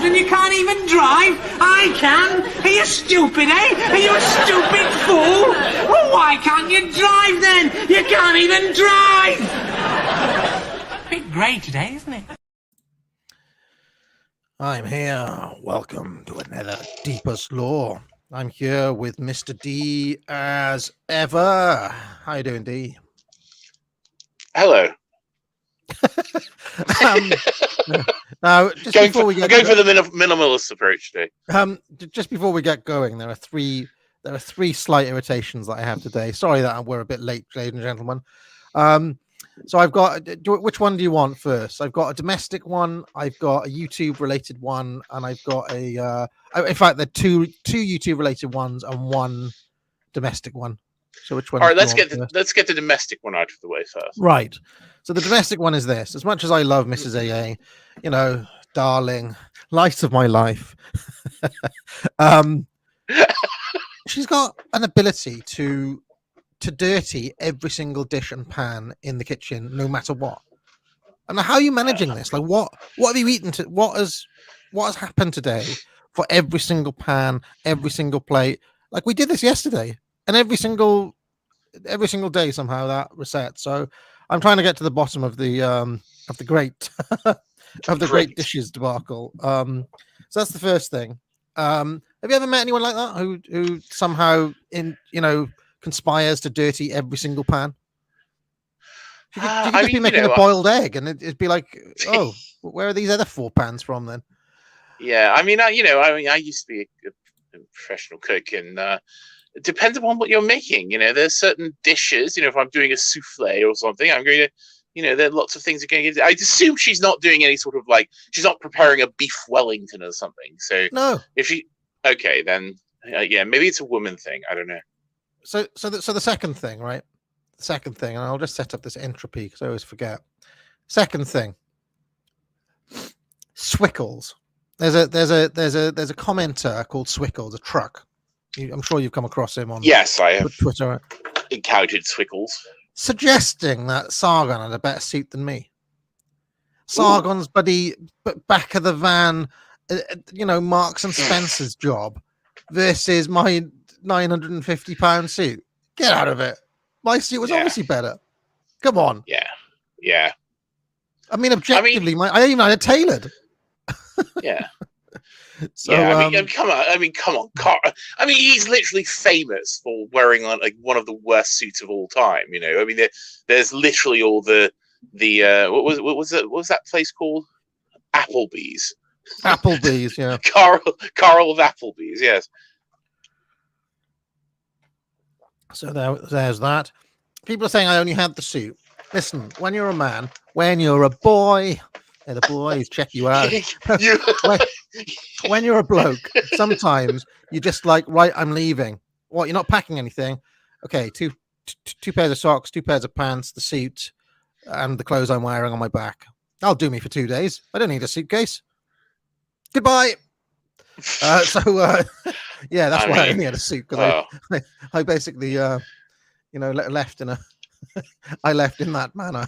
And you can't even drive? I can. Are you stupid, eh? Are you a stupid fool? Well, why can't you drive then? You can't even drive! A bit grey today, isn't it? I'm here. Welcome to another Deepest Law. I'm here with Mr. D as ever. How you doing, D? Hello. Now, just before we get going for the minimalist approach today. Just before we get going, there are three slight irritations that I have today. Sorry that we're a bit late, ladies and gentlemen. So I've got, which one do you want first? I've got a domestic one, I've got a YouTube related one, and I've got a in fact they're two YouTube related ones and one domestic one. So which one? All right, let's get the domestic one out of the way first. Right. So the domestic one is this. As much as I love Mrs. AA, you know, darling, light of my life, she's got an ability to dirty every single dish and pan in the kitchen, no matter what. And how are you managing this? Like, what have you eaten? What has happened today for every single pan, every single plate? Like, we did this yesterday, and every single day somehow that resets. So I'm trying to get to the bottom of the great great dishes debacle. So that's the first thing. Have you ever met anyone like that who somehow conspires to dirty every single pan? You could just be making a boiled egg, and it'd be like, oh, where are these other 4 pans from then? Yeah, I used to be a professional cook, and it depends upon what you're making. There's certain dishes. If I'm doing a souffle or something, I'm going to, there are lots of things are going to. I assume she's not doing any sort of she's not preparing a beef Wellington or something. So no, if she, okay, then yeah, maybe it's a woman thing. I don't know. So the second thing, right? The second thing, and I'll just set up this entropy because I always forget. Second thing, Swickles. There's a commenter called Swickles, a truck. I'm sure you've come across him on. Yes, I have. Twitter. Encountered Swickles Suggesting that Sargon had a better suit than me. Sargon's buddy, back of the van, Marks and Spencer's job versus my £950 suit. Get out of it. My suit was obviously better. Come on. Yeah. I mean, objectively, I even had it tailored. Yeah. So, come on, Carl. He's literally famous for wearing one of the worst suits of all time. There's literally all the what was that place called? Applebee's. Applebee's, yeah. Carl of Applebee's, yes. So there's that. People are saying I only had the suit. Listen, when you're a man, when you're a boy, the boys check you out. When you're a bloke, sometimes you're just like, right, I'm leaving. What, you're not packing anything? Okay, two pairs of socks, 2 pairs of pants, the suit, and the clothes I'm wearing on my back. That'll do me for 2 days. I don't need a suitcase. Goodbye. Yeah, that's why I only had a suit, because I basically, left in a, I left in that manner.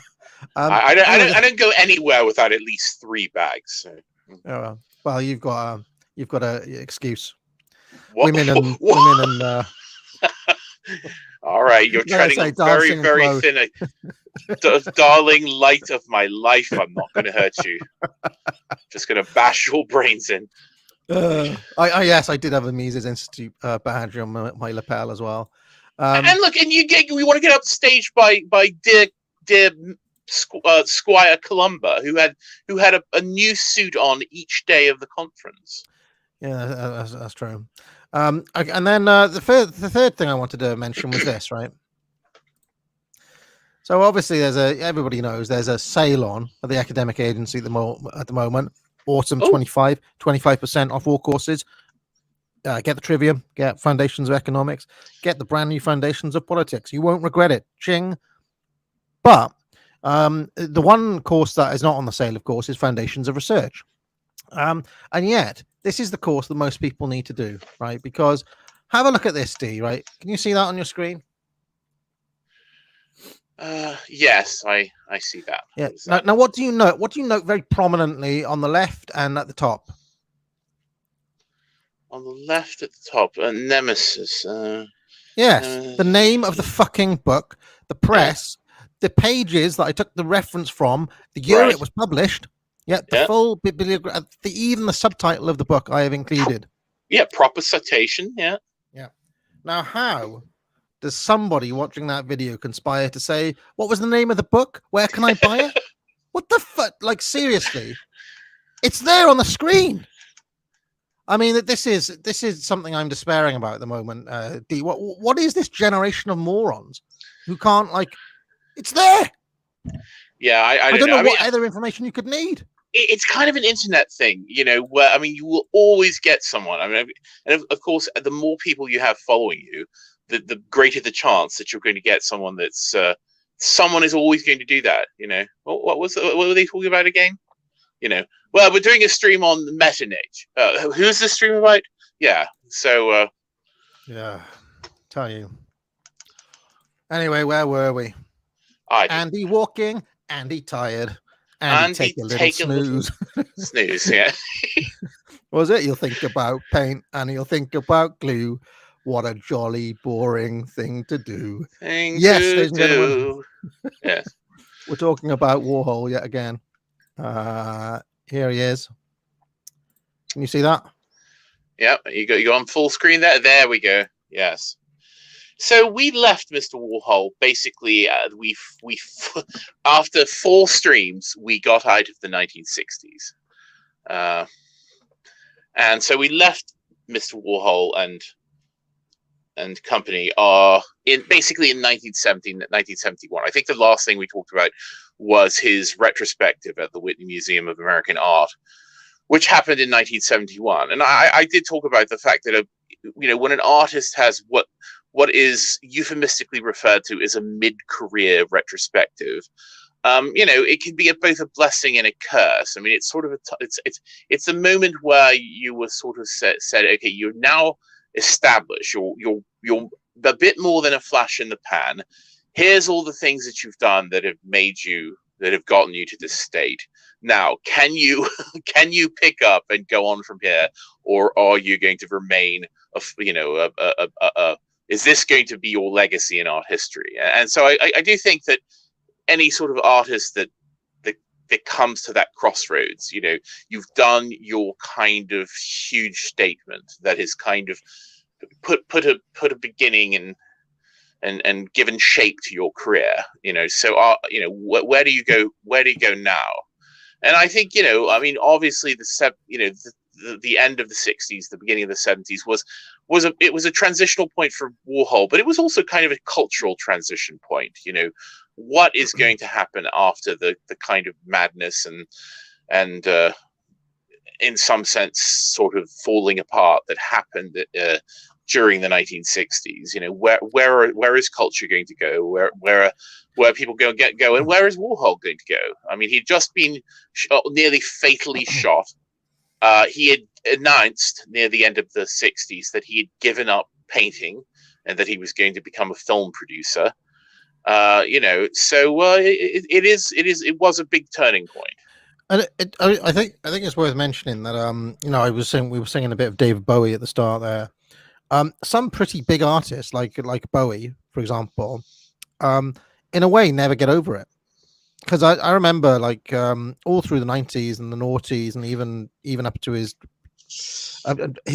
I don't go anywhere without at least 3 bags. So. Well, you've got a excuse. Women and. All right, you're treading very, very thin. Darling light of my life, I'm not going to hurt you. Just going to bash your brains in. Yes, I did have a Mises Institute badge on my lapel as well. And look, and we want to get up stage by dear Squire Columba, who had a new suit on each day of the conference. Yeah, that's true. And then the third thing I wanted to mention was this, right? So obviously everybody knows there's a sale on at the academic agency at the moment. Autumn Oh. 25% off all courses. Get the Trivium, get Foundations of Economics, get the brand new Foundations of Politics. You won't regret it. Ching. But the one course that is not on the sale, of course, is Foundations of Research. And yet, this is the course that most people need to do, right? Because have a look at this, D, right? Can you see that on your screen? Yes, I see that. Yeah. Now, what do you note? What do you note very prominently on the left and at the top? On the left at the top, Nemesis. Yes, the name of the fucking book, the press, the pages that I took the reference from, the year it was published. Yeah, the full bibliography, even the subtitle of the book I have included. Yeah, proper citation. Yeah. Yeah. Now, how does somebody watching that video conspire to say, what was the name of the book? Where can I buy it? What the fuck? Like, seriously, it's there on the screen. I mean, this is something I'm despairing about at the moment. D, what is this generation of morons who can't, like? It's there. Yeah, I don't know what other information you could need. It's kind of an internet thing, you know, where, I mean, you will always get someone. I mean, and of course, the more people you have following you, the greater the chance that you're going to get someone that's someone is always going to do that. You know, what were they talking about again? You know, well, we're doing a stream on Metanage. Who's the stream about? Yeah. So. Yeah. Tell you. Anyway, where were we? Andy walking. Andy tired. Andy take a little snooze. Snooze. Yeah. What was it? You'll think about paint and you'll think about glue. What a jolly, boring thing to do. Yes. Yes. We're talking about Warhol yet again. Here he is. Can you see that? Yep, you go on full screen there. There we go. Yes. So we left Mr. Warhol basically. We after 4 streams, we got out of the 1960s, and so we left Mr. Warhol and company in 1970, 1971. I think the last thing we talked about was his retrospective at the Whitney Museum of American Art, which happened in 1971. And I did talk about the fact that when an artist has what is euphemistically referred to as a mid-career retrospective, it can be both a blessing and a curse. I mean, it's sort of it's a moment where you were sort of said, okay, you're now established. You're a bit more than a flash in the pan. Here's all the things that you've done that have gotten you to this state. Now, can you pick up and go on from here, or are you going to remain is this going to be your legacy in art history? And so I do think that any sort of artist that comes to that crossroads, you've done your kind of huge statement that is kind of put a beginning and given shape to your career, so where do you go now? And I think, obviously the end of the 60s, the beginning of the 70s was a transitional point for Warhol, but it was also kind of a cultural transition point. What is going to happen after the kind of madness and in some sense sort of falling apart that happened during the 1960s? Where is culture going to go? Where are people going to go? And where is Warhol going to go? I mean, he'd just been nearly fatally shot. He had announced near the end of the 60s that he had given up painting and that he was going to become a film producer. It was a big turning point. And I think it's worth mentioning that we were singing a bit of David Bowie at the start there. Some pretty big artists like Bowie, for example, in a way never get over it. Because I remember all through the 90s and the noughties and even up to his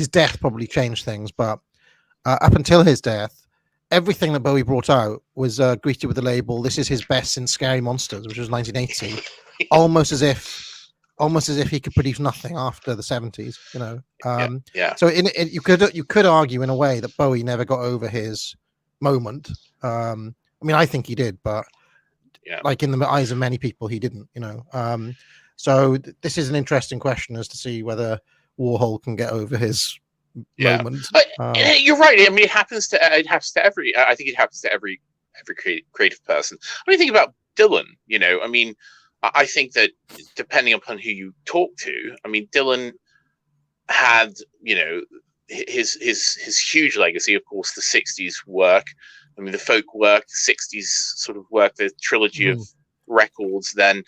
death probably changed things, but up until his death, everything that Bowie brought out was greeted with the label, "This is his best since Scary Monsters," which was 1980, almost as if he could produce nothing after the 70s. So you could argue in a way that Bowie never got over his moment. I mean, I think he did, but in the eyes of many people, he didn't. So this is an interesting question as to see whether Warhol can get over his moment. You're right. I mean, it happens to every. I think it happens to every creative person. I mean, think about Dylan. I mean, I think that depending upon who you talk to, I mean, Dylan had his huge legacy, of course, the '60s work. I mean, the folk work, '60s sort of work, the trilogy of records. Then,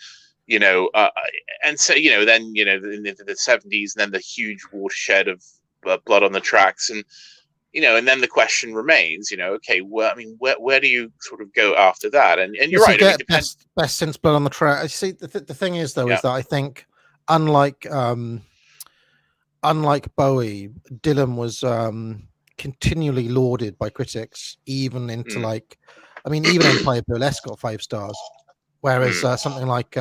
and so then into the '70s, and then the huge watershed of Blood on the Tracks, and and then the question remains, okay, well, I mean, where do you sort of go after that? And you're right. I mean, best since Blood on the Track. I see. The thing is, though, is that I think unlike Bowie, Dylan was continually lauded by critics, even into even Empire Burlesque got 5 stars, whereas something like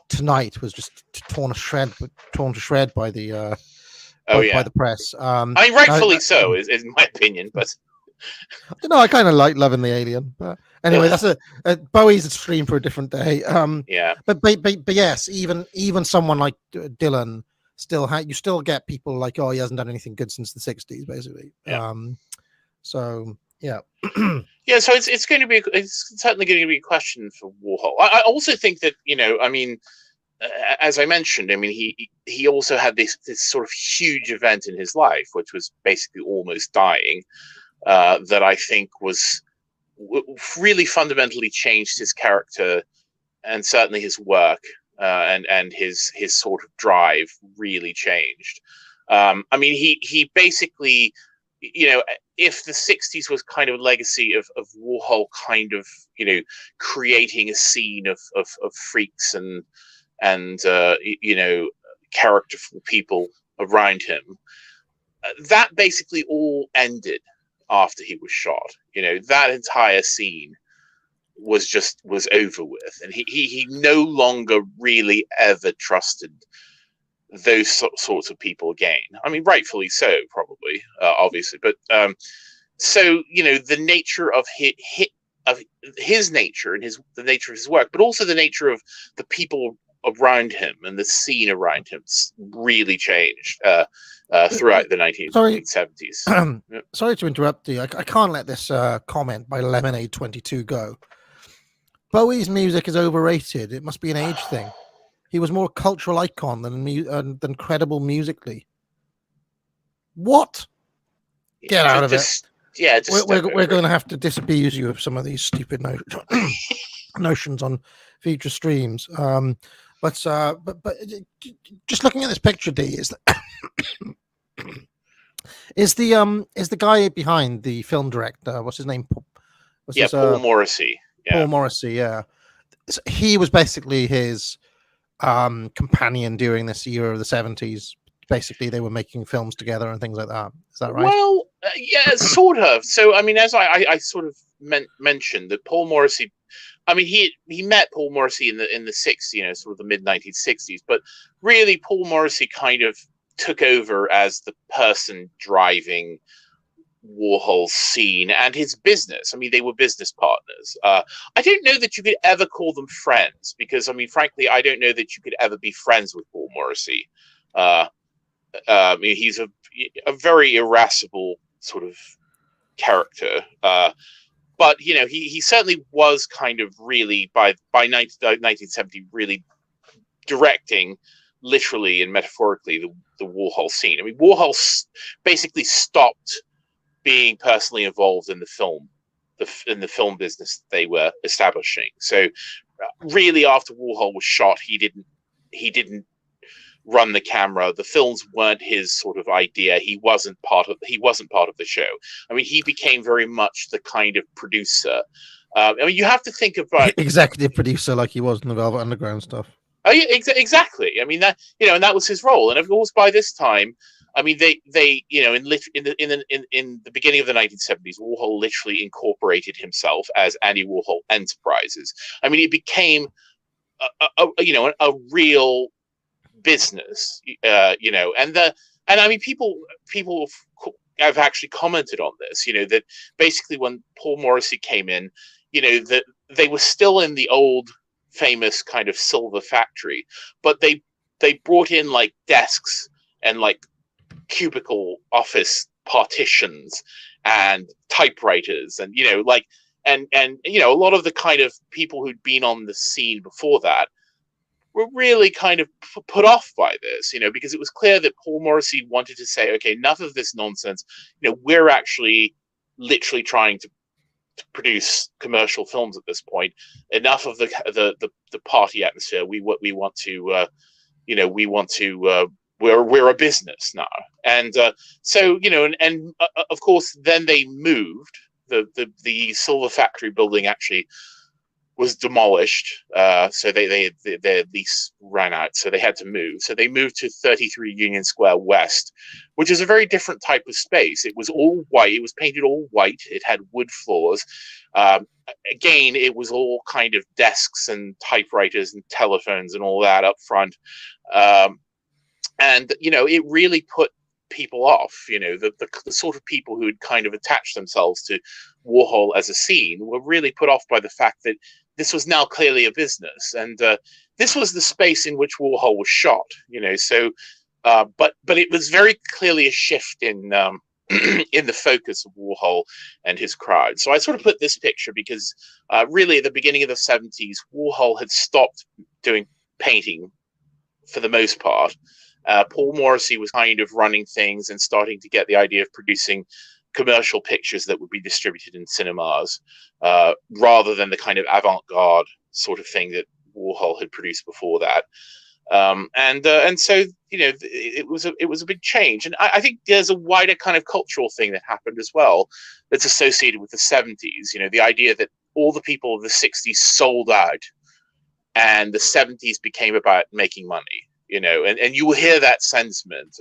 Tonight was just torn to shred by the by the press. I mean, rightfully so, is my opinion, but I don't know. I kind of like Loving the Alien, but anyway, that's a Bowie's a stream for a different day. But yes, even someone like Dylan you still get people like, oh, he hasn't done anything good since the '60s, basically. So yeah. So it's certainly going to be a question for Warhol. I also think that I mean, as I mentioned, I mean, he also had this sort of huge event in his life, which was basically almost dying, that I think was really fundamentally changed his character and certainly his work, and his sort of drive really changed. I mean, he basically, if the '60s was kind of a legacy of Warhol kind of, creating a scene of freaks and characterful people around him, that basically all ended after he was shot. That entire scene was over with, and he no longer really ever trusted those sorts of people again. I mean, rightfully so, probably, obviously, but so the nature of his nature and the nature of his work, but also the nature of the people around him and the scene around him really changed throughout the 1970s. Sorry to interrupt you. I can't let this comment by Lemonade22 go. Bowie's music is overrated. It must be an age thing. He was more a cultural icon than credible musically. What? Get out of it. Yeah, we're going to have to disabuse you of some of these stupid notions on future streams. But just looking at this picture, D, is the guy behind the film director? What's his name? Paul Morrissey. Paul Morrissey. Yeah, he was basically his companion during this era of the '70s. Basically, they were making films together and things like that. Is that right? Well, yeah, sort of. So, I mean, as I sort of mentioned, that Paul Morrissey, I mean, he met Paul Morrissey in the '60s, sort of the mid 1960s. But really, Paul Morrissey kind of took over as the person driving Warhol's scene and his business. I mean, they were business partners. I don't know that you could ever call them friends, because, I mean, frankly, I don't know that you could ever be friends with Paul Morrissey. I mean, he's a very irascible sort of character. But, he certainly was kind of really, by 1970, really directing, literally and metaphorically, the Warhol scene. I mean, Warhol basically stopped being personally involved in the film business they were establishing. So really, after Warhol was shot, he didn't run the camera. The films weren't his sort of idea. He wasn't part of the show. I mean, he became very much the kind of producer. I mean, you have to think about executive producer, like he was in the Velvet Underground stuff. Oh yeah, exactly. I mean, that and that was his role. And of course, by this time, I mean, they in the beginning of the 1970s, Warhol literally incorporated himself as Andy Warhol Enterprises. I mean, it became a real business, and I mean, people have actually commented on this, that basically when Paul Morrissey came in, that they were still in the old famous kind of silver factory, but they brought in like desks and like cubicle office partitions and typewriters, and like and a lot of the kind of people who'd been on the scene before that were really kind of put off by this, because it was clear that Paul Morrissey wanted to say, okay, enough of this nonsense. We're actually literally trying to produce commercial films at this point. Enough of the party atmosphere. We want to, we're a business now. And so, and of course, then they moved. The silver factory building actually was demolished, so their lease ran out, so they had to move. So they moved to 33 Union Square West, which is a very different type of space. It was all white. It was painted all white. It had wood floors. Again, it was all kind of desks and typewriters and telephones and all that up front. And it really put people off. The sort of people who had kind of attached themselves to Warhol as a scene were really put off by the fact that this was now clearly a business, and this was the space in which Warhol was shot. So, but it was very clearly a shift in in the focus of Warhol and his crowd. So I sort of put this picture because really at the beginning of the 70s, Warhol had stopped doing painting for the most part. Paul Morrissey was kind of running things and starting to get the idea of producing commercial pictures that would be distributed in cinemas, rather than the kind of avant-garde sort of thing that Warhol had produced before that. And so it was a big change, and I think there's a wider kind of cultural thing that happened as well that's associated with the 70s. The idea that all the people of the 60s sold out, and the 70s became about making money. And you will hear that sentiment,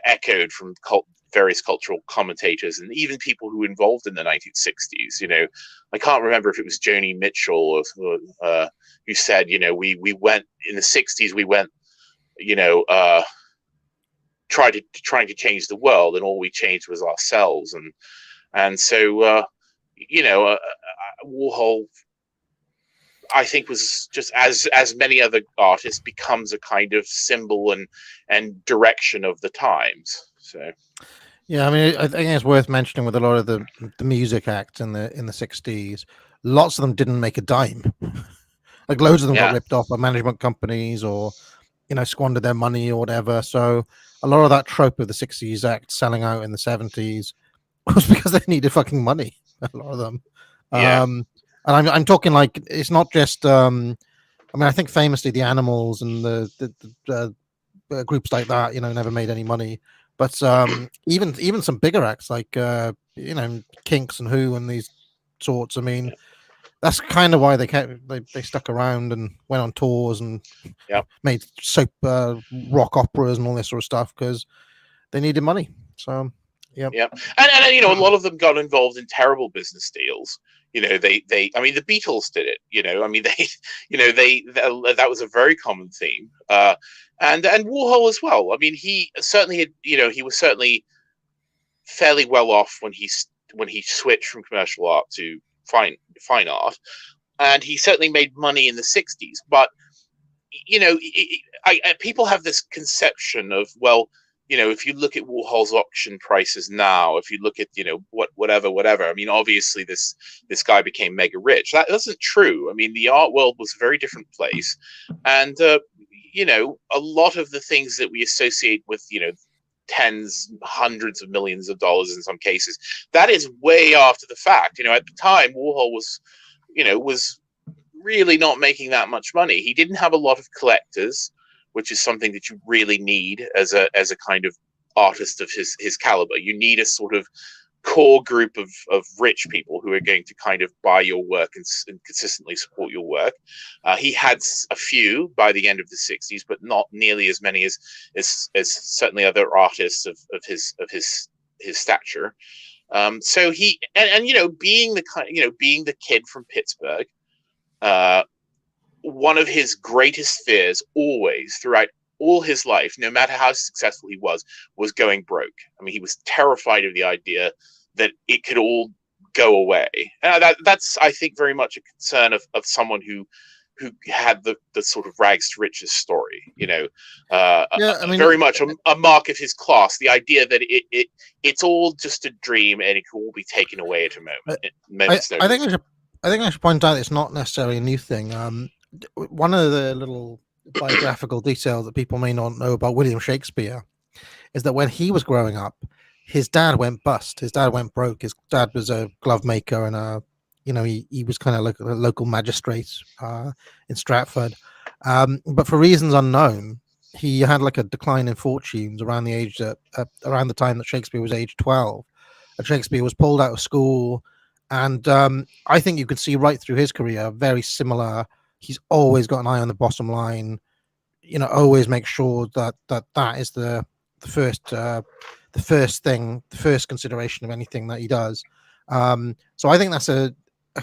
echoed from various cultural commentators and even people who were involved in the 1960s. I can't remember if it was Joni Mitchell or who said, we went in the 60s, we went, trying to change the world, and all we changed was ourselves. And so, Warhol, I think, was just as many other artists, becomes a kind of symbol and direction of the times. So, yeah, I mean, I think it's worth mentioning with a lot of the music acts in the 60s, lots of them didn't make a dime. Like loads of them got ripped off by management companies, or squandered their money or whatever. So a lot of that trope of the 60s act selling out in the 70s was because they needed fucking money. A lot of them. Yeah. And I'm talking like, it's not just. I mean, I think famously the Animals and the groups like that, never made any money. But even some bigger acts like Kinks and Who and these sorts. I mean, that's kind of why they stuck around and went on tours and made soap rock operas and all this sort of stuff, because they needed money. So and a lot of them got involved in terrible business deals. I mean, the Beatles did it. I mean, that was a very common theme. And Warhol as well. I mean, he certainly had, he was certainly fairly well off when he switched from commercial art to fine art, and he certainly made money in the 60s. But people have this conception of, well, if you look at Warhol's auction prices now, if you look at, whatever, I mean, obviously this guy became mega rich. That isn't true. I mean, the art world was a very different place. And, a lot of the things that we associate with, tens, hundreds of millions of dollars in some cases, that is way after the fact. At the time, Warhol was really not making that much money. He didn't have a lot of collectors, which is something that you really need as a kind of artist of his caliber. You need a sort of core group of rich people who are going to kind of buy your work and consistently support your work. He had a few by the end of the 60s, but not nearly as many as certainly other artists of his stature. So he being the kid from Pittsburgh, one of his greatest fears always throughout all his life, no matter how successful he was going broke. I mean, he was terrified of the idea that it could all go away. That's, I think, very much a concern of someone who had the sort of rags to riches story, very much a mark of his class. The idea that it's all just a dream and it can all be taken away at a moment. I think I should point out it's not necessarily a new thing. One of the little biographical details that people may not know about William Shakespeare is that when he was growing up, his dad went bust. His dad went broke. His dad was a glove maker and he was kind of like a local magistrate in Stratford. But for reasons unknown, he had like a decline in fortunes around the time that Shakespeare was age 12. And Shakespeare was pulled out of school. And I think you could see right through his career, very similar. He's always got an eye on the bottom line, always make sure that is the first consideration of anything that he does. So I think that's a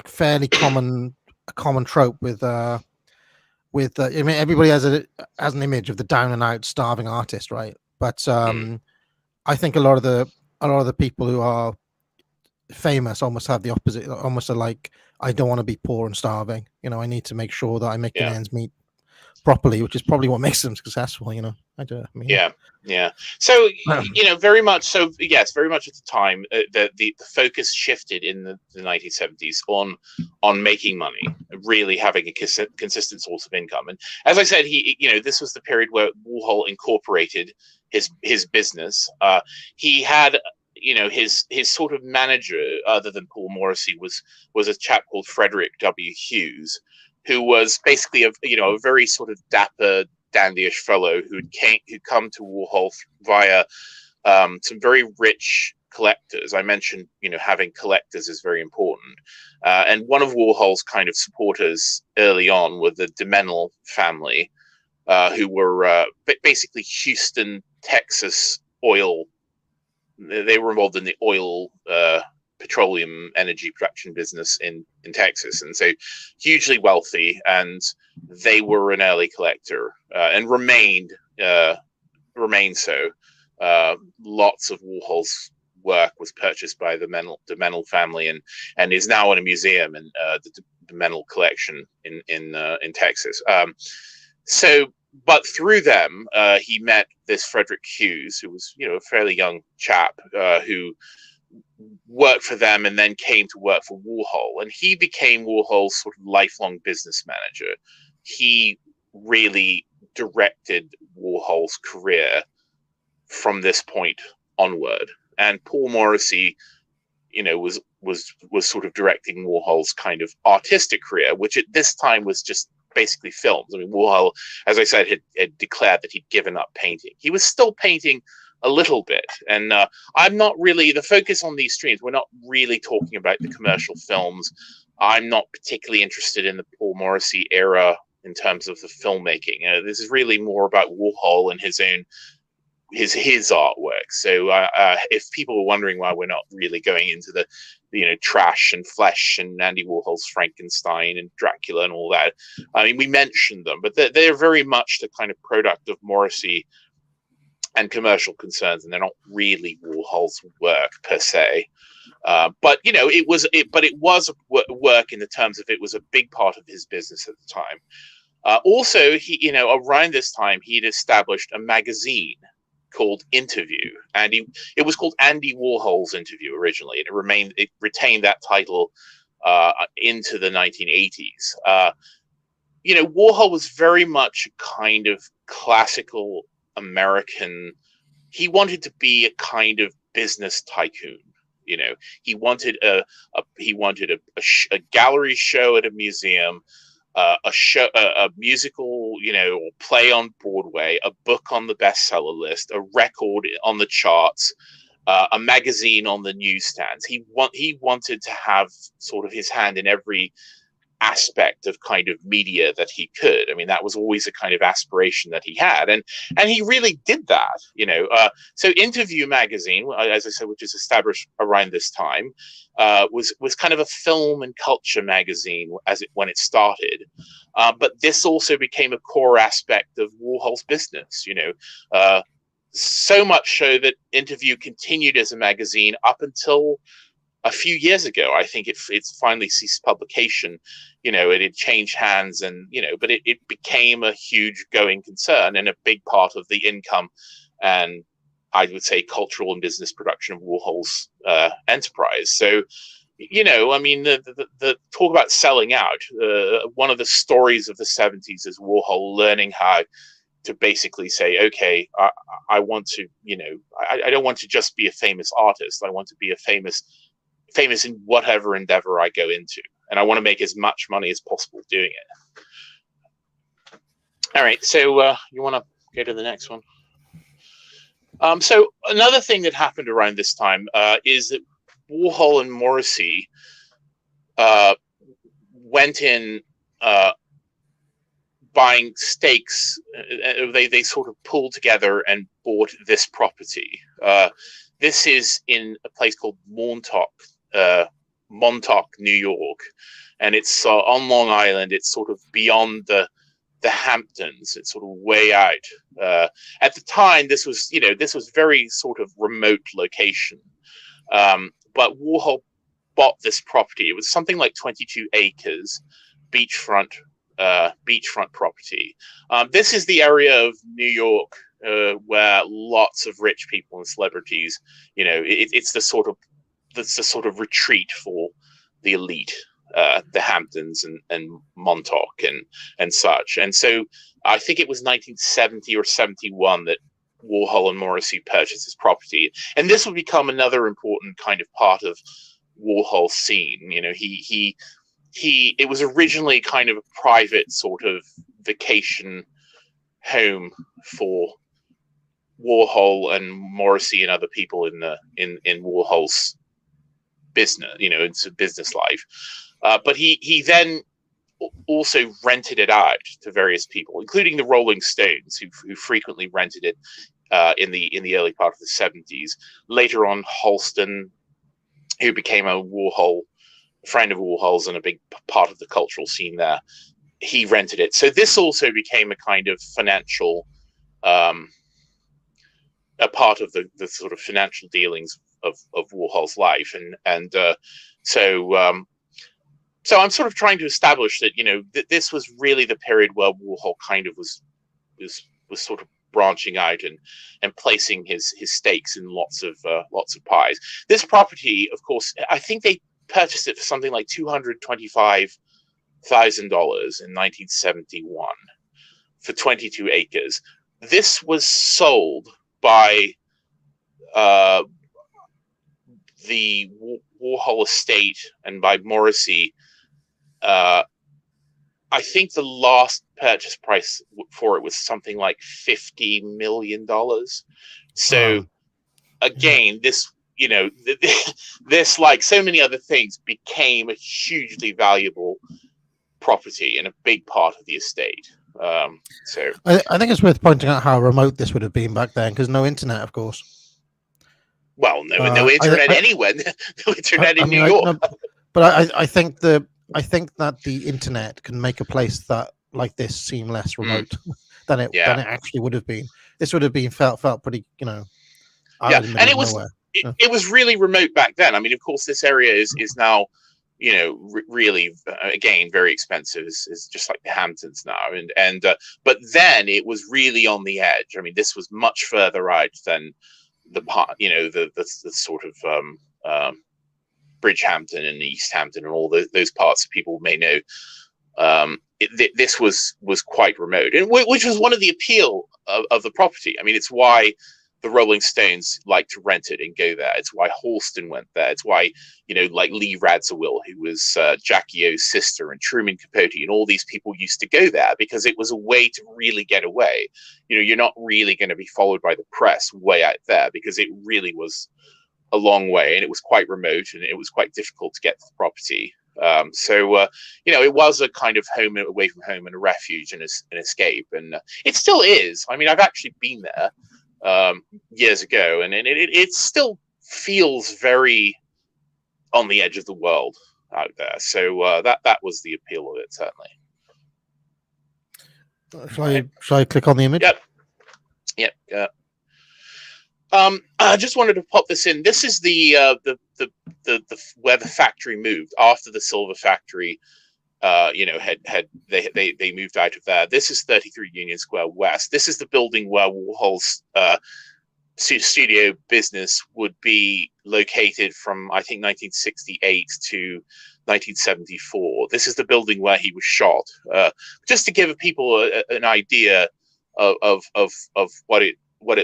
fairly common trope with I mean, everybody has an image of the down and out starving artist, right? But I think a lot of the people who are famous almost have the opposite. Almost are like, I don't want to be poor and starving. I need to make sure that I make the ends meet properly, which is probably what makes them successful. Yeah. So very much so. Yes, very much at the time, the focus shifted in the 1970s on making money, really having a consistent source of income. And as I said, this was the period where Warhol incorporated his business. He had his sort of manager, other than Paul Morrissey, was a chap called Frederick W. Hughes, who was basically a very sort of dapper, dandyish fellow who'd come to Warhol via some very rich collectors. I mentioned, having collectors is very important. And one of Warhol's kind of supporters early on were the de Menil family, who were basically Houston, Texas oil. They were involved in the oil petroleum energy production business in Texas, and so hugely wealthy, and they were an early collector and remained so. Lots of Warhol's work was purchased by the de Menil family and is now in a museum in the de Menil collection in Texas. But through them, he met this Frederick Hughes, who was a fairly young chap who worked for them and then came to work for Warhol, and he became Warhol's sort of lifelong business manager. He really directed Warhol's career from this point onward, and Paul Morrissey, was sort of directing Warhol's kind of artistic career, which at this time was just basically films. I mean, Warhol, as I said, had declared that he'd given up painting. He was still painting a little bit, and I'm not really the focus on these streams. We're not really talking about the commercial films. I'm not particularly interested in the Paul Morrissey era in terms of the filmmaking. This is really more about Warhol and his artwork. So if people were wondering why we're not really going into the trash and flesh and Andy Warhol's Frankenstein and Dracula and all that, I mean, we mentioned them, but they're very much the kind of product of Morrissey and commercial concerns, and they're not really Warhol's work per se. But it was work in the terms of it was a big part of his business at the time. Also, he around this time he'd established a magazine called Interview, and it was called Andy Warhol's Interview originally, and it retained that title into the 1980s. Warhol was very much a kind of classical American. He wanted to be a kind of business tycoon. He wanted a gallery show at a museum, a musical, play on Broadway, a book on the bestseller list, a record on the charts, a magazine on the newsstands. He wanted to have sort of his hand in every aspect of kind of media that he could. I mean, that was always a kind of aspiration that he had, and he really did that. So Interview magazine, as I said, which is established around this time, was kind of a film and culture magazine when it started, but this also became a core aspect of Warhol's business. So much so that Interview continued as a magazine up until a few years ago, I think it's finally ceased publication. It had changed hands, and but it became a huge going concern and a big part of the income, and I would say cultural and business production of Warhol's enterprise. So, I mean, the talk about selling out. One of the stories of the 70s is Warhol learning how to basically say, okay, I want to, I don't want to just be a famous artist. I want to be a famous in whatever endeavor I go into, and I want to make as much money as possible doing it. All right, so you want to go to the next one? So another thing that happened around this time is that Warhol and Morrissey went in buying stakes. They sort of pulled together and bought this property. This is in a place called Montauk, New York, and it's on Long Island. It's sort of beyond the Hamptons. It's sort of way out. At the time, this was very sort of remote location. But Warhol bought this property. It was something like 22 acres, beachfront property. This is the area of New York where lots of rich people and celebrities, it's the sort of retreat for the elite, the Hamptons and Montauk and such. And so I think it was 1970 or 71 that Warhol and Morrissey purchased this property, and this would become another important kind of part of Warhol's scene. It was originally kind of a private sort of vacation home for Warhol and Morrissey and other people in Warhol's business, into business life. But he then also rented it out to various people, including the Rolling Stones, who frequently rented it in the early part of the 70s. Later on, Halston, who became a friend of Warhol's and a big part of the cultural scene there, he rented it. So this also became a kind of financial, a part of the sort of financial dealings of Warhol's life, so I'm sort of trying to establish that that this was really the period where Warhol kind of was sort of branching out and placing his stakes in lots of pies. This property, of course, I think they purchased it for something like $225,000 in 1971 for 22 acres. This was sold by the Warhol estate and by Morrissey. I think the last purchase price for it was something like $50 million. So again, this, this, like so many other things, became a hugely valuable property and a big part of the estate. So I think it's worth pointing out how remote this would have been back then, because no internet, of course. Well, no internet anywhere. No internet in New York. But I think that the internet can make a place that like this seem less remote than it actually would have been. This would have been felt pretty, and it was it was really remote back then. I mean, of course, this area is now, really again very expensive. It's just like the Hamptons now, and but then it was really on the edge. I mean, this was much further out than the part, the sort of Bridgehampton and East Hampton and all those parts people may know. This was quite remote, and which was one of the appeal of the property. I mean, it's why the Rolling Stones like to rent it and go there. It's why Halston went there. It's why, like Lee Radziwill, who was Jackie O's sister, and Truman Capote, and all these people used to go there because it was a way to really get away. You're not really going to be followed by the press way out there, because it really was a long way, and it was quite remote, and it was quite difficult to get to the property. It was a kind of home away from home and a refuge and an escape, and it still is. I mean, I've actually been there years ago, and it still feels very on the edge of the world out there. So that was the appeal of it, certainly. Shall I click on the image? Yep. I just wanted to pop this in. This is the where the factory moved after the silver factory. They moved out of there. This is 33 Union Square West. This is the building where Warhol's studio business would be located from, I think, 1968 to 1974. This is the building where he was shot. Just to give people an idea of what it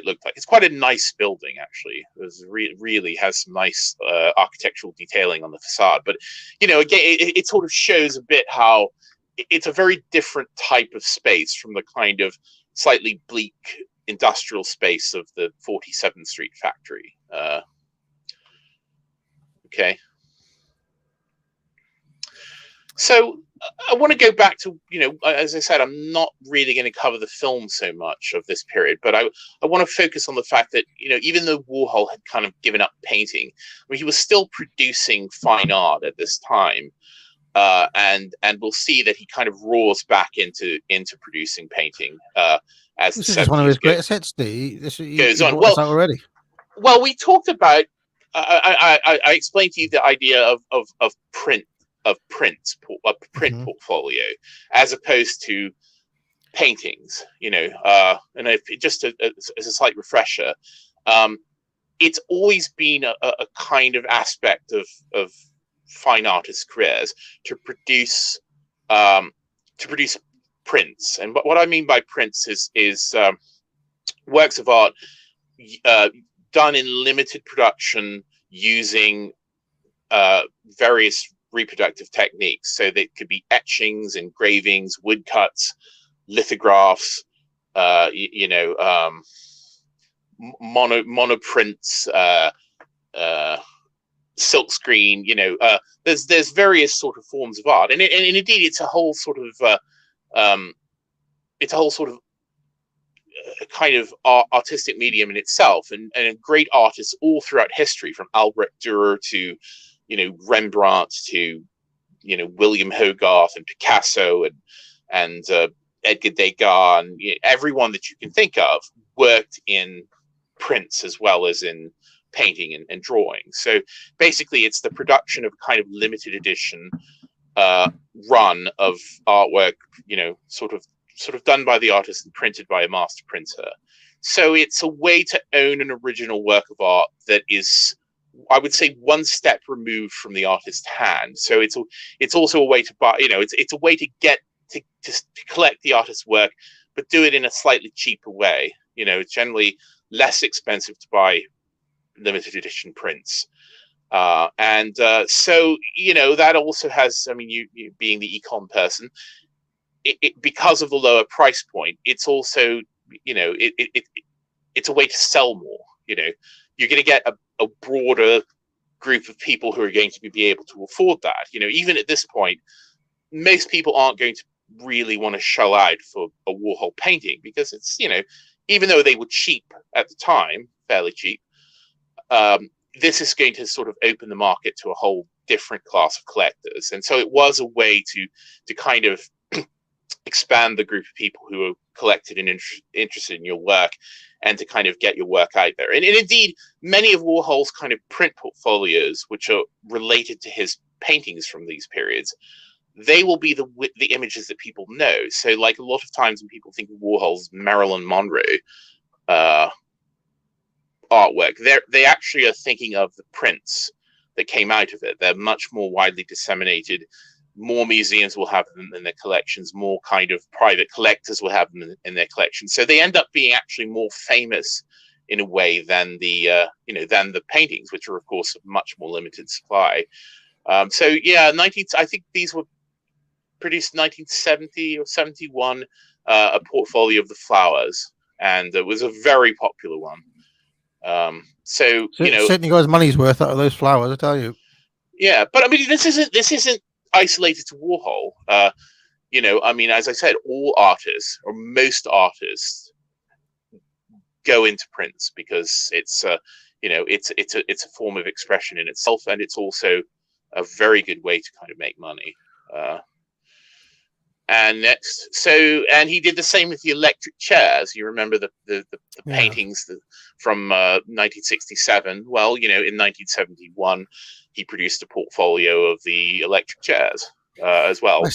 looked like. It's quite a nice building, actually. It really has some nice architectural detailing on the facade. But again, it sort of shows a bit how it's a very different type of space from the kind of slightly bleak industrial space of the 47th Street factory. Okay. So I want to go back to, as I said, I'm not really going to cover the film so much of this period, but I want to focus on the fact that, even though Warhol had kind of given up painting, he was still producing fine art at this time. And we'll see that he kind of roars back into producing painting. As this is one of his greatest hits, goes on. Well, already. Well, we talked about. I explained to you the idea of print portfolio as opposed to paintings. And just as a slight refresher, it's always been a kind of aspect of fine artists' careers to produce prints. And what I mean by prints is works of art done in limited production using various reproductive techniques. So they could be etchings, engravings, woodcuts, lithographs, monoprints, silkscreen. There's various sort of forms of art, and indeed it's a whole sort of kind of artistic medium in itself, and great artists all throughout history, from Albrecht Dürer to Rembrandt to William Hogarth and Picasso and Edgar Degas, and everyone that you can think of worked in prints as well as in painting and drawing. So basically it's the production of a kind of limited edition run of artwork, sort of done by the artist and printed by a master printer. So it's a way to own an original work of art that is, I would say, one step removed from the artist's hand. So it's also a way to buy, it's a way to get to collect the artist's work, but do it in a slightly cheaper way. It's generally less expensive to buy limited edition prints. So that also has, you being the econ person, it because of the lower price point, it's also, it's a way to sell more. You're going to get a broader group of people who are going to be able to afford that. Even at this point, most people aren't going to really want to shell out for a Warhol painting because it's, even though they were cheap at the time, fairly cheap, this is going to sort of open the market to a whole different class of collectors. And so it was a way to kind of expand the group of people who are collected and interested in your work, and to kind of get your work out there. And indeed, many of Warhol's kind of print portfolios, which are related to his paintings from these periods, they will be the images that people know. So like a lot of times when people think of Warhol's Marilyn Monroe artwork, they actually are thinking of the prints that came out of it. They're much more widely disseminated. More museums will have them in their collections. More kind of private collectors will have them in their collections. So they end up being actually more famous in a way than the paintings, which are of course of much more limited supply. I think these were produced 1970 or 71. A portfolio of the flowers, and it was a very popular one. Certainly got his money's worth out of those flowers, I tell you. Yeah, but this isn't isolated to Warhol. As I said, all artists, or most artists, go into prints because it's a form of expression in itself, and it's also a very good way to kind of make money. And and he did the same with the electric chairs. You remember the paintings from 1967? Well, in 1971, he produced a portfolio of the electric chairs as well. I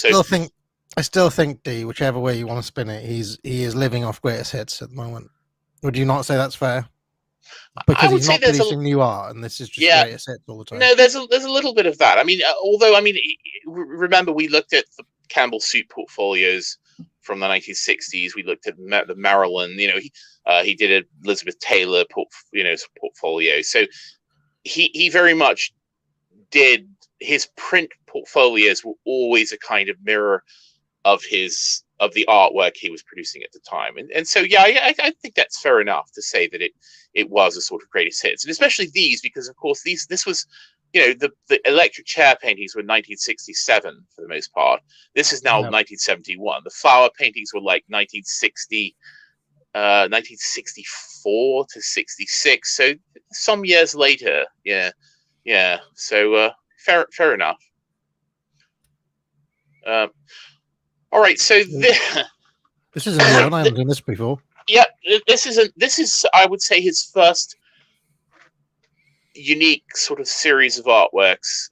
still think, D, whichever way you want to spin it, he is living off greatest hits at the moment. Would you not say that's fair? Because he's not producing new art, and this is just greatest hits all the time. No, there's a little bit of that. I mean, remember we looked at the Campbell Soup portfolios from the 1960s. We looked at the Maryland. He did a Elizabeth Taylor portfolio. So he very much did. His print portfolios were always a kind of mirror of the artwork he was producing at the time, and so I think that's fair enough to say that it was a sort of greatest hits, and especially these, because of course this was the electric chair paintings were 1967 for the most part. This is now 1971. The flower paintings were like 1964 to 66. So some years later, So fair enough. All right, so this isn't new. I haven't done this before. Yeah, this is I would say his first unique sort of series of artworks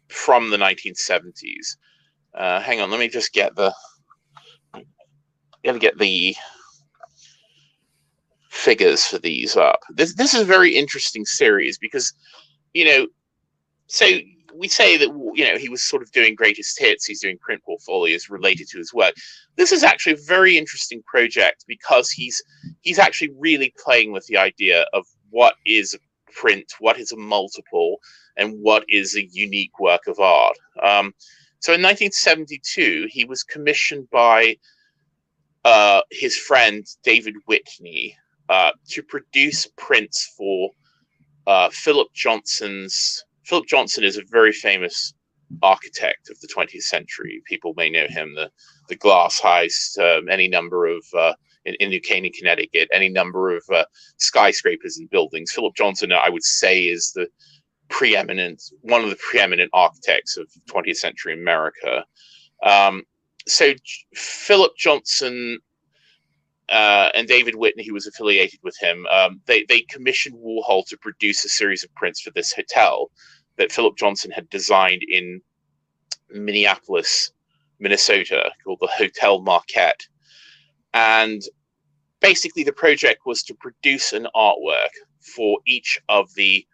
from the 1970s. Hang on, let me just get the figures for these up. This is a very interesting series because so we say that he was sort of doing greatest hits. He's doing print portfolios related to his work. This is actually a very interesting project because he's actually really playing with the idea of what is a print, what is a multiple, and what is a unique work of art. So in 1972, he was commissioned by his friend David Whitney to produce prints for Philip Johnson's. Philip Johnson is a very famous architect of the 20th century. People may know him, the Glass Heist, any number of, in New Canaan, Connecticut, any number of skyscrapers and buildings. Philip Johnson, I would say, is one of the preeminent architects of 20th century America. So Philip Johnson and David Whitney, who was affiliated with him, they commissioned Warhol to produce a series of prints for this hotel that Philip Johnson had designed in Minneapolis, Minnesota, called the Hotel Marquette. And basically the project was to produce an artwork for each of the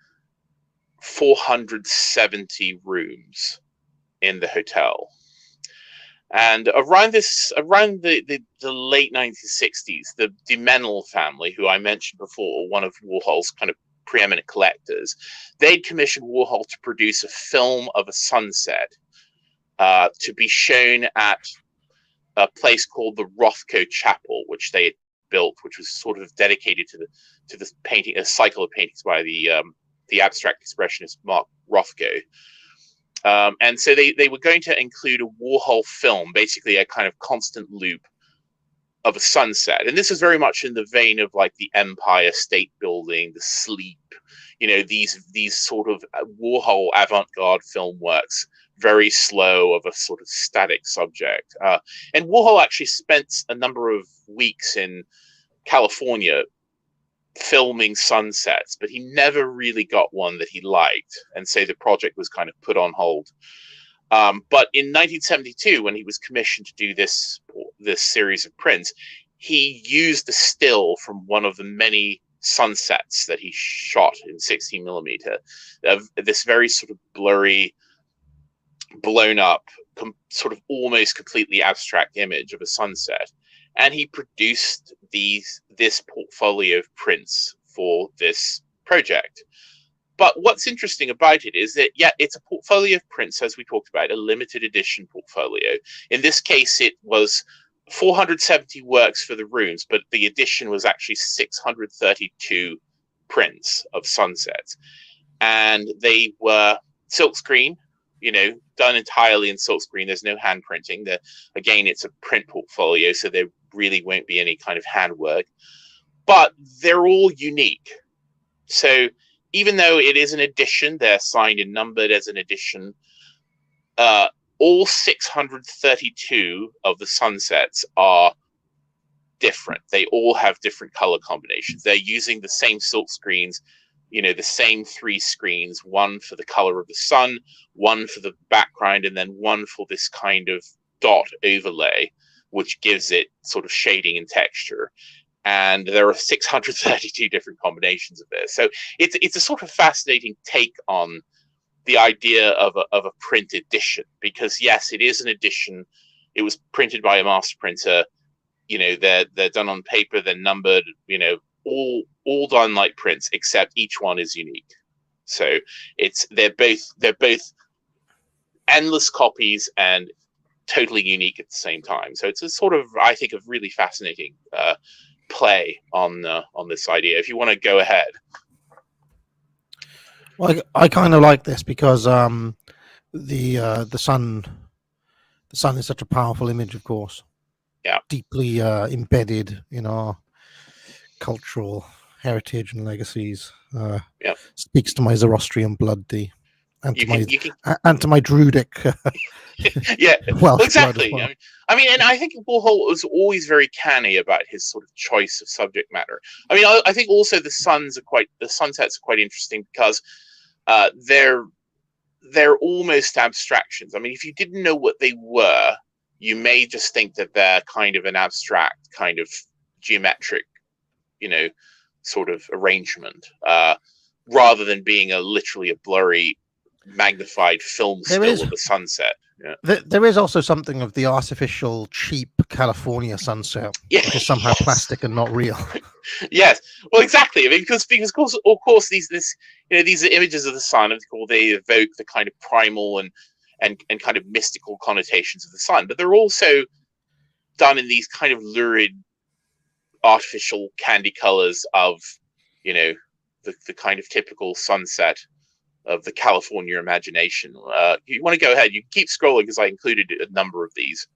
470 rooms in the hotel. And around the late 1960s, the de Menil family, who I mentioned before, one of Warhol's kind of preeminent collectors, they'd commissioned Warhol to produce a film of a sunset to be shown at a place called the Rothko Chapel, which they had built, which was sort of dedicated to the painting, a cycle of paintings by the abstract expressionist Mark Rothko. And so they were going to include a Warhol film, basically a kind of constant loop of a sunset. And this is very much in the vein of like the Empire State Building, the Sleep, these sort of Warhol avant-garde film works, very slow, of a sort of static subject. And Warhol actually spent a number of weeks in California filming sunsets, but he never really got one that he liked, and so the project was kind of put on hold. But in 1972, when he was commissioned to do this series of prints, he used a still from one of the many sunsets that he shot in 16 millimeter, this very sort of blurry, blown up, sort of almost completely abstract image of a sunset. And he produced this portfolio of prints for this project. But what's interesting about it is that, it's a portfolio of prints, as we talked about, a limited edition portfolio. In this case, it was 470 works for the rooms, but the edition was actually 632 prints of sunsets. And they were silkscreen, done entirely in silkscreen. There's no hand printing. Again, it's a print portfolio, so there really won't be any kind of handwork. But they're all unique. So even though it is an edition, they're signed and numbered as an edition, all all 632 of the sunsets are different. They all have different color combinations. They're using the same silk screens, the same 3 screens, one for the color of the sun, one for the background, and then one for this kind of dot overlay, which gives it sort of shading and texture. And there are 632 different combinations of this. So it's a sort of fascinating take on the idea of a print edition, because yes, it is an edition. It was printed by a master printer. They're done on paper, they're numbered, all done like prints, except each one is unique. So they're both endless copies and totally unique at the same time. So it's a sort of, I think, a really fascinating play on this idea. If you want to go ahead. Well, I kind of like this because the sun is such a powerful image, of course. Yeah. Deeply embedded in our cultural heritage and legacies. Speaks to my Zoroastrian blood, and to my Druidic. Yeah, well, exactly. Well. I mean, and I think Warhol was always very canny about his sort of choice of subject matter. I mean, I think also the sunsets are quite interesting because they're almost abstractions. I mean, if you didn't know what they were, you may just think that they're kind of an abstract, kind of geometric, sort of arrangement, rather than being literally a blurry, magnified film still of the sunset. Yeah. There is also something of the artificial, cheap California sunset, which is somehow plastic and not real. Yes, well, exactly. I mean, because of course, these are images of the sun. They evoke the kind of primal and kind of mystical connotations of the sun, but they're also done in these kind of lurid, artificial candy colors of, the kind of typical sunset of the California imagination. You want to go ahead? You can keep scrolling because I included a number of these.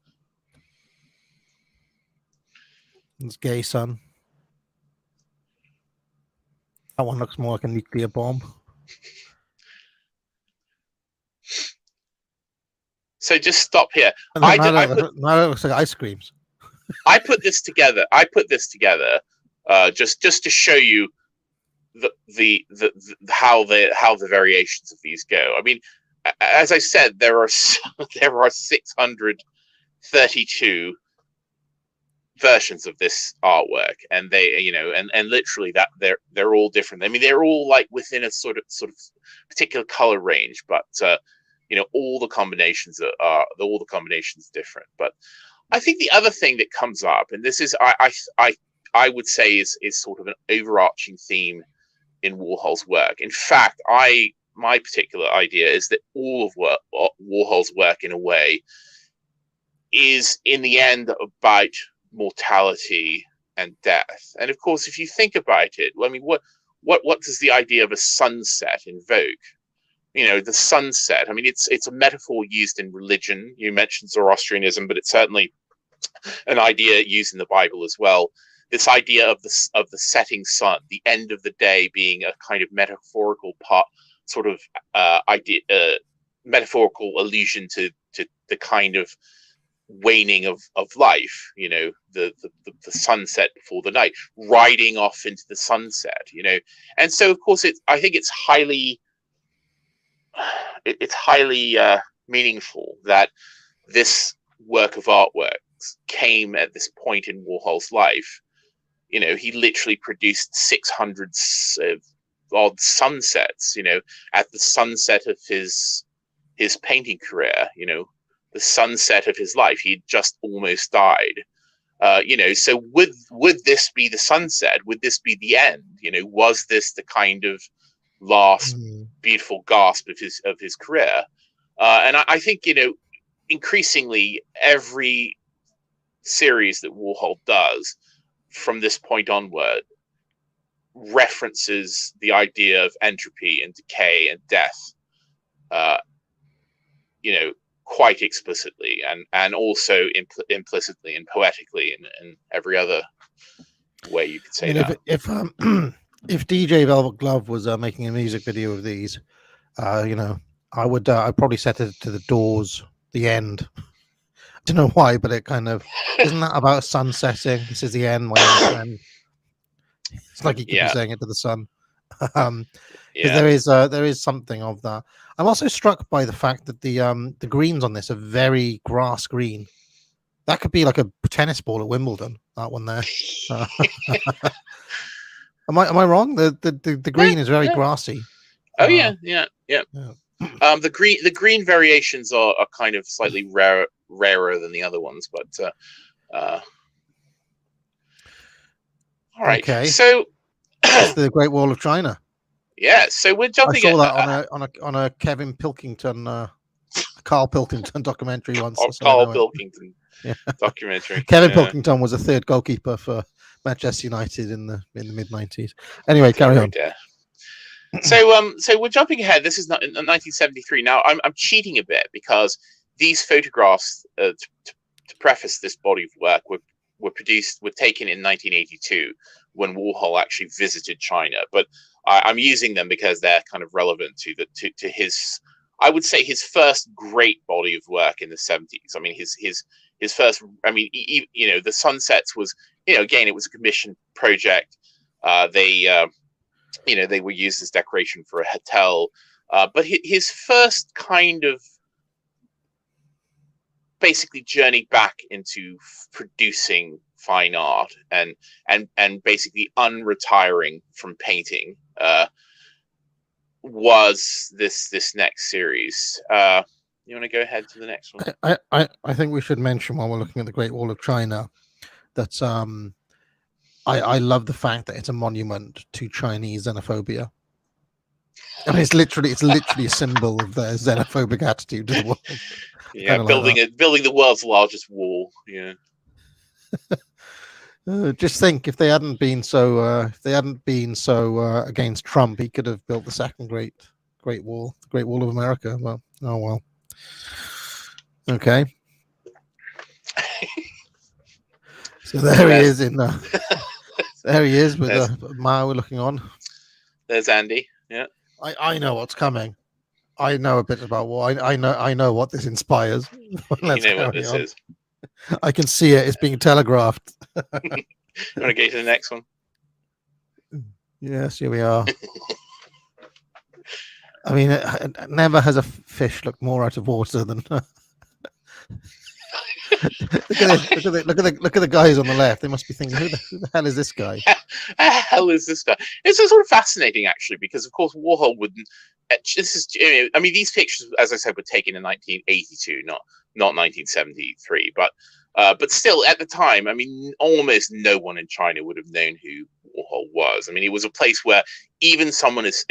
It's gay sun. That one looks more like a nuclear bomb. So just stop here. Now it looks like ice creams. I put this together. Just to show you how the variations of these go. I mean, as I said, there are 632 versions of this artwork, and they, and literally that they're all different. I mean, they're all like within a sort of particular color range, but all the combinations are different. But I think the other thing that comes up, and this is I would say is sort of an overarching theme in Warhol's work. In fact, my particular idea is that all of Warhol's work, in a way, is in the end about mortality and death. And of course, if you think about it, I mean, what does the idea of a sunset invoke? The sunset. I mean, it's a metaphor used in religion. You mentioned Zoroastrianism, but it's certainly an idea used in the Bible as well. This idea of the setting sun, the end of the day, being a kind of metaphorical metaphorical allusion to the kind of waning of life. The sunset before the night, riding off into the sunset. And so of course I think it's highly meaningful that this work of artwork came at this point in Warhol's life. He literally produced 600 odd sunsets, at the sunset of his painting career, the sunset of his life. He'd just almost died. So would this be the sunset? Would this be the end? Was this the kind of last beautiful gasp of his career? And I think, increasingly every series that Warhol does from this point onward references the idea of entropy and decay and death, quite explicitly, and also implicitly and poetically, and every other way you could say that. If DJ Velvet Glove was making a music video of these, I'd probably set it to the Doors the end. I don't know why, but it kind of isn't that about sun setting. This is the end. My end's end. It's like he could be saying it to the sun. Because there is something of that. I'm also struck by the fact that the greens on this are very grass green. That could be like a tennis ball at Wimbledon. That one there. Am I wrong? The green is very grassy. Oh yeah. The green variations are kind of slightly rarer than the other ones, but all right. Okay. So the Great Wall of China. Yeah. So we're jumping. I saw that on a Kevin Pilkington, Carl Pilkington documentary once. Carl Pilkington documentary. Kevin Pilkington was a third goalkeeper for Manchester United in the mid 90s. Anyway, carry on. So we're jumping ahead. This is not in 1973. Now I'm cheating a bit because these photographs, to preface this body of work, were taken in 1982 when Warhol actually visited China. But I'm using them because they're kind of relevant to his, I would say, his first great body of work in the 70s. I mean, his first. I mean, the Sunsets was, again, it was a commissioned project. They were used as decoration for a hotel. But his first kind of basically journey back into producing fine art and basically unretiring from painting was this next series. You want to go ahead to the next one? I think we should mention, while we're looking at the Great Wall of China, that I love the fact that it's a monument to Chinese xenophobia. I mean, it's literally a symbol of their xenophobic attitude to the world. Yeah, building the world's largest wall. Yeah. Just think, if they hadn't been so against Trump, he could have built the second Great Wall, the Great Wall of America. Well, oh well. Okay. So there he is there he is with Mao looking on. There's Andy. Yeah. I know what's coming. I know a bit about what I know what this inspires. Let's you know what this is. I can see it. It's being telegraphed. You want to go to the next one? Yes, here we are. I mean, never has a fish looked more out of water than. Look at the guys on the left. They must be thinking, who the hell is this guy? Hell is this guy? It's sort of fascinating, actually, because of course Warhol wouldn't. This is, I mean, these pictures, as I said, were taken in 1982, not 1973. But still, at the time, I mean, almost no one in China would have known who Warhol was. I mean, it was a place where even someone as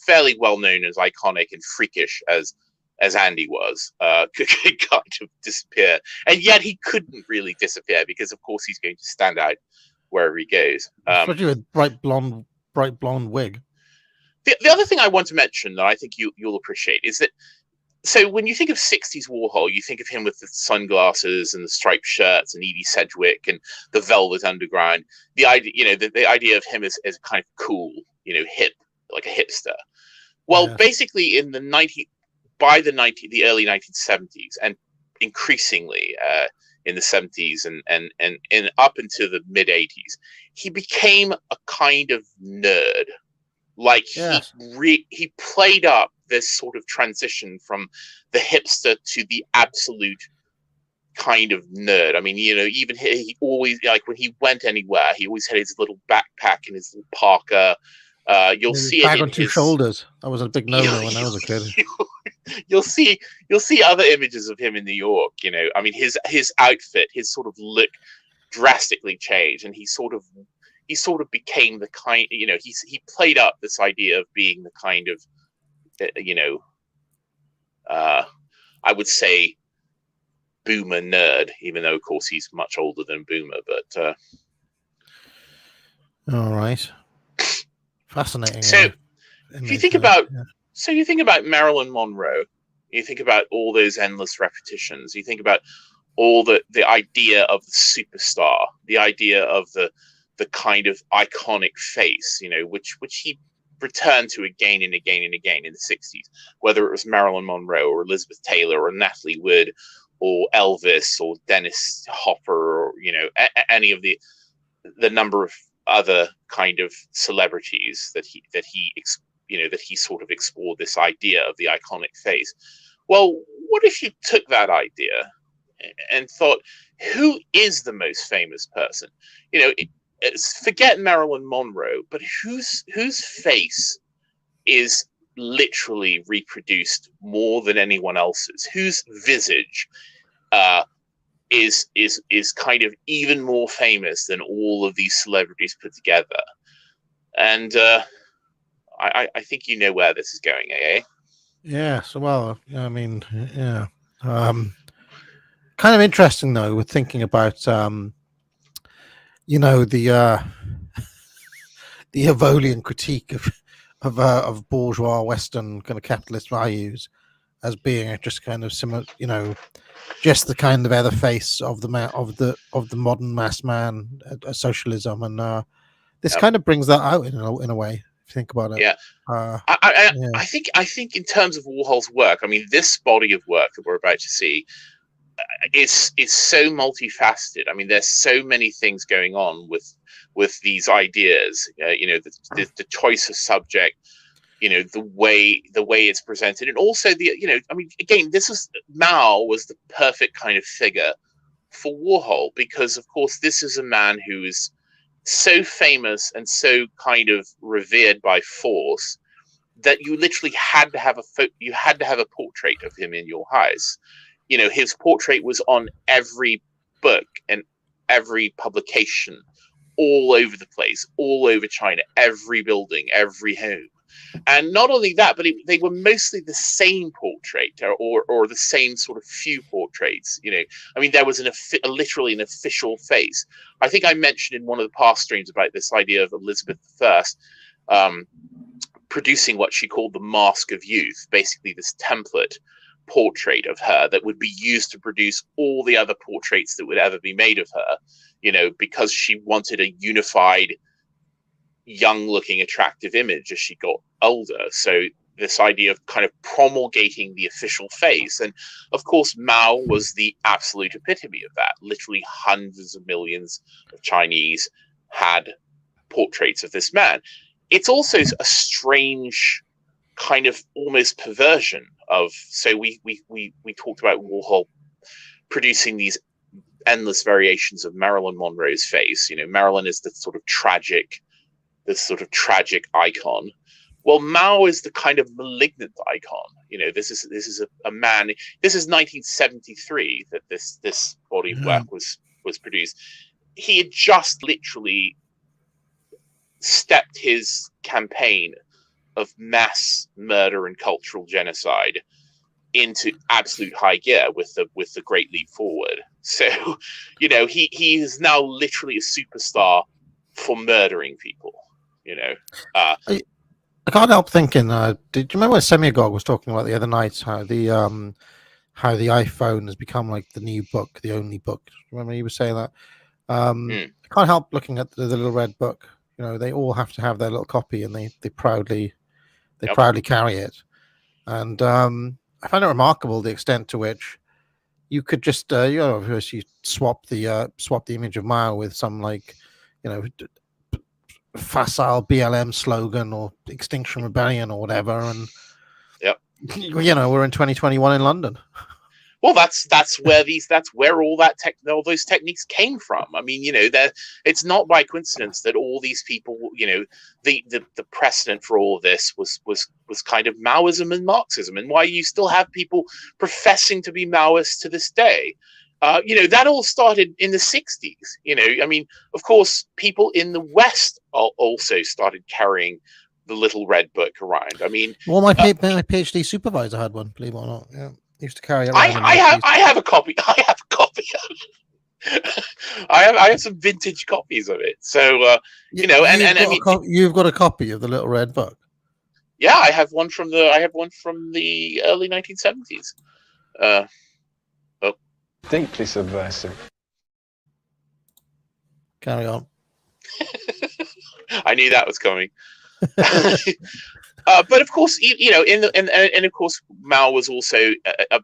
fairly well known, as iconic and freakish as Andy was, could kind of disappear. And yet he couldn't really disappear because, of course, he's going to stand out wherever he goes. Especially with bright blonde wig. The other thing I want to mention that I think you'll appreciate is that, so when you think of 60s Warhol, you think of him with the sunglasses and the striped shirts and Edie Sedgwick and the Velvet Underground. The idea, the idea of him as kind of cool, hip, like a hipster. Well, basically in the early 1970s and increasingly in the 70s and up into the mid 80s, he became a kind of nerd. Like he played up this sort of transition from the hipster to the absolute kind of nerd. I mean, even he always, like when he went anywhere, he always had his little backpack and his little parka. You'll see bag on two shoulders. That was a big no-no when I was a kid. You'll see other images of him in New York. I mean, his outfit, his sort of look drastically changed, and he sort of became the kind. He played up this idea of being the kind of, I would say, boomer nerd, even though of course he's much older than boomer. But all right. Fascinating. So, if you think about Marilyn Monroe, you think about all those endless repetitions. You think about all the idea of the superstar, the idea of the kind of iconic face, which he returned to again and again and again in the 60s, whether it was Marilyn Monroe or Elizabeth Taylor or Natalie Wood or Elvis or Dennis Hopper, or any of the number of other kind of celebrities that he sort of explored this idea of the iconic face. Well, what if you took that idea and thought, who is the most famous person? Forget Marilyn Monroe, but whose face is literally reproduced more than anyone else's? Whose visage is kind of even more famous than all of these celebrities put together? And I think you know where this is going, eh? Yeah. So, well, I mean, yeah. Kind of interesting though, with thinking about the the Evolian critique of bourgeois Western kind of capitalist values as being just kind of similar, just the kind of other face of the modern mass man, socialism, and this kind of brings that out in a way. If you think about it, yeah. I think in terms of Warhol's work, I mean, this body of work that we're about to see is so multifaceted. I mean, there's so many things going on with these ideas. The choice of subject, the way it's presented, and also I mean, again, Mao was the perfect kind of figure for Warhol, because of course this is a man who is so famous and so kind of revered by force that you literally had to have a portrait of him in your house. His portrait was on every book and every publication all over the place, all over China, every building, every home. And not only that, but they were mostly the same portrait or the same sort of few portraits. I mean, there was literally an official face. I think I mentioned in one of the past streams about this idea of Elizabeth I producing what she called the Mask of Youth, basically this template portrait of her that would be used to produce all the other portraits that would ever be made of her, because she wanted a unified, young-looking, attractive image as she got older. So this idea of kind of promulgating the official face. And of course, Mao was the absolute epitome of that. Literally hundreds of millions of Chinese had portraits of this man. It's also a strange kind of almost perversion of, so we talked about Warhol producing these endless variations of Marilyn Monroe's face. Marilyn is the sort of tragic icon. Well, Mao is the kind of malignant icon. This is a man. This is 1973 that this body of work was produced. He had just literally stepped his campaign of mass murder and cultural genocide into absolute high gear with the Great Leap Forward. So, he is now literally a superstar for murdering people. I can't help thinking. Did you remember when Semigog was talking about the other night how the iPhone has become like the new book, the only book? Remember he was saying that? I can't help looking at the little red book. They all have to have their little copy, and they proudly carry it. And I find it remarkable the extent to which you could just you swap the image of Mao with some facile BLM slogan or Extinction Rebellion or whatever, and we're in 2021 in London. Well, that's where all those techniques came from. I mean, it's not by coincidence that all these people, the precedent for all of this was kind of Maoism and Marxism, and why you still have people professing to be Maoists to this day. That all started in the 60s. I mean, of course, people in the West also started carrying the little red book around. I mean, well, my PhD supervisor had one, believe it or not. Yeah. Used to carry it around. I have a copy. I have a copy of it. I have some vintage copies of it. So you've got a copy of the little red book. Yeah, I have one from the early 1970s. Deeply subversive. Carry on. I knew that was coming. But of course, and of course, Mao was also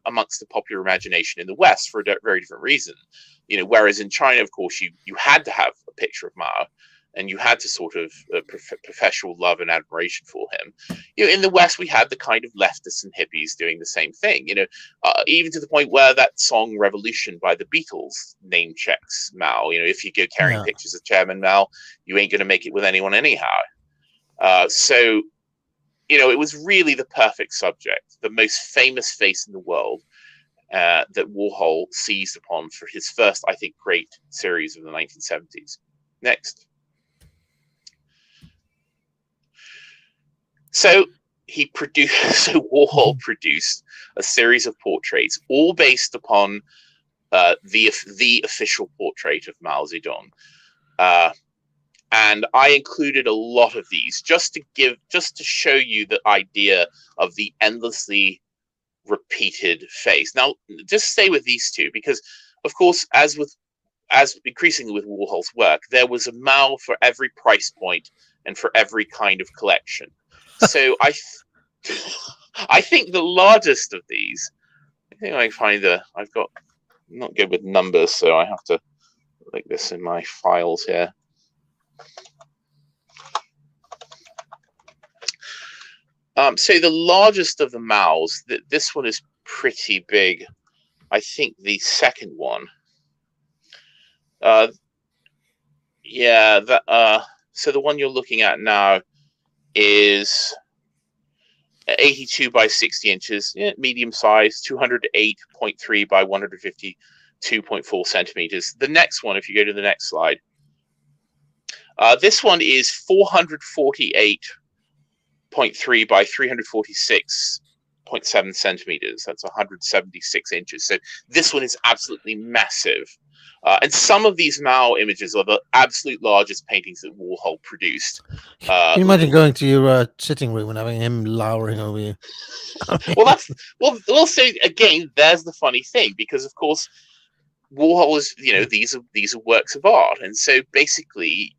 amongst the popular imagination in the West for a very different reason. Whereas in China, of course, you had to have a picture of Mao, and you had to sort of professional love and admiration for him. In the West, we had the kind of leftists and hippies doing the same thing. Even to the point where that song "Revolution" by the Beatles name checks Mao. If you go carrying pictures of Chairman Mao, you ain't going to make it with anyone anyhow. So, it was really the perfect subject, the most famous face in the world that Warhol seized upon for his first, I think, great series of the 1970s. Next. So Warhol produced a series of portraits, all based upon the official portrait of Mao Zedong. And I included a lot of these just to show you the idea of the endlessly repeated face. Now, just stay with these two, because, of course, as increasingly with Warhol's work, there was a Mao for every price point and for every kind of collection. So I think the largest of these, I think I find I'm not good with numbers, so I have to look this in my files here. So the largest of the Maos, this one is pretty big. I think the second one. So the one you're looking at now is 82 by 60 inches, medium size, 208.3 by 152.4 centimeters. The next one, if you go to the next slide, this one is 448.3 by 346.7 centimeters. That's 176 inches. So this one is absolutely massive. And some of these Mao images are the absolute largest paintings that Warhol produced. Can you imagine going to your sitting room and having him lowering over you? Well, so again, there's the funny thing, because of course Warhol is, these are works of art, and so basically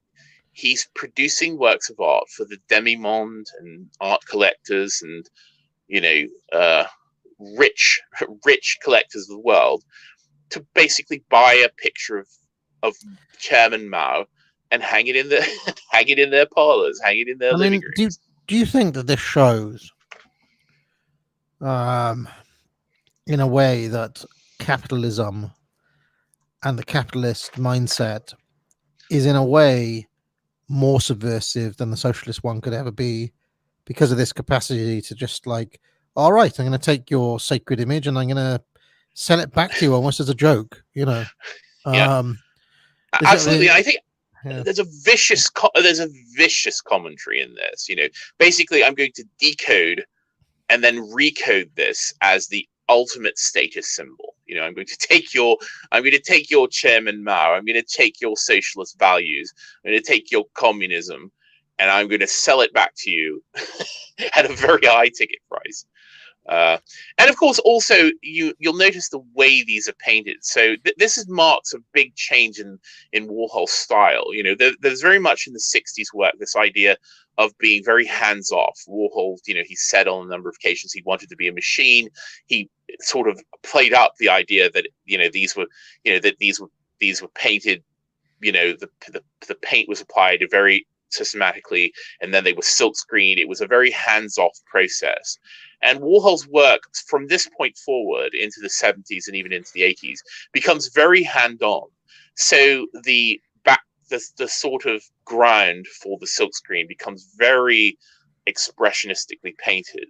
he's producing works of art for the demi-monde and art collectors and rich collectors of the world, to basically buy a picture of Chairman Mao and hang it in their parlors, hang it in their living rooms. Do you think that this shows, in a way, that capitalism and the capitalist mindset is in a way more subversive than the socialist one could ever be, because of this capacity to just like, all right, I'm going to take your sacred image and I'm going to sell it back to you almost as a joke, Yeah. Absolutely. I think there's a vicious commentary in this. Basically, I'm going to decode and then recode this as the ultimate status symbol. I'm going to take your Chairman Mao. I'm going to take your socialist values. I'm going to take your communism, and I'm going to sell it back to you at a very high ticket price. And of course, also you'll notice the way these are painted. So this marks a big change in Warhol's style. There's very much in the 60s work this idea of being very hands off. Warhol, he said on a number of occasions he wanted to be a machine. He sort of played up the idea that these were painted. The paint was applied very systematically, and then they were silk screened. It was a very hands-off process. And Warhol's work from this point forward into the 70s and even into the 80s becomes very hand-on. So the sort of ground for the silkscreen becomes very expressionistically painted.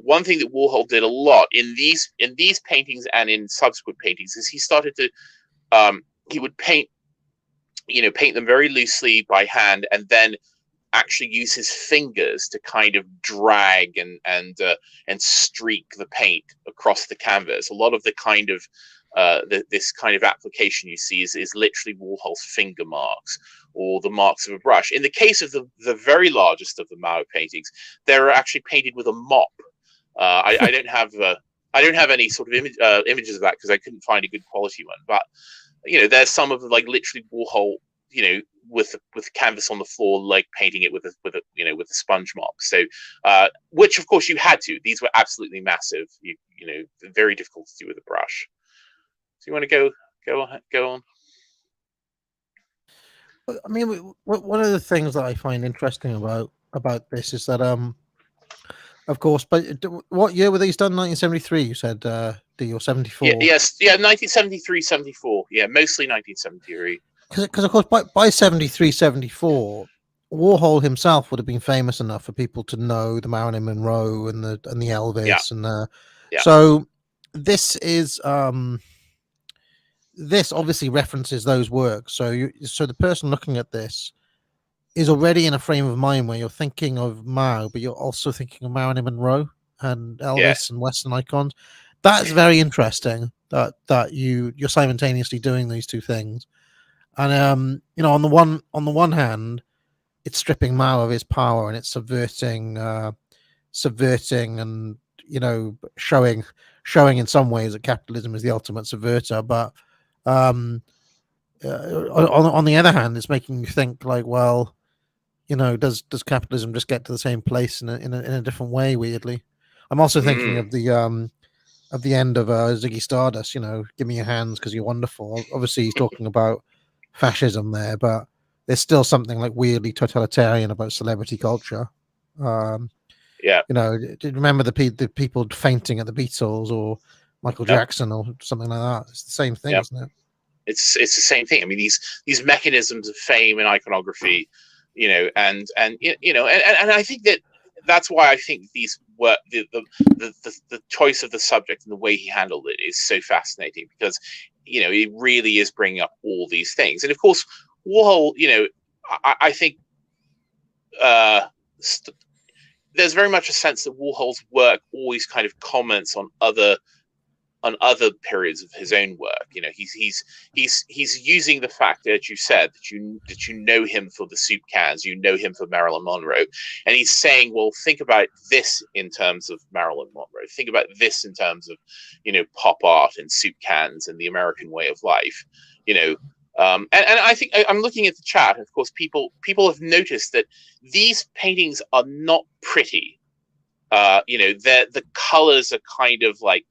One thing that Warhol did a lot in these paintings and in subsequent paintings is he started to he would paint them very loosely by hand, and then actually use his fingers to kind of drag and streak the paint across the canvas. A lot of the kind of this kind of application you see is literally Warhol's finger marks or the marks of a brush. In the case of the very largest of the Mao paintings, they're actually painted with a mop. I don't have any sort of images of that because I couldn't find a good quality one. But there's some of literally Warhol, with the canvas on the floor, like painting it with a sponge mop. So, which of course you had to. These were absolutely massive. Very difficult to do with a brush. So you want to go on? I mean, one of the things that I find interesting about this is that of course, but what year were these done? 1973, you said, D, or 74? Yes, 1973, 74. Yeah, mostly 1973. Because of course, by 73, 74, Warhol himself would have been famous enough for people to know the Marilyn Monroe and the Elvis, and so this is this obviously references those works. So the person looking at this is already in a frame of mind where you're thinking of Mao, but you're also thinking of Marilyn Monroe and Elvis and Western icons. That's very interesting that you're simultaneously doing these two things. And on the one hand, it's stripping Mao of his power and it's subverting and showing in some ways that capitalism is the ultimate subverter. But on the other hand, it's making you think like, well, does capitalism just get to the same place in a different way? Weirdly, I'm also thinking of the end of Ziggy Stardust. Give me your hands because you're wonderful. Obviously, he's talking about fascism there, but there's still something like weirdly totalitarian about celebrity culture. Do you remember the people fainting at the Beatles or Michael Jackson or something like that? It's the same thing, isn't it? It's the same thing. I mean, these mechanisms of fame and iconography, and I think that's why I think these work the choice of the subject and the way he handled it is so fascinating, because it really is bringing up all these things. And of course, Warhol, I think there's very much a sense that Warhol's work always kind of comments on other periods of his own work. He's using the fact that you said that you know him for the soup cans, you know him for Marilyn Monroe, and he's saying, well, think about this in terms of Marilyn Monroe, think about this in terms of pop art and soup cans and the American way of life. And I think I'm looking at the chat, and of course people have noticed that these paintings are not pretty. The colors are kind of like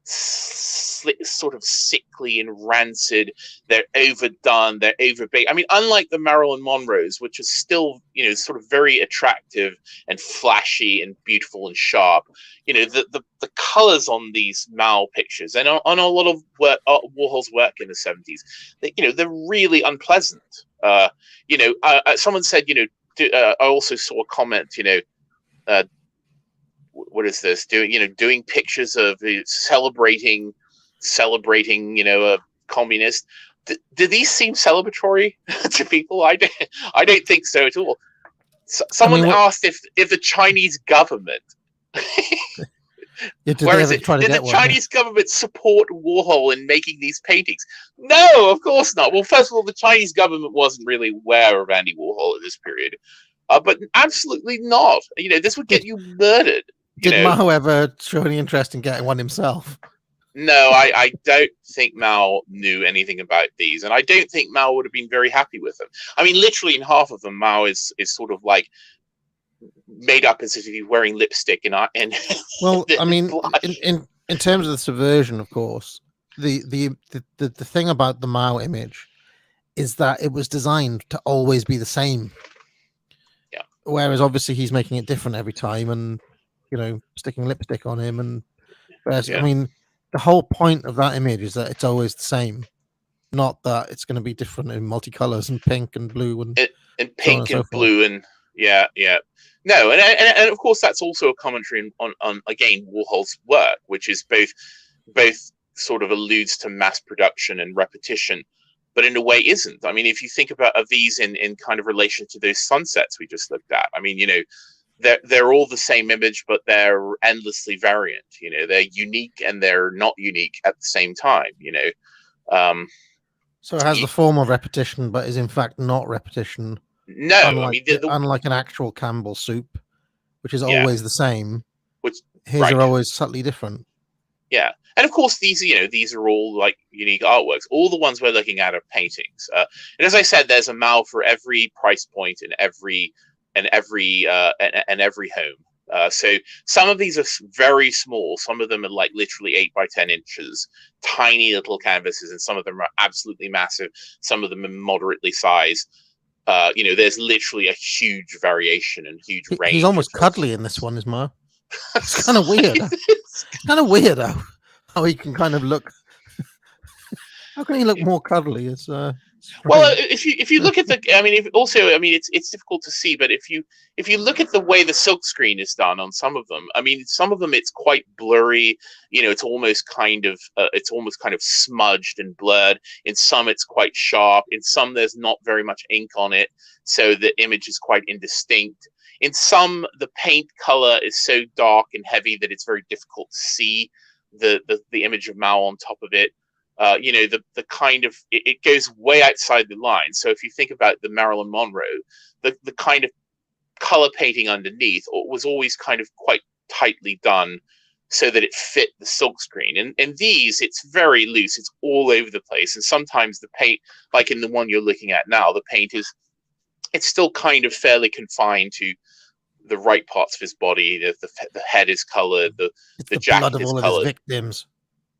sort of sickly and rancid. They're overdone, they're overbaked. I mean, unlike the Marilyn Monroes, which is still sort of very attractive and flashy and beautiful and sharp, the colors on these Mao pictures and on a lot of Warhol's work in the 70s, they're really unpleasant. Someone said, I also saw a comment, what is this doing pictures of celebrating a communist? Do these seem celebratory to people? I don't think so at all. Someone asked if the Chinese government did the Chinese government support Warhol in making these paintings? No, of course not. Well, first of all, the Chinese government wasn't really aware of Andy Warhol at this period, but absolutely not. This would get you murdered. Did Mao ever show any interest in getting one himself? No, I don't think Mao knew anything about these, and I don't think Mao would have been very happy with them. I mean, literally in half of them, Mao is sort of like made up as if he's wearing lipstick and well, I mean, in terms of the subversion, of course, the thing about the Mao image is that it was designed to always be the same. Yeah. Whereas obviously he's making it different every time, and sticking lipstick on him, and I mean, the whole point of that image is that it's always the same, not that it's going to be different in multicolors and pink and blue and pink and blue and no, and of course that's also a commentary on again Warhol's work, which is both sort of alludes to mass production and repetition, but in a way isn't. I mean, if you think about these in kind of relation to those sunsets we just looked at, I mean, they're all the same image, but they're endlessly variant. They're unique and they're not unique at the same time. So it has the form of repetition, but is in fact not repetition. No, unlike, I mean, unlike an actual Campbell soup, which is always the same. Which his are always subtly different. Yeah, And of course, these are all like unique artworks. All the ones we're looking at are paintings. And as I said, there's a Mao for every price point and every home. So some of these are very small. Some of them are like literally 8 by 10 inches, tiny little canvases, and some of them are absolutely massive. Some of them are moderately sized. There's literally a huge variation and huge range. He's almost cuddly in this one, is Mao. It's kind of weird. It's kind of weird how he can kind of look. How can he look more cuddly? It's well, if you look at it's difficult to see, but if you look at the way the silk screen is done on some of them, some of them it's quite blurry. It's almost kind of smudged and blurred. In some, it's quite sharp. In some, there's not very much ink on it, so the image is quite indistinct. In some, the paint color is so dark and heavy that it's very difficult to see the image of Mao on top of it. The kind of it goes way outside the line. So if you think about the Marilyn Monroe, the kind of color painting underneath was always kind of quite tightly done so that it fit the silk screen. And these, it's very loose. It's all over the place. And sometimes the paint, like in the one you're looking at now, the paint it's still kind of fairly confined to the right parts of his body. The head is colored, the jacket is colored. Victims.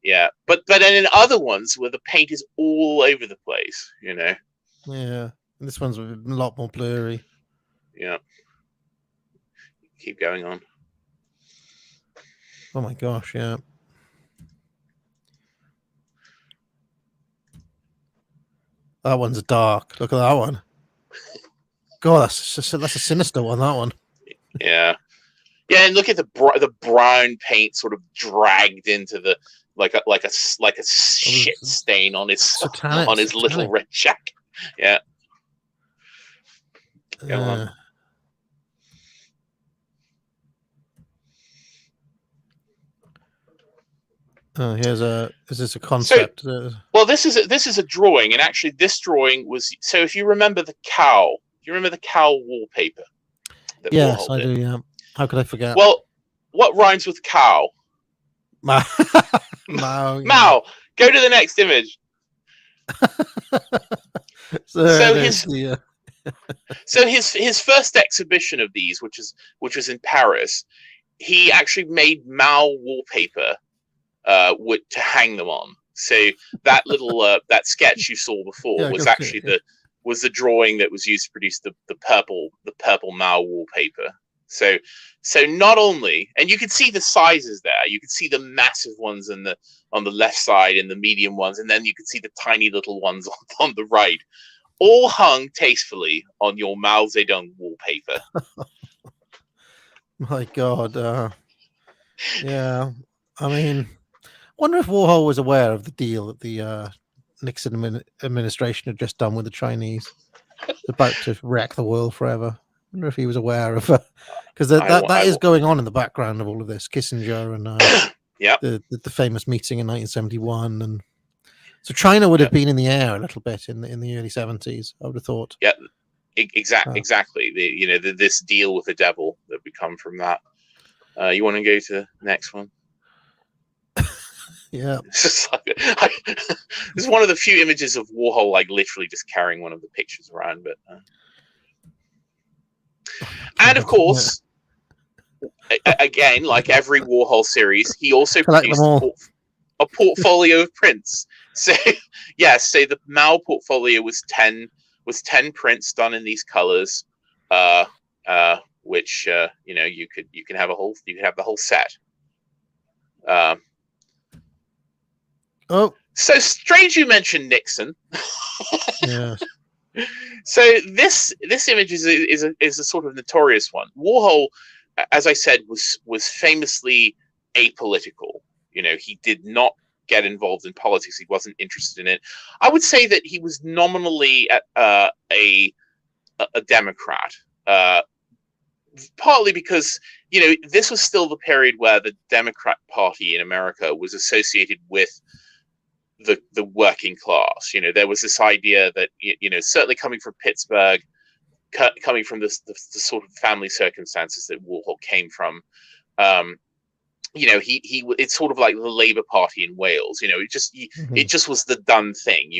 Yeah, but then in other ones where the paint is all over the place, Yeah, and this one's a lot more blurry. Yeah. Keep going on. Oh my gosh, yeah. That one's dark. Look at that one. God, that's a sinister one. That one. Yeah, and look at the brown paint sort of dragged into the like a shit stain on his little red jacket. Yeah. Go on. Oh, is this a concept? Well, this is a drawing, and actually, this drawing was. So, if you remember the cow, wallpaper? Yes, I do. Yeah. How could I forget? Well, what rhymes with cow? Mao. Mao. Go to the next image. So his first exhibition of these, which was in Paris, he actually made Mao wallpaper to hang them on. So that little that sketch you saw before was actually the drawing that was used to produce the purple Mao wallpaper. So not only, and you can see the sizes there, you can see the massive ones on the left side and the medium ones, and then you can see the tiny little ones on the right, all hung tastefully on your Mao Zedong wallpaper. My God. Yeah. I mean, I wonder if Warhol was aware of the deal that the Nixon administration had just done with the Chinese. It's about to wreck the world forever. I wonder if he was aware of because that is going on in the background of all of this. Kissinger and the famous meeting in 1971, and so China would have been in the air a little bit in the early 70s. I would have thought. Yeah, exactly. This deal with the devil that would come from that. You want to go to the next one? Yeah. This is one of the few images of Warhol like literally just carrying one of the pictures around, but. And of course, again, like every Warhol series, he also produced a portfolio of prints. So, so the Mao portfolio was 10 prints done in these colors, which you can have the whole set. So strange you mentioned Nixon. Yeah. So this image is a sort of notorious one. Warhol, as I said, was famously apolitical. He did not get involved in politics. He wasn't interested in it. I would say that he was nominally a Democrat, partly because this was still the period where the Democrat Party in America was associated with the working class. There was this idea that certainly coming from Pittsburgh, coming from the sort of family circumstances that Warhol came from, it's sort of like the Labour Party in Wales. It just was the done thing.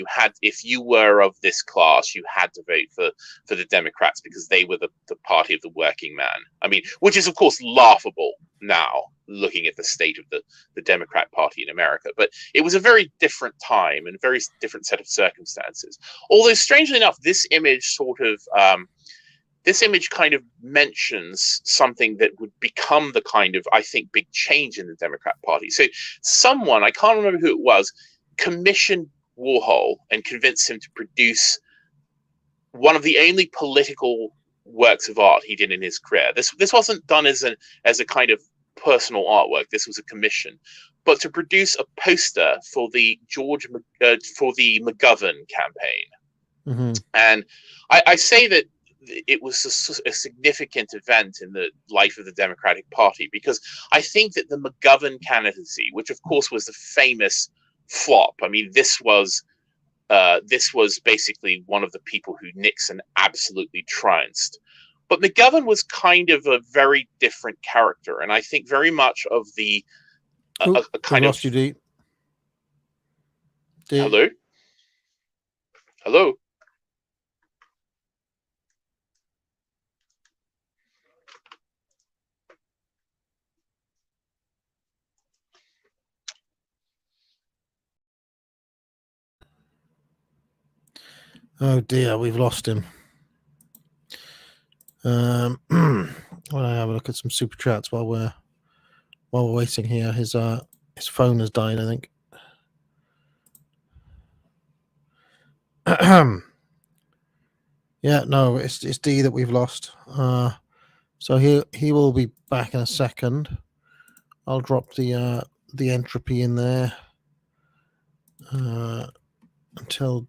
If you were of this class, you had to vote for the Democrats because they were the party of the working man. I mean, which is of course laughable now, looking at the state of the Democrat Party in America. But it was a very different time and a very different set of circumstances. Although strangely enough, this image kind of mentions something that would become the kind of, I think, big change in the Democrat Party. So someone, I can't remember who it was, commissioned Warhol and convinced him to produce one of the only political works of art he did in his career. This wasn't done as a kind of personal artwork. This was a commission, but to produce a poster for the McGovern campaign. Mm-hmm. And I say that it was a significant event in the life of the Democratic Party, because I think that the McGovern candidacy, which of course was the famous flop, I mean, this was basically one of the people who Nixon absolutely trounced. But McGovern was kind of a very different character, and I think very much of the a kind of. Lost you, Dee. Hello. Hello. Oh dear, we've lost him. Well, I have a look at some super chats while we're waiting here. His phone has died, I think. Yeah, no, it's D that we've lost. So he will be back in a second. I'll drop the entropy in there until.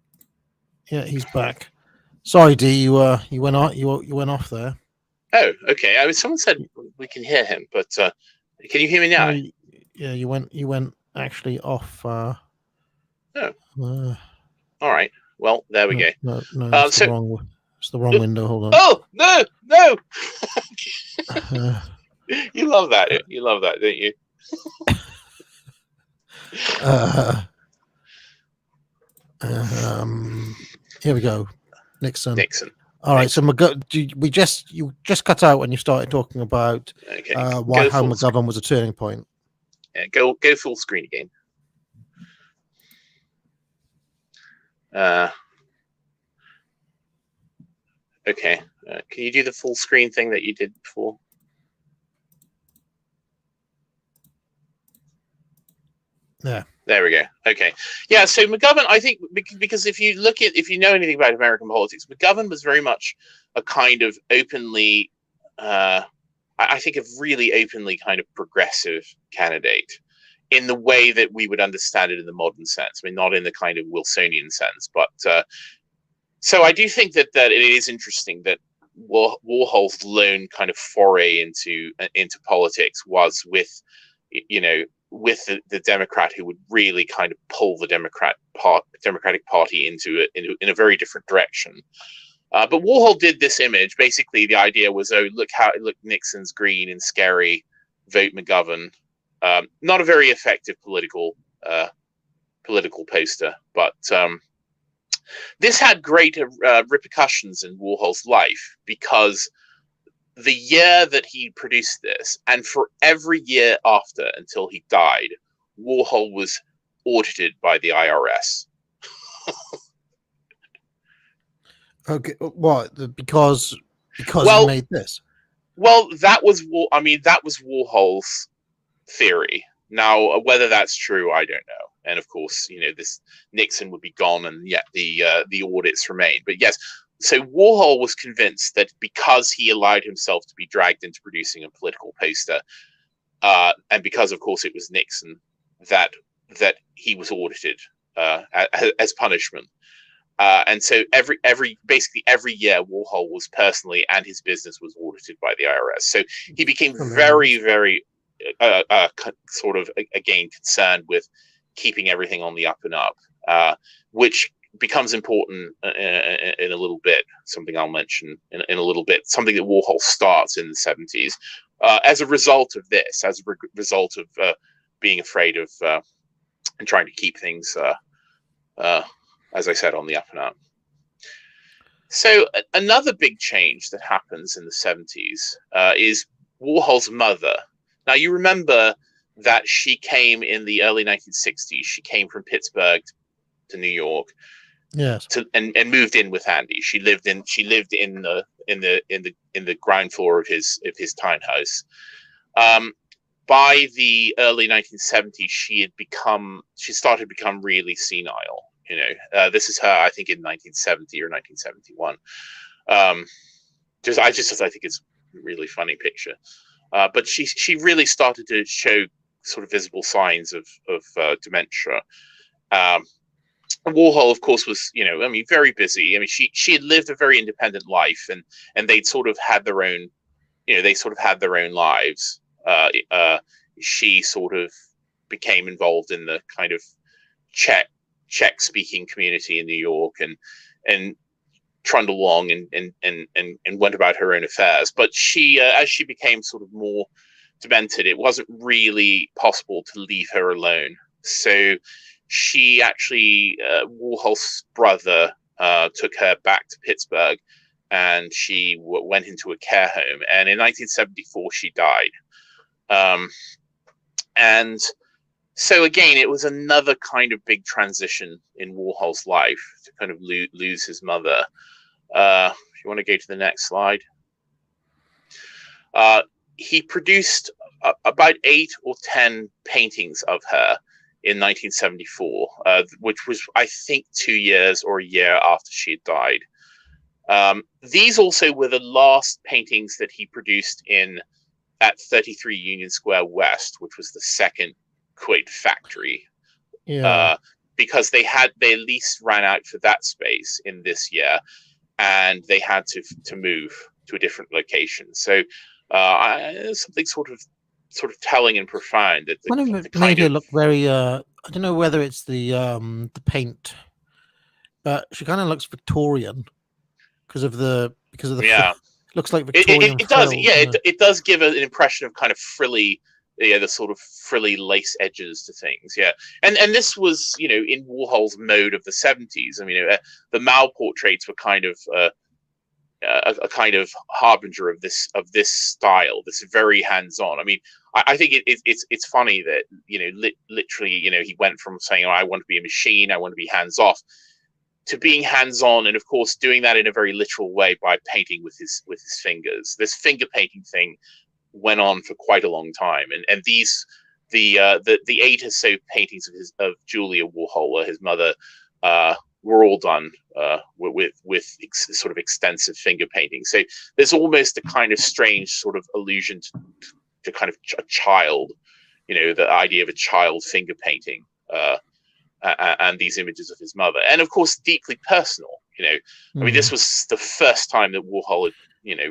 Yeah, he's back. Sorry, D, you went off there. Oh, okay. I mean, someone said we can hear him, but can you hear me now? Yeah, you went actually off. Oh. All right. Well, there we go. No, it's the wrong window. Hold on. Oh no! You love that. You love that, don't you? Here we go. Nixon. All right. So you just cut out when you started talking about how McGovern was a turning point. Yeah, go full screen again. Okay. Can you do the full screen thing that you did before? Yeah. There we go. Okay. Yeah. So McGovern, I think, because if you know anything about American politics, McGovern was very much a kind of openly, I think, a really openly kind of progressive candidate in the way that we would understand it in the modern sense. I mean, not in the kind of Wilsonian sense, but so I do think that it is interesting that Warhol's lone kind of foray into politics was with the Democrat who would really kind of pull the Democratic Party into in a very different direction. But Warhol did this image. Basically, the idea was, look Nixon's green and scary, vote McGovern. Not a very effective political poster, but this had great repercussions in Warhol's life, because the year that he produced this, and for every year after until he died, Warhol was audited by the IRS. Okay, what? Because he made this? Well, that was Warhol's theory. Now, whether that's true, I don't know. And of course, this Nixon would be gone, and yet the audits remain. But yes. So Warhol was convinced that because he allowed himself to be dragged into producing a political poster, and because, of course, it was Nixon, that he was audited as punishment. And so basically every year, Warhol was personally, and his business was audited by the IRS. So he became very, very sort of, again, concerned with keeping everything on the up and up, which becomes important in a little bit. Something I'll mention in a little bit. Something that Warhol starts in the 70s as a result of this, as a result of being afraid of and trying to keep things, as I said, on the up and up. So another big change that happens in the 70s is Warhol's mother. Now, you remember that she came in the early 1960s. She came from Pittsburgh to New York, yes, and moved in with Andy. She lived in the ground floor of his townhouse. By the early 1970s, she started to become really senile. You know, this is her, I think, in 1970 or 1971. I think it's a really funny picture. But she really started to show sort of visible signs of dementia. Warhol, of course, was, very busy. I mean, she had lived a very independent life, and they'd sort of had their own, lives. She sort of became involved in the kind of Czech speaking community in New York, and trundled along and went about her own affairs. But she, as she became sort of more demented, it wasn't really possible to leave her alone. So she actually, Warhol's brother, took her back to Pittsburgh, and she went into a care home. And in 1974, she died. And so again, it was another kind of big transition in Warhol's life to kind of lose his mother. If you want to go to the next slide. He produced about 8 or 10 paintings of her in 1974, which was, I think, 2 years or a year after she had died. These also were the last paintings that he produced at 33 Union Square West, which was the second Quid factory. yeah. Because they at least ran out for that space in this year, and they had to move to a different location. So something sort of telling and profound that One of it made her look very. I don't know whether it's the paint, but she kind of looks Victorian because of the yeah. Looks like Victorian. It does, yeah. It does give an impression of kind of frilly, the sort of frilly lace edges to things, yeah. And this was, in Warhol's mode of the 70s. I mean, the Mao portraits were kind of a kind of harbinger of this style, this very hands-on. I mean, I think it's funny that literally, he went from saying, "Oh, I want to be a machine, I want to be hands-off," to being hands-on, and of course doing that in a very literal way by painting with his fingers. This finger painting thing went on for quite a long time, and these the 8 or so paintings of Julia Warhol, his mother, were all done with sort of extensive finger painting. So there's almost a kind of strange sort of allusion to kind of a child, the idea of a child finger painting. And these images of his mother, and of course deeply personal. I mean, this was the first time that Warhol had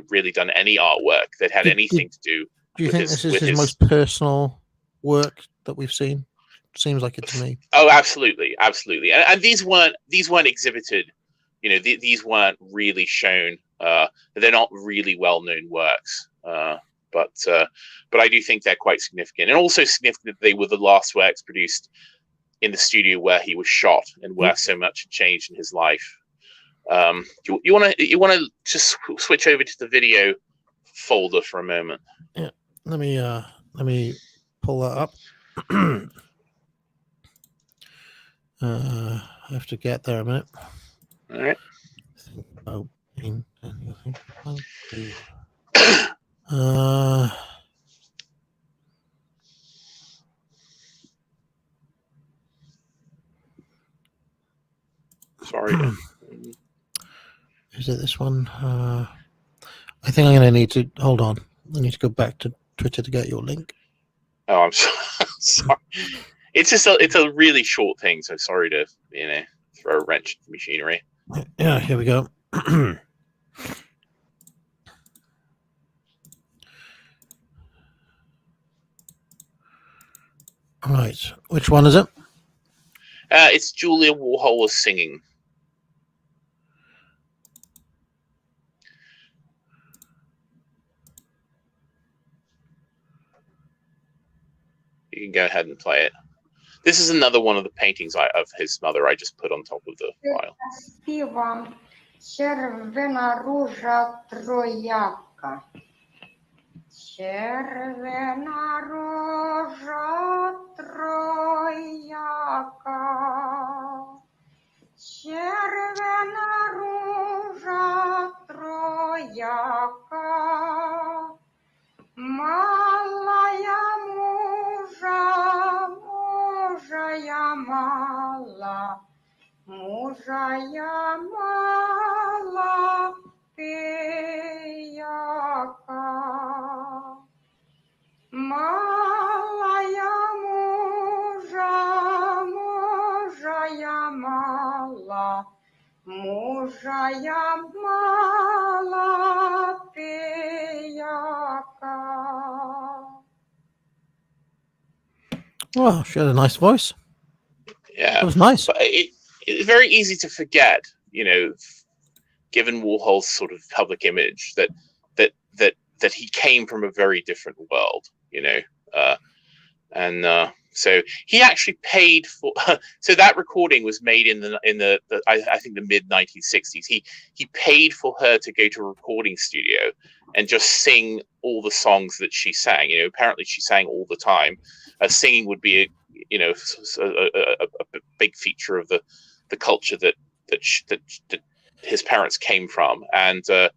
really done any artwork that had anything to do. Do you think this is his most personal work that we've seen? Seems like it to me. Oh, absolutely, and these weren't exhibited. These weren't really shown. They're not really well-known works. But I do think they're quite significant, and also significant that they were the last works produced in the studio where he was shot, and where so much had changed in his life. You want to just switch over to the video folder for a moment? Yeah, let me pull that up. I have to get there a minute. All right. Sorry. Is it this one? I think I'm going to need to hold on. I need to go back to Twitter to get your link. Oh, I'm sorry. It's a really short thing, so sorry to throw a wrench into machinery. Yeah, here we go. Right, which one is it? It's Julia Warhol was singing. You can go ahead and play it. This is another one of the paintings of his mother I just put on top of the file. Співам червона ружа трояка. Червона ружа трояка. Червона ружа трояка. Малая мужа, мужа я мала. Мужа я мала пияка. Малая мужа, мужа я мала. Мужа я мала пияка. Well, she had a nice voice. Yeah, It was nice. but it's very easy to forget, you know, given Warhol's sort of public image, that he came from a very different world, you know, so he actually paid for. So that recording was made in the I think the mid 1960s. He paid for her to go to a recording studio and just sing all the songs that she sang. You know, apparently she sang all the time. Singing would be a big feature of the culture that his parents came from, and so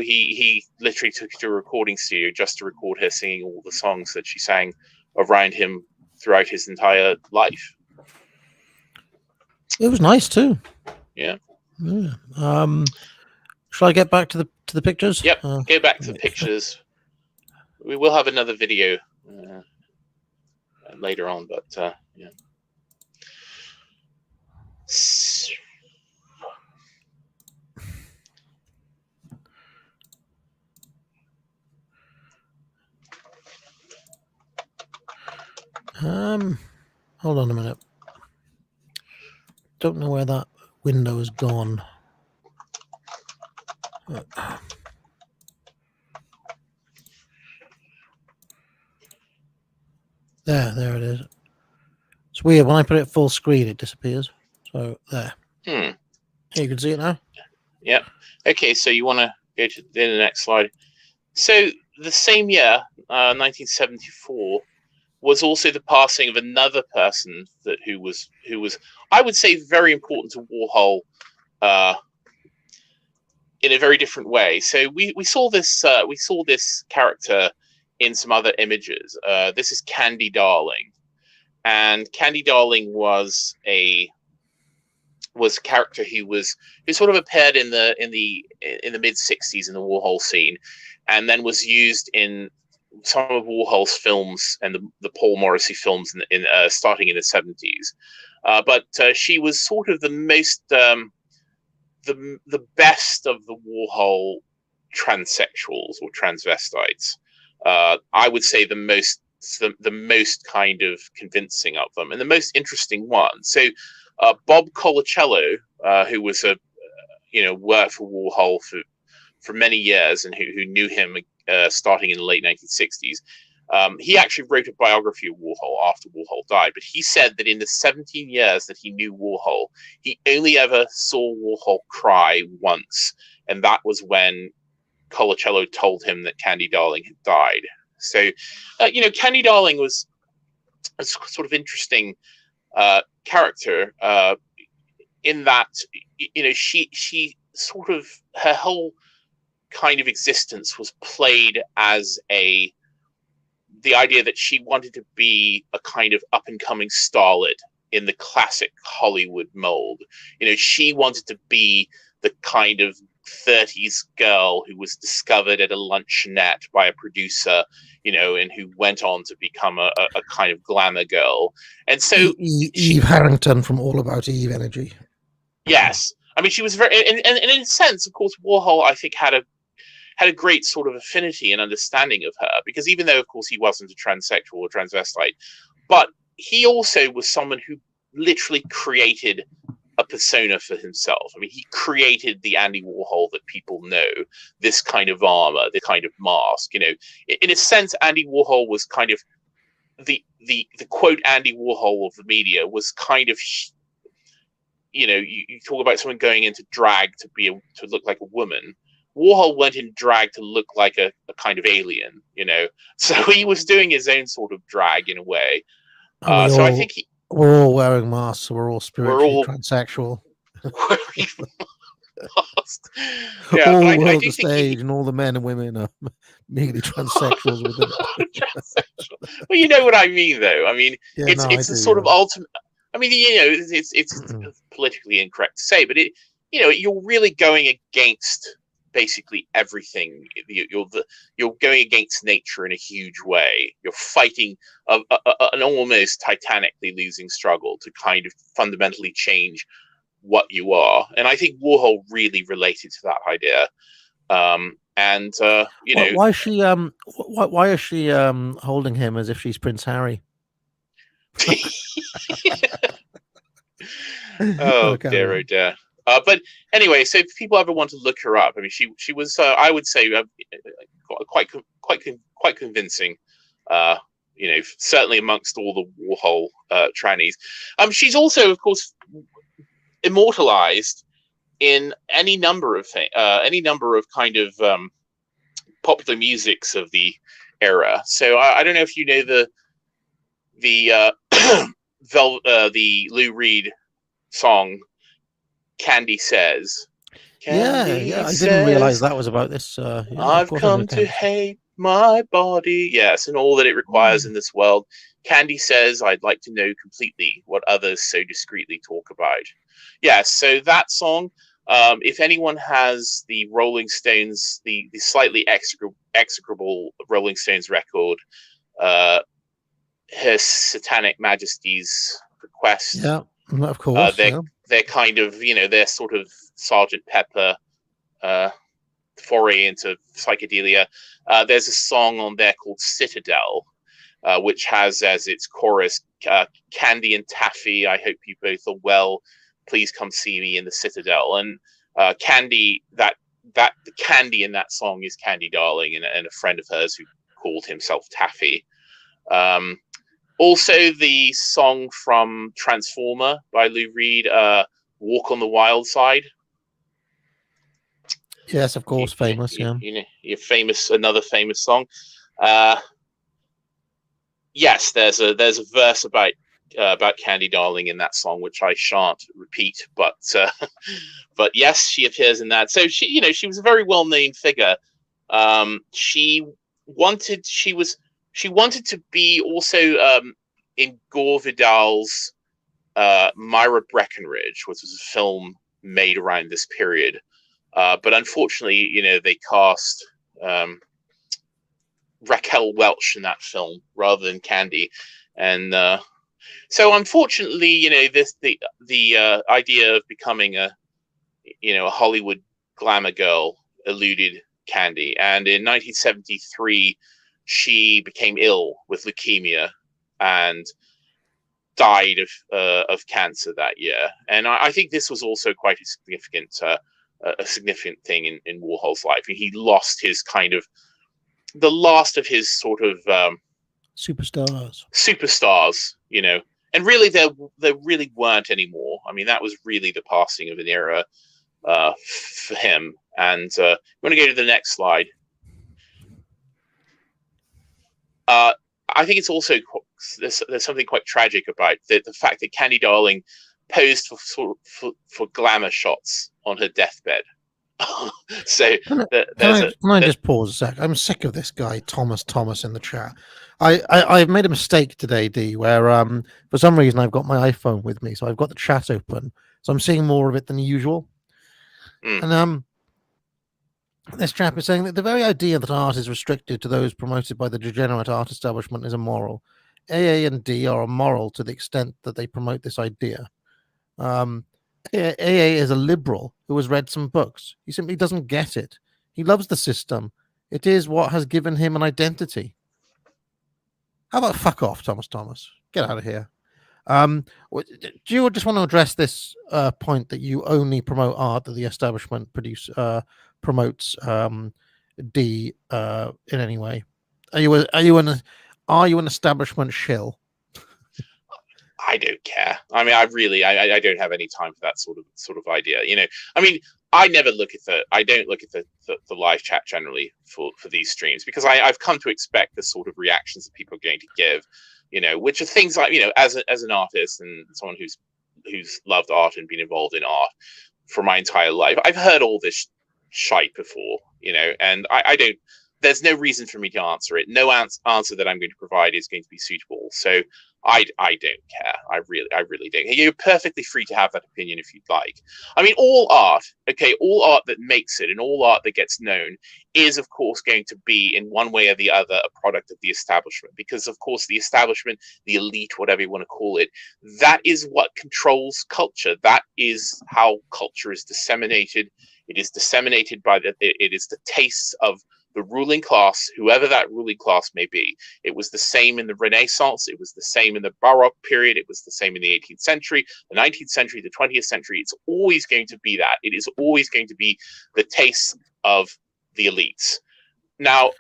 he literally took her to a recording studio just to record her singing all the songs that she sang around him throughout his entire life. It was nice too. Yeah. Shall I get back to the pictures? Yep. Go back to the pictures. We will have another video later on, but yeah. Hold on a minute. Don't know where that window has gone. There it is. It's weird. When I put it full screen, it disappears. So there. Here, you can see it now. Yep. Okay, so you want to go to the next slide. So the same year, 1974, was also the passing of another person who was I would say very important to Warhol in a very different way. So we saw this character in some other images. This is Candy Darling, and Candy Darling was a character who sort of appeared in the mid 60s in the Warhol scene, and then was used in some of Warhol's films and the Paul Morrissey films starting in the 70s. But she was sort of the most the best of the Warhol transsexuals or transvestites. I would say the most kind of convincing of them and the most interesting one. So Bob Colacello, who was worked for Warhol for many years and who knew him starting in the late 1960s, he actually wrote a biography of Warhol after Warhol died. But he said that in the 17 years that he knew Warhol, he only ever saw Warhol cry once, and that was when Colacello told him that Candy Darling had died. So, Candy Darling was a sort of interesting character in that, she sort of, her whole kind of existence was played as the idea that she wanted to be a kind of up and coming starlet in the classic Hollywood mold. She wanted to be the kind of 30s girl who was discovered at a luncheonette by a producer, and who went on to become a kind of glamour girl. And so Eve Harrington from All About Eve energy. Yes. I mean, she was very, and in a sense, of course, Warhol, I think, had a great sort of affinity and understanding of her, because even though, of course, he wasn't a transsexual or transvestite, but he also was someone who literally created a persona for himself. I mean, he created the Andy Warhol that people know, this kind of armor, this kind of mask. In a sense, Andy Warhol was kind of the quote Andy Warhol of the media was kind of, you talk about someone going into drag to look like a woman. Warhol went in drag to look like a kind of alien, so he was doing his own sort of drag in a way. So I think we're all wearing masks, so we're all spiritually transsexual. Yeah, all but the I world do the think stage and all the men and women are merely transsexuals within it. Well, you know what I mean, though. I mean, it's a sort of ultimate. I mean, it's politically incorrect to say, but you're really going against basically everything. You're going against nature in a huge way. You're fighting an almost titanically losing struggle to kind of fundamentally change what you are, and I think Warhol really related to that idea. Why is she why is she holding him as if she's Prince Harry? Oh dear. But anyway, so if people ever want to look her up, I mean, she was I would say quite convincing. Certainly amongst all the Warhol trannies. She's also, of course, immortalized in any number of kind of popular musics of the era. So I don't know if you know the Lou Reed song "Candy Says." Candy I didn't realize that was about this. I've come to hate my body. Yes, and all that it requires in this world. Candy says, "I'd like to know completely what others so discreetly talk about." Yeah, so that song, if anyone has the Rolling Stones, the slightly execrable Rolling Stones record, Her Satanic Majesty's Request. Yeah, of course. They're kind of, they're sort of Sgt. Pepper foray into psychedelia. There's a song on there called Citadel, which has as its chorus, "Candy and Taffy, I hope you both are well. Please come see me in the Citadel." And Candy, the Candy in that song is Candy Darling, and a friend of hers who called himself Taffy. Also, the song from Transformer by Lou Reed, "Walk on the Wild Side." Yes, of course, famous. Another famous song. Yes, there's a verse about Candy Darling in that song, which I shan't repeat, but yes, she appears in that. So she was a very well-known figure. She wanted to be also in Gore Vidal's Myra Breckinridge, which was a film made around this period. But unfortunately, they cast Raquel Welch in that film rather than Candy, and so unfortunately, the idea of becoming a Hollywood glamour girl eluded Candy, and in 1973 she became ill with leukemia and died of cancer that year. And I think this was also quite a significant thing in Warhol's life. He lost his kind of the last of his sort of superstars, and really there really weren't anymore. I mean, that was really the passing of an era for him. And I'm going to go to the next slide. I think it's also there's something quite tragic about the fact that Candy Darling posed for glamour shots on her deathbed. So can I just pause a sec? I'm sick of this guy Thomas in the chat. I've made a mistake today, D, where for some reason I've got my iPhone with me, so I've got the chat open, so I'm seeing more of it than usual. And this chap is saying that the very idea that art is restricted to those promoted by the degenerate art establishment is immoral. AA and D are immoral to the extent that they promote this idea. AA is a liberal who has read some books. He simply doesn't get it. He loves the system. It is what has given him an identity. How about fuck off, Thomas? Get out of here. Do you just want to address this point that you only promote art that the establishment promotes D in any way? Are you Are you an establishment shill? I don't care. I mean, I don't have any time for that sort of idea. You know, I mean, I don't look at the live chat generally for these streams, because I've come to expect the sort of reactions that people are going to give, you know, which are things like, you know, as an artist and someone who's loved art and been involved in art for my entire life, I've heard all this shite before, you know, and I don't. There's no reason for me to answer it. No answer that I'm going to provide is going to be suitable. So I don't care. I really don't. You're perfectly free to have that opinion if you'd like. I mean, all art that makes it and all art that gets known is, of course, going to be in one way or the other a product of the establishment, because, of course, the establishment, the elite, whatever you want to call it, that is what controls culture. That is how culture is disseminated. It is disseminated it is the tastes of the ruling class, whoever that ruling class may be. It was the same in the Renaissance. It was the same in the Baroque period. It was the same in the 18th century, the 19th century, the 20th century. It's always going to be that. It is always going to be the tastes of the elites. Now,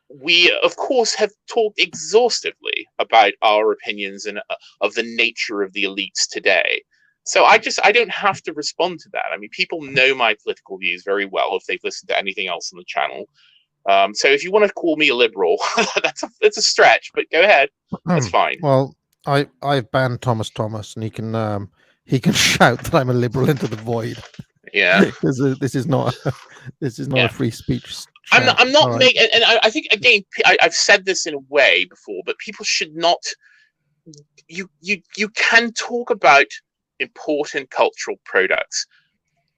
we, of course, have talked exhaustively about our opinions and of the nature of the elites today. So I don't have to respond to that. I mean, people know my political views very well if they've listened to anything else on the channel. So if you want to call me a liberal, that's a stretch, but go ahead. That's fine. Well, I've banned Thomas, and he can shout that I'm a liberal into the void. Yeah, because this is not a free speech. I'm not making, and I think again, I've said this in a way before, but people should not. You can talk about important cultural products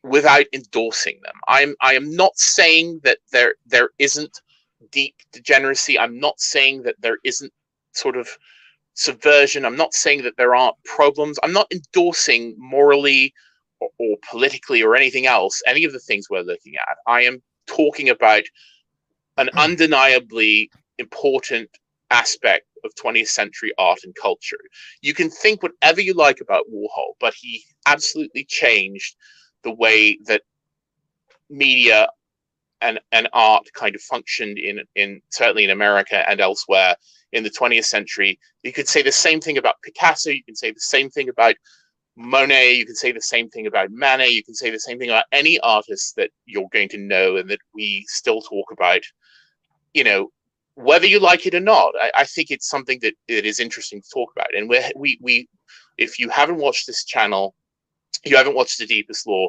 without endorsing them. I am not saying that there isn't deep degeneracy. I'm not saying that there isn't sort of subversion. I'm not saying that there aren't problems. I'm not endorsing morally or politically or anything else, any of the things we're looking at. I am talking about an undeniably important aspect of 20th century art and culture. You can think whatever you like about Warhol, but he absolutely changed the way that media and art kind of functioned in certainly in America and elsewhere in the 20th century. You could say the same thing about Picasso. You can say the same thing about Monet. You can say the same thing about Manet. You can say the same thing about any artist that you're going to know and that we still talk about, you know, whether you like it or not. I think it's something that it is interesting to talk about. And we if you haven't watched this channel, you haven't watched The Deepest Law,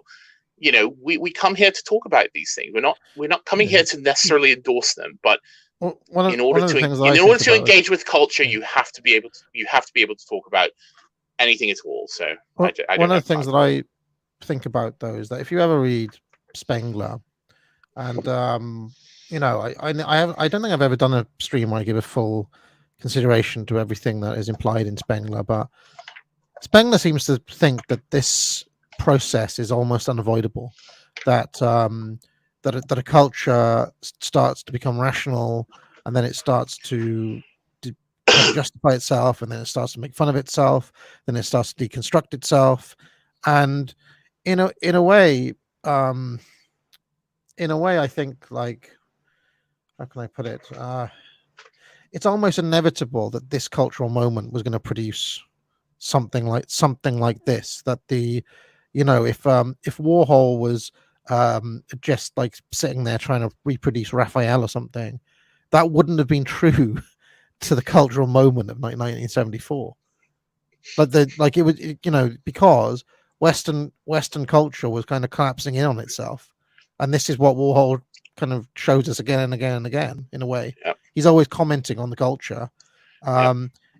you know, we come here to talk about these things. We're not coming here to necessarily endorse them, but in order to engage with culture, you have to be able to talk about anything at all. So one of the things that I think about though is that if you ever read Spengler, and you know, I don't think I've ever done a stream where I give a full consideration to everything that is implied in Spengler, but Spengler seems to think that this process is almost unavoidable, that that a culture starts to become rational, and then it starts to justify itself, and then it starts to make fun of itself, then it starts to deconstruct itself, and in a way, I think, like, how can I put it? It's almost inevitable that this cultural moment was going to produce something like this. That if Warhol was just like sitting there trying to reproduce Raphael or something, that wouldn't have been true to the cultural moment of 1974. But it was, because Western culture was kind of collapsing in on itself, and this is what Warhol kind of shows us again and again and again. In a way, yep. He's always commenting on the culture,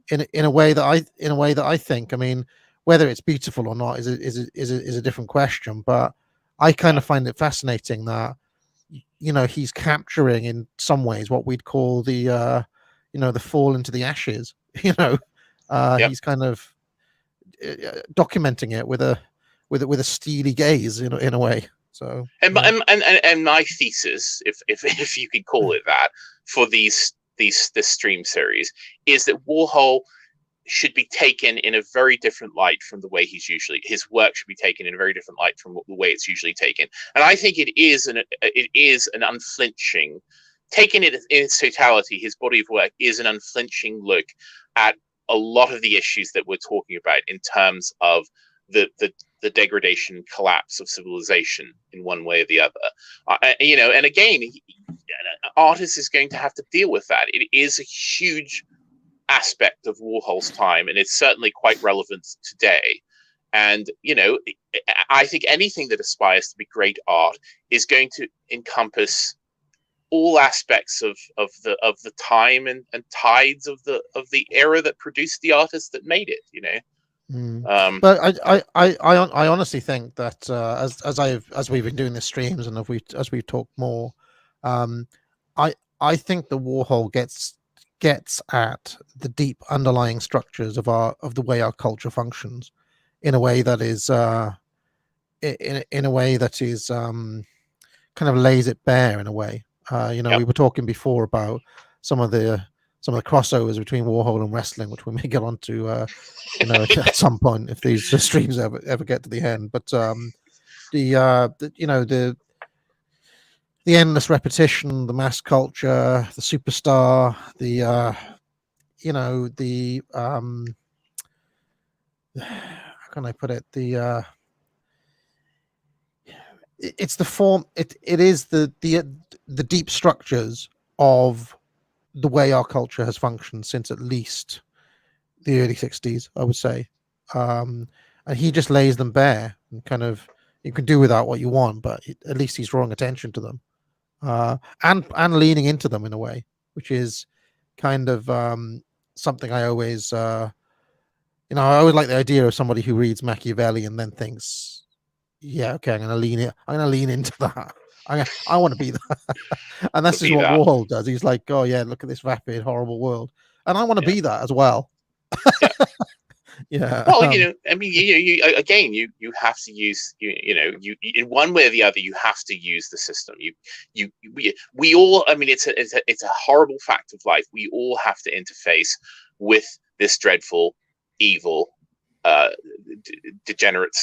in a way that I think, I mean, whether it's beautiful or not is a different question. But I kind of find it fascinating that he's capturing in some ways what we'd call the the fall into the ashes. He's kind of documenting it with a steely gaze in a way. So and my thesis, if you could call it that, for this stream series is that Warhol should be taken in a very different light from the way his work should be taken in a very different light from the way it's usually taken. And I think it is an unflinching taken it in its totality, his body of work is an unflinching look at a lot of the issues that we're talking about in terms of the degradation, collapse of civilization in one way or the other. And again, an artist is going to have to deal with that. It is a huge aspect of Warhol's time, and it's certainly quite relevant today. And I think anything that aspires to be great art is going to encompass all aspects of the time and tides of the era that produced the artists that made it. But I honestly think that as we've been doing the streams and as we've talked more, I think the Warhol gets at the deep underlying structures of the way our culture functions in a way that is in a way that is kind of lays it bare in a way. We were talking before about some of the crossovers between Warhol and wrestling, which we may get onto at some point if these streams ever get to the end. But the endless repetition, the mass culture, the superstar, how can I put it? It's the form. It is the deep structures of the way our culture has functioned since at least the early 60s, I would say. And he just lays them bare, and kind of, you can do without what you want, but at least he's drawing attention to them, and leaning into them in a way, which is kind of something I always I always like the idea of somebody who reads Machiavelli and then thinks, yeah, okay, I'm gonna lean into that. I want to be that. And that's just what Warhol does. He's like, oh yeah, look at this vapid, horrible world, and I want to be that as well. Yeah. Yeah. Well, you have to use, you in one way or the other, you have to use the system. We all, I mean, it's a horrible fact of life. We all have to interface with this dreadful, evil, degenerate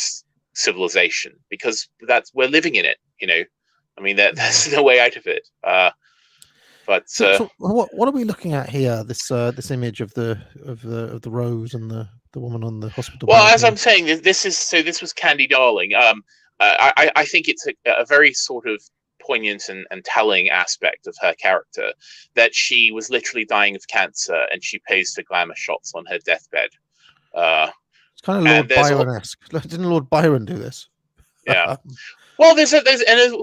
civilization, because we're living in it. I mean, there's no way out of it. So what are we looking at here? This image of the rose and the woman on the hospital. Well, as I'm saying, this was Candy Darling. I think it's a very sort of poignant and telling aspect of her character, that she was literally dying of cancer and she pays for glamour shots on her deathbed. It's kind of Lord Byron-esque. Didn't Lord Byron do this? Yeah. Well, there's of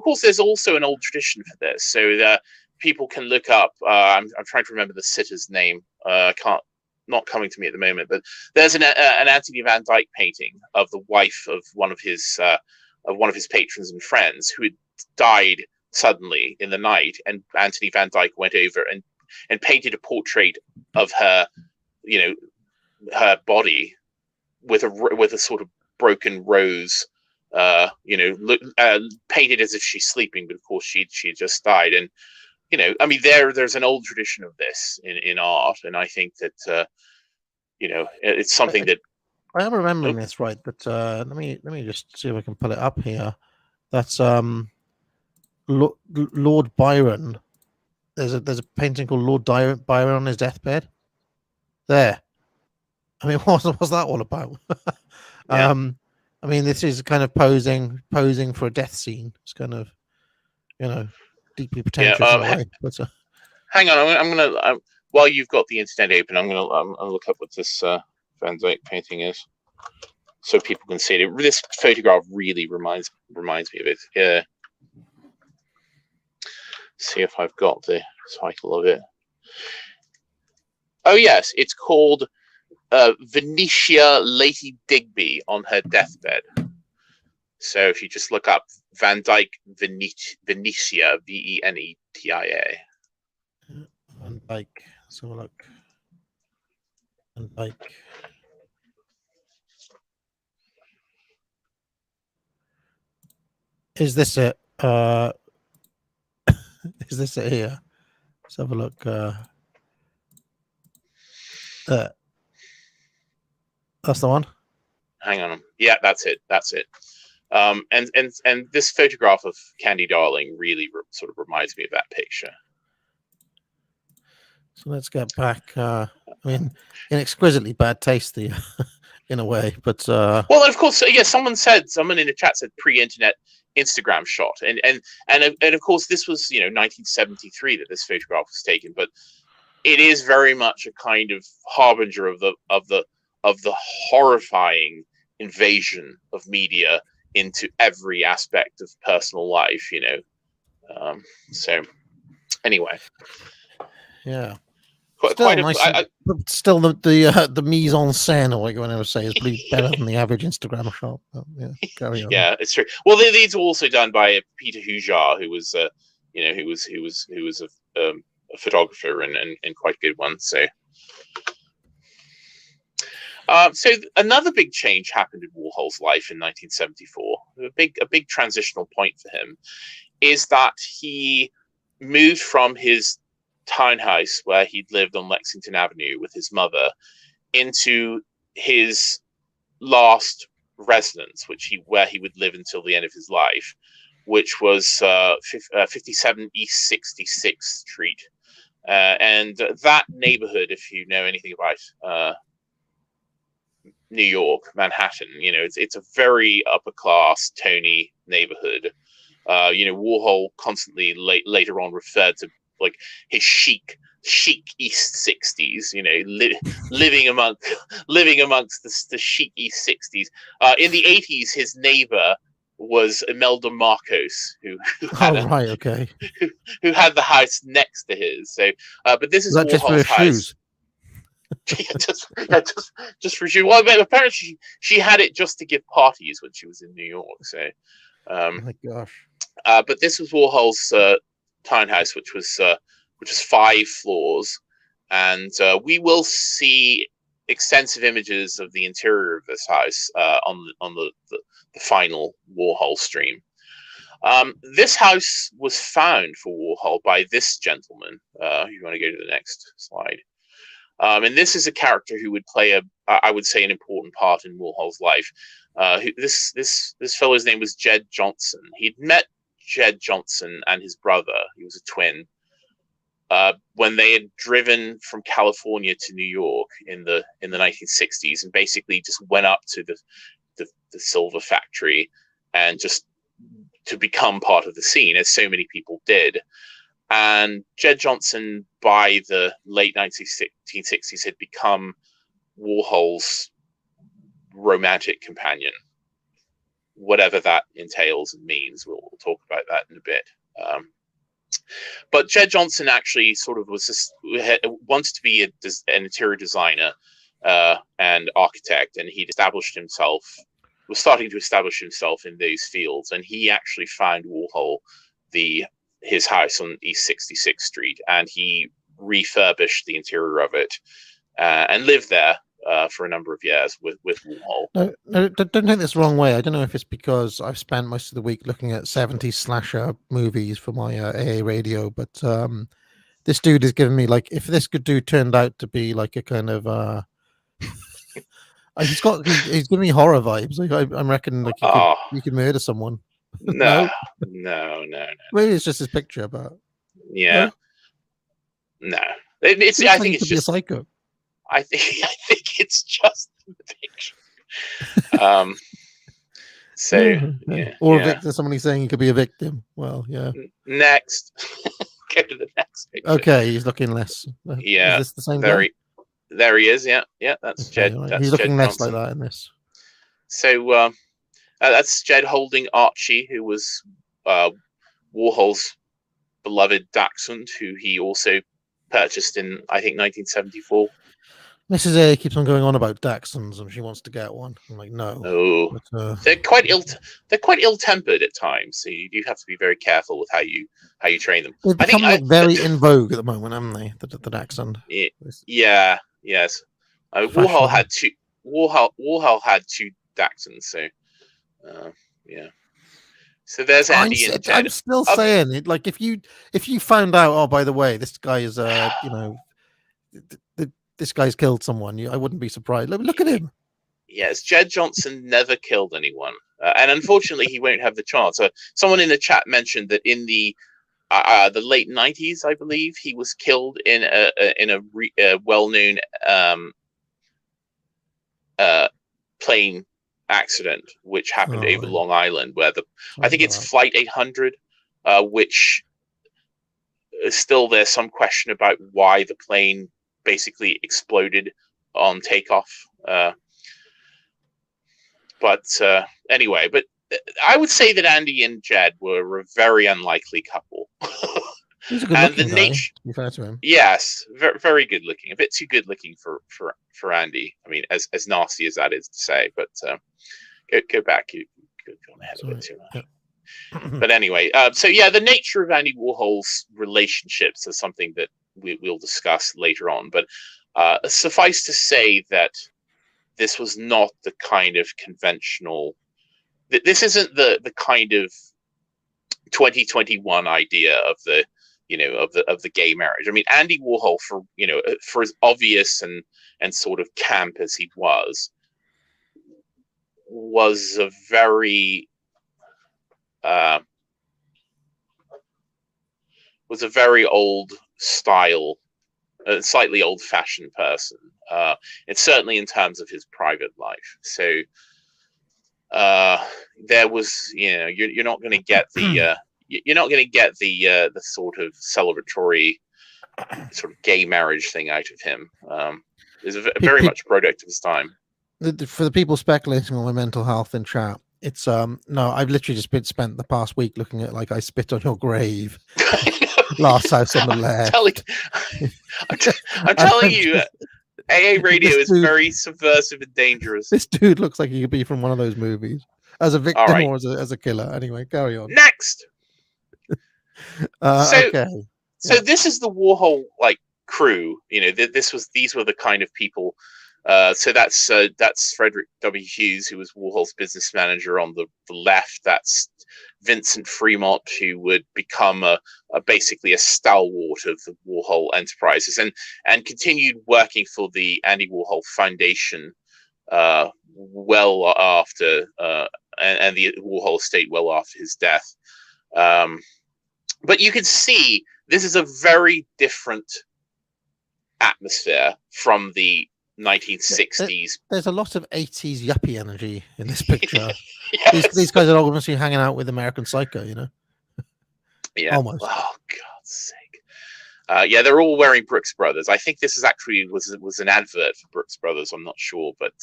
course there's also an old tradition for this. So that people can look up. I'm trying to remember the sitter's name. Not coming to me at the moment, but there's an Anthony Van Dyck painting of the wife of one of his patrons and friends who had died suddenly in the night, and Anthony Van Dyck went over and painted a portrait of her, her body with a sort of broken rose, painted as if she's sleeping, but of course she just died. And I mean, there's an old tradition of this in art, and I think that it's something that I am remembering this right. But let me just see if I can pull it up here. That's Lord Byron. There's a painting called Lord Byron on his deathbed. There. I mean, what's that all about? Yeah. I mean, this is kind of posing for a death scene. It's kind of, deeply pretentious in a way. But, hang on, I'm gonna while you've got the internet open, I'm gonna look up what this Van Dyck painting is, so people can see it. This photograph really reminds me of it. Yeah. See if I've got the title of it. Oh yes, it's called Venetia Lady Digby on her deathbed. So if you just look up Van Dyck Venetia, Venetia. Van Dyck. So look. Van Dyck. Is this it? Is this it here? Let's have a look. That's the one. Hang on. Yeah, that's it. And this photograph of Candy Darling really sort of reminds me of that picture. So let's get back. I mean, in exquisitely bad taste, in a way, but Well, and of course, someone in the chat said pre-internet Instagram shot, and of course, this was 1973 that this photograph was taken, but it is very much a kind of harbinger of the horrifying invasion of media into every aspect of personal life. So anyway, yeah. Still, the mise en scène, or what you want to say, is pretty better than the average Instagram shot. But yeah, carry on. Yeah, it's true. Well, these were also done by Peter Hujar, who was a photographer and quite good one. So, so another big change happened in Warhol's life in 1974. A big transitional point for him is that he moved from his townhouse where he'd lived on Lexington Avenue with his mother into his last residence, where he would live until the end of his life, which was 57 East 66th Street. And that neighborhood, if you know anything about New York, Manhattan, it's a very upper class, Tony neighborhood. Warhol constantly later on referred to like his chic East 60s, living amongst the chic East 60s. In the 80s, his neighbor was Imelda Marcos, who had who had the house next to his. So, but this is Warhol's house. just for shoes. Well, apparently she had it just to give parties when she was in New York. So, oh my gosh. But this was Warhol's townhouse, which was 5 floors, and we will see extensive images of the interior of this house on the final Warhol stream. This house was found for Warhol by this gentleman. You want to go to the next slide? And this is a character who would play I would say, an important part in Warhol's life. This fellow's name was Jed Johnson. He'd met Jed Johnson and his brother. He was a twin. When they had driven from California to New York in the 1960s, and basically just went up to the silver factory and just to become part of the scene, as so many people did. And Jed Johnson, by the late 1960s, had become Warhol's romantic companion, whatever that entails and means. We'll talk about that in a bit. But Jed Johnson actually sort of wanted to be an interior designer and architect, and he'd was starting to establish himself in those fields. And he actually found Warhol his house on East 66th Street, and he refurbished the interior of it and lived there for a number of years with Warhol. No, don't take this the wrong way. I don't know if it's because I've spent most of the week looking at 70s slasher movies for my AA radio, but this dude is giving me, like, if this dude turned out to be like a kind of he's giving me horror vibes. Like, I'm reckoning like you could murder someone. No. Maybe it's just his picture, but yeah, no. I think it's just a psycho. I think it's just the picture. So yeah, or a victim. Somebody saying he could be a victim. Well, yeah. Next, go to the next picture. Okay, he's looking less. Yeah, is this the same guy? There he is. Yeah, that's okay, Jed. Right. That's he's looking Jed less Johnson. like that in this. So that's Jed holding Archie, who was Warhol's beloved dachshund, who he also purchased in, I think, 1974. Mrs. A keeps on going on about dachshunds, and she wants to get one. I'm like, no. Oh, but, they're quite ill-tempered at times, so you do have to be very careful with how you train them. They've become very in vogue at the moment, haven't they? The dachshund. Yeah. Yes. Warhol had two. Warhol had 2 dachshunds, so yeah. So there's Andy and Jed. I'm still saying it. Like, if you found out, oh, by the way, this guy is this guy's killed someone, I wouldn't be surprised. Look at him. Yes, Jed Johnson never killed anyone, and unfortunately, he won't have the chance. Someone in the chat mentioned that in the the late 90s, I believe. He was killed in a well-known plane accident, which happened over Long Island, where I think it's Flight 800, which still there's some question about why the plane basically exploded on takeoff. But anyway, I would say that Andy and Jed were a very unlikely couple. He's a good looking guy. You fair to him. Yes, very, very good looking. A bit too good looking for Andy. I mean, as nasty as that is to say, but go back. You go ahead of it too much. Yeah. But anyway, so yeah, the nature of Andy Warhol's relationships is something that we'll discuss later on. But suffice to say that this was not the kind of conventional. This isn't the kind of 2021 idea of the gay marriage. I mean, Andy Warhol, for as obvious and sort of camp as he was a very old style, slightly old-fashioned person. And certainly in terms of his private life. So there was, you're not going to get the sort of celebratory sort of gay marriage thing out of him. Is very much a product of his time. For the people speculating on my mental health in chat, it's no, I've literally just spent the past week looking at I Spit on Your Grave. Last House on the Left. I'm telling you, AA radio is very subversive and dangerous. This dude looks like he could be from one of those movies as a victim or as a killer. Anyway, carry on. Next. Okay. So this is the Warhol crew. These were the kind of people. So that's Frederick W. Hughes, who was Warhol's business manager on the left. That's Vincent Fremont, who would become basically a stalwart of the Warhol enterprises and continued working for the Andy Warhol Foundation well after and the Warhol estate well after his death. But you can see this is a very different atmosphere from the 1960s. There's a lot of 80s yuppie energy in this picture. Yes. These guys are all going to be hanging out with American Psycho, Yeah. Almost. Oh, God's sake. Yeah, they're all wearing Brooks Brothers. I think this is actually was an advert for Brooks Brothers. I'm not sure, but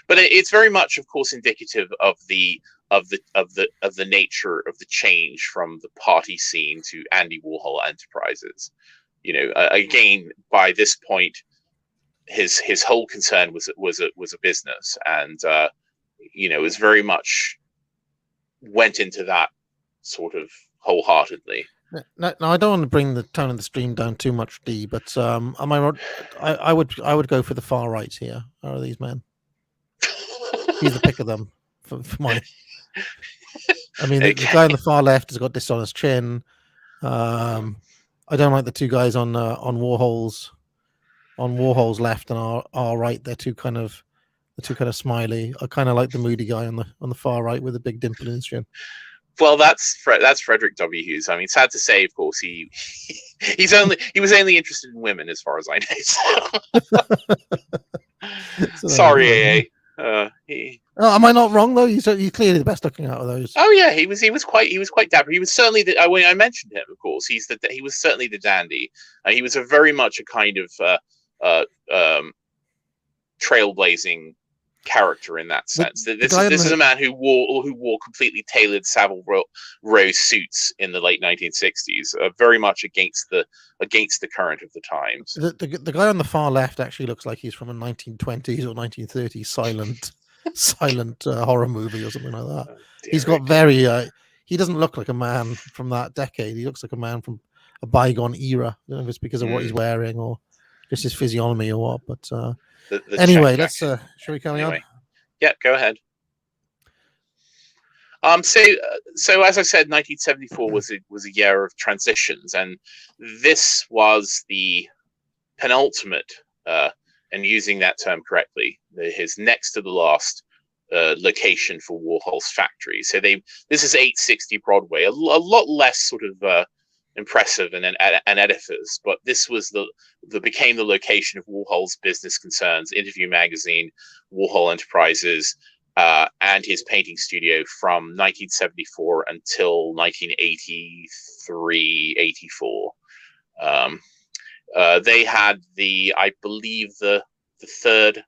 it's very much, of course, indicative of the nature of the change from the party scene to Andy Warhol Enterprises. Again, by this point, his whole concern was a business, and was very much went into that sort of wholeheartedly. No, I don't want to bring the tone of the stream down too much, D. But am I right? I would go for the far right here. Are these men? He's the pick of them for my. I mean, the guy on the far left has got dishonest chin. I don't like the two guys on Warhol's left and our right. They're two kind of smiley. I kind of like the moody guy on the far right with a big dimple in his chin. Well, that's Frederick W. Hughes. I mean, sad to say, of course, he was only interested in women, as far as I know. So. Sorry, AA. Am I not wrong though? He's clearly the best looking out of those. Oh yeah, he was quite dapper. He was certainly when I mentioned him, of course, he was certainly the dandy. He was very much a kind of trailblazing character in that sense. This is a man who wore completely tailored Savile Row suits in the late 1960s, very much against the current of the times. The guy on the far left actually looks like he's from a 1920s or 1930s silent horror movie or something like that. He's got very he doesn't look like a man from that decade. He looks like a man from a bygone era. I don't know if it's because of what he's wearing or just his physiognomy or what, but anyway, let's shall we carry on? Yeah, go ahead. So as I said, 1974 was a year of transitions, and this was the penultimate, and using that term correctly, his next to the last location for Warhol's factory. So this is 860 Broadway, a lot less sort of impressive and an edifice, but this was became the location of Warhol's business concerns, Interview magazine, Warhol Enterprises, and his painting studio from 1974 until 1983, 84. They had I believe the third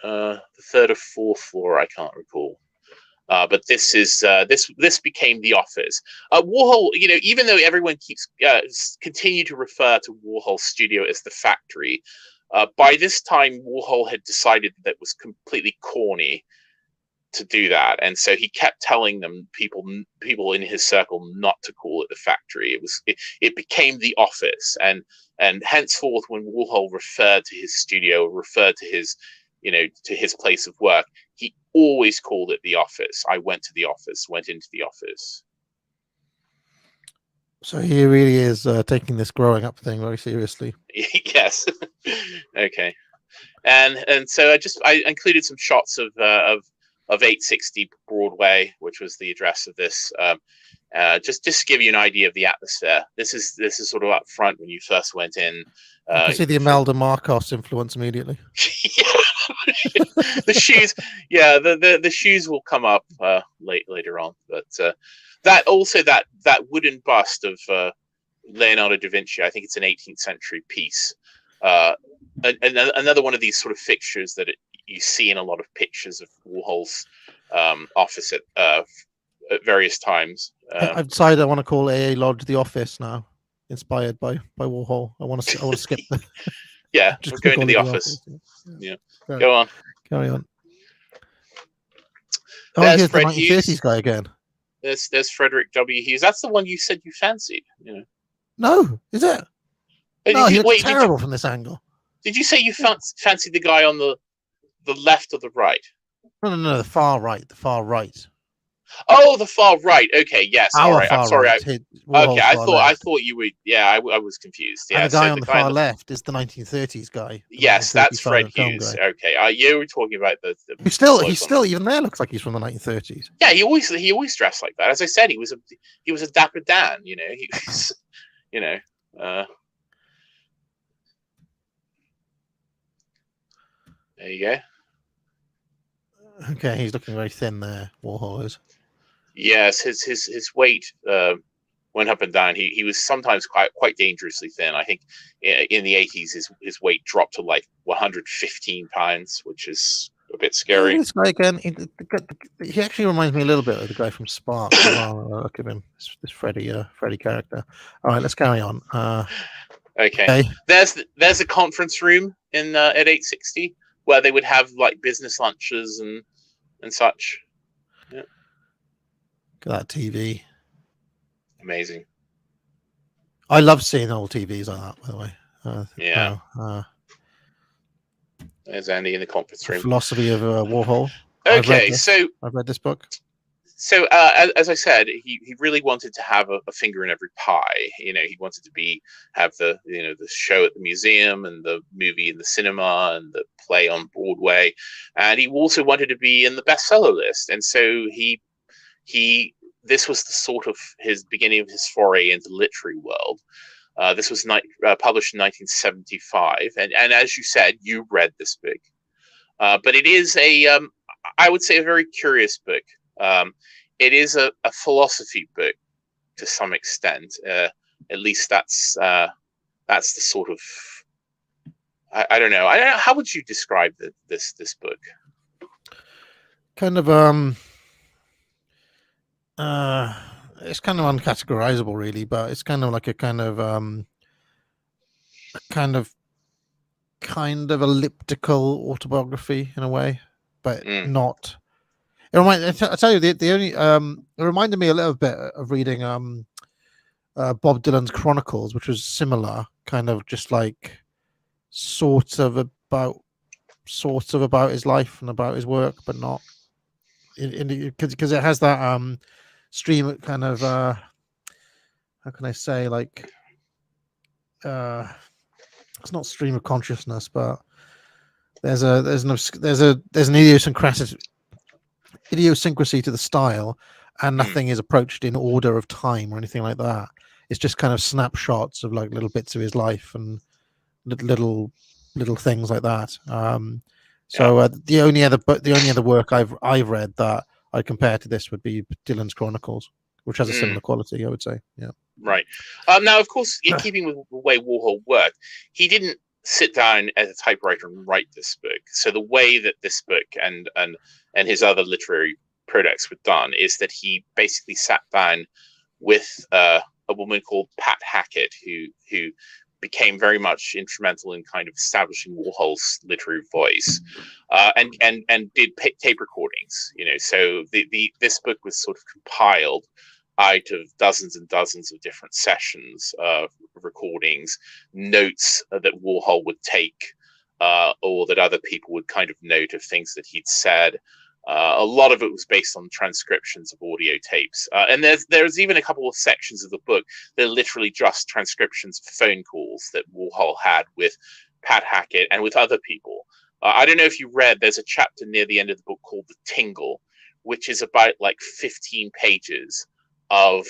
or fourth floor. I can't recall. But this became the office. Warhol, even though everyone keeps continue to refer to Warhol's studio as the factory, by this time Warhol had decided that it was completely corny to do that, and so he kept telling people in his circle not to call it the factory. It became the office, and henceforth, when Warhol referred to his studio, referred to his to his place of work, he always called it the office. I went to the office, went into the office. So he really is taking this growing up thing very seriously. Yes. Okay. And so I included some shots of 860 Broadway, which was the address of this. Just to give you an idea of the atmosphere. This is sort of up front when you first went in. You can see the Imelda Marcos influence immediately. The shoes, the shoes will come up later on, but that wooden bust of Leonardo da Vinci, I think it's an 18th century piece. Another one of these sort of fixtures that you see in a lot of pictures of Warhol's office at various times. I've decided I want to call AA Lodge the office now, inspired by Warhol. I want to skip the. Yeah, we're going to the office. Yeah, go on. Carry on. Oh, There's here's the Fred 1930s Hughes. guy again. There's Frederick W. Hughes. That's the one you said you fancied. No, is it? No, he looks terrible from this angle. Did you say you fancied the guy on the left or the right? No, the far right. The far right. Oh, the far right. Okay, yes. All right. I'm sorry. Right. I thought you would. Yeah, I was confused. Yeah, and the guy on the far left is the 1930s guy. Yes, that's Fred Hughes. Okay, you were talking about the he's still even there looks like he's from the 1930s. Yeah, he always dressed like that. As I said, he was a dapper Dan. He was, there you go. Okay, he's looking very thin there. Warhol is. Yes, his weight went up and down. He was sometimes quite dangerously thin. I think in the 80s his weight dropped to like 115 pounds, which is a bit scary. This guy again, he actually reminds me a little bit of the guy from Spark. Look at him, this Freddy character. All right, let's carry on. Okay. There's a conference room in at 860 where they would have like business lunches and such. Yeah. Look at that TV. Amazing. I love seeing old TVs like that, by the way. Yeah. There's Andy in the conference room. Philosophy of Warhol. Okay, I've read this book. So as I said, he really wanted to have a finger in every pie. He wanted to have the the show at the museum and the movie in the cinema and the play on Broadway, and he also wanted to be in the bestseller list. And so this was the sort of his beginning of his foray into the literary world. This was published in 1975, and as you said, you read this book, but it is I would say a very curious book. It is a philosophy book to some extent. At least that's the sort of I don't know. How would you describe this book? Kind of it's kind of uncategorizable, really, but it's kind of like a kind of elliptical autobiography in a way, but not. It I tell you, the only it reminded me a little bit of reading Bob Dylan's Chronicles, which was similar, kind of just like sort of about his life and about his work, but not because it has that stream kind of how can I say, like it's not stream of consciousness, but there's an idiosyncrasy to the style, and nothing is approached in order of time or anything like that. It's just kind of snapshots of like little bits of his life and little things like that. The only other work I've read that I compare to this would be Dylan's Chronicles, which has a similar quality, I would say. Yeah. Right. Now, of course, in keeping with the way Warhol worked, he didn't sit down at a typewriter and write this book. So the way that this book and his other literary products were done is that he basically sat down with a woman called Pat Hackett, who became very much instrumental in kind of establishing Warhol's literary voice, and did tape recordings. So this book was sort of compiled out of dozens and dozens of different sessions of recordings, notes that Warhol would take, or that other people would kind of note of things that he'd said. A lot of it was based on transcriptions of audio tapes. And there's even a couple of sections of the book that are literally just transcriptions of phone calls that Warhol had with Pat Hackett and with other people. I don't know if you read, there's a chapter near the end of the book called The Tingle, which is about like 15 pages of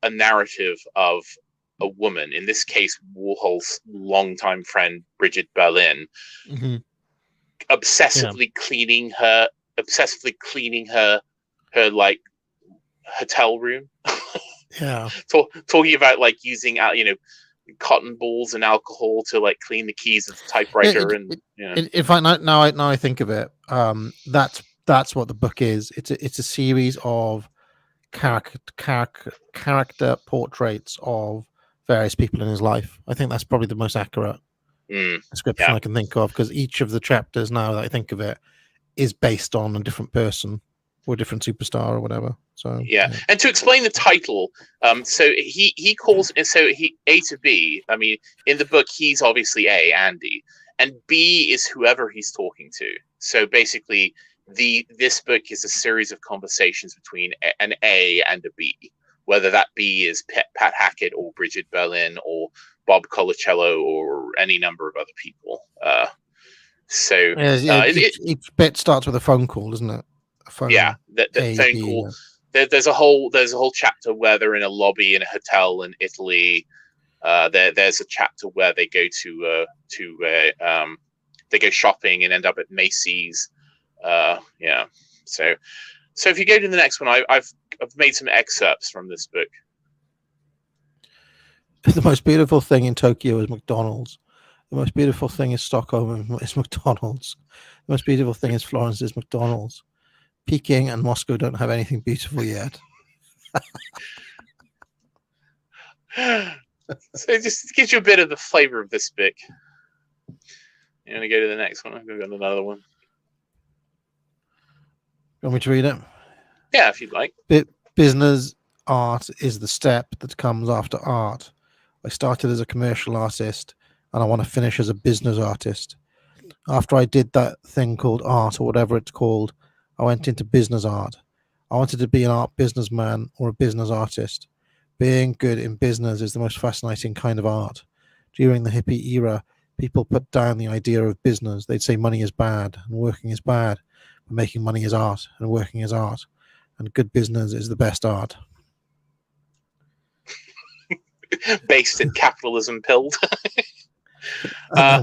a narrative of a woman, in this case, Warhol's longtime friend, Bridget Berlin, obsessively cleaning her like hotel room. Talking about like using cotton balls and alcohol to like clean the keys of the typewriter. In fact, now I think of it, that's what the book is. It's a series of character portraits of various people in his life. I think that's probably the most accurate description I can think of, because each of the chapters, now that I think of it, is based on a different person or a different superstar or whatever. So and to explain the title, so he calls it, so he A to B. I mean, in the book, he's obviously A, Andy, and B is whoever he's talking to. So basically, this book is a series of conversations between an A and a B, whether that B is Pat Hackett or Bridget Berlin or Bob Colacello or any number of other people. Each bit starts with a phone call, doesn't it? That phone call. There's a whole chapter where they're in a lobby in a hotel in Italy. There's a chapter where they go they go shopping and end up at Macy's. So if you go to the next one, I've made some excerpts from this book. The most beautiful thing in Tokyo is McDonald's. The most beautiful thing is Stockholm is McDonald's. The most beautiful thing is Florence is McDonald's. Peking and Moscow don't have anything beautiful yet. So it just gives you a bit of the flavor of this book. You want to go to the next one? I've got another one. You want me to read it? Yeah, if you'd like. Business art is the step that comes after art. I started as a commercial artist, and I want to finish as a business artist. After I did that thing called art, or whatever it's called, I went into business art. I wanted to be an art businessman or a business artist. Being good in business is the most fascinating kind of art. During the hippie era, people put down the idea of business. They'd say money is bad and working is bad, but making money is art and working is art. And good business is the best art. Based in capitalism pilled. At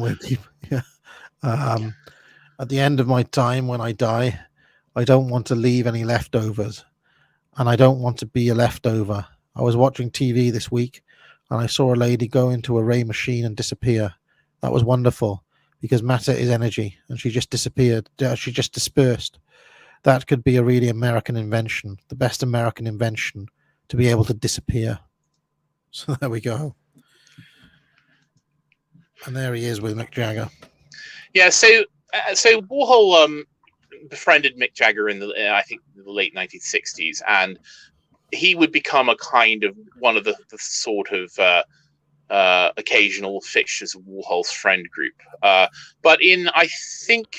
the end of my time, when I die, I don't want to leave any leftovers, and I don't want to be a leftover. I was watching TV this week, and I saw a lady go into a ray machine and disappear. That was wonderful, because matter is energy, and she just disappeared. She just dispersed. That could be a really American invention, the best American invention, to be able to disappear. So there we go. And there he is with Mick Jagger. Yeah, so Warhol befriended Mick Jagger in the late 1960s, and he would become a kind of one of the sort of occasional fixtures of Warhol's friend group. But in, I think,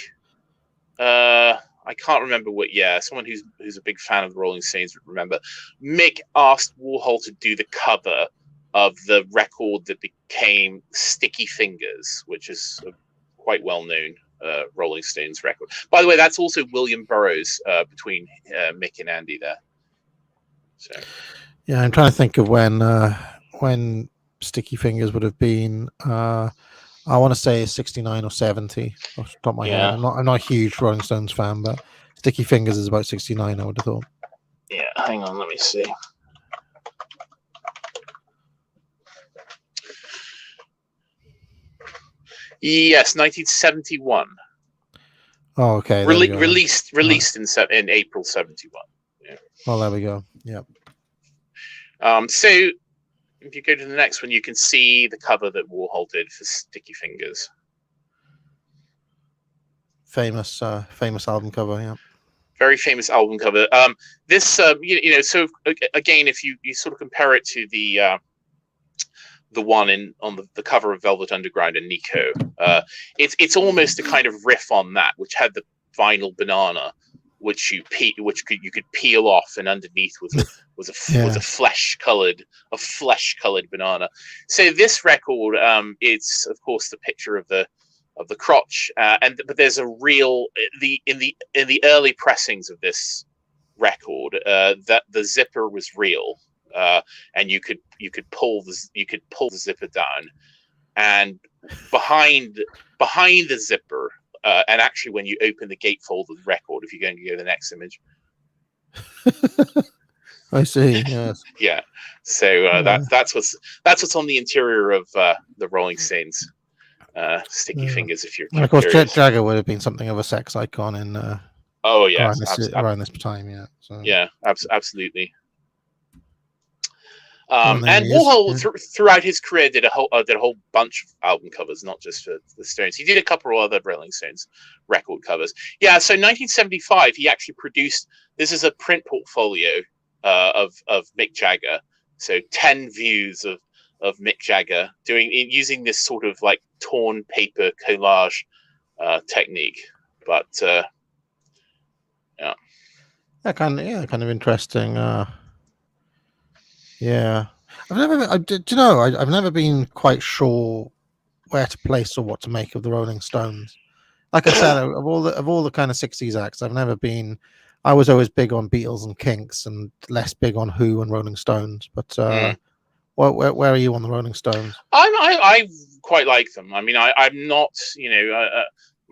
I can't remember what year, someone who's a big fan of the Rolling Stones would remember, Mick asked Warhol to do the cover of the record that became Sticky Fingers, which is a quite well-known Rolling Stones record. By the way, that's also William Burroughs between Mick and Andy there. So Yeah, I'm trying to think of when Sticky Fingers would have been. I want to say 69 or 70 off the top of my head. yeah, I'm not a huge Rolling Stones fan, but Sticky Fingers is about 69. I would have thought. yeah. Hang on, let me see. Yes, 1971. Oh, okay. There we go. Released in April 71. Yeah. Well, there we go. Yep. So if you go to the next one, you can see the cover that Warhol did for Sticky Fingers. Famous album cover. Yeah. Very famous album cover. This, so again, if you sort of compare it to the one on the cover of Velvet Underground and Nico, it's almost a kind of riff on that, which had the vinyl banana, which you could peel off, and underneath was a flesh colored banana. So this record, it's of course the picture of the crotch, but there's a real in the early pressings of this record, that the zipper was real, and you could pull the zipper down, and behind the zipper, and actually when you open the gatefold of the record, if you're going to go to the next image. I see. Yes. Yeah. So that's what's on the interior of the Rolling Stones. Sticky Fingers, if you're and of course curious. Jagger would have been something of a sex icon in around this time. Yeah. So. Yeah, absolutely. And Warhol throughout his career did a whole bunch of album covers, not just for the Stones. He did a couple of other Rolling Stones record covers. Yeah, so 1975 he actually produced. This is a print portfolio of Mick Jagger. So 10 views of Mick Jagger using this sort of like torn paper collage technique. But yeah, kind of interesting. Yeah, I've never been quite sure where to place or what to make of the Rolling Stones. Like I said, of all the kind of 60s acts, I was always big on Beatles and Kinks, and less big on Who and Rolling Stones. But where are you on the Rolling Stones? I quite like them. I mean, I'm not,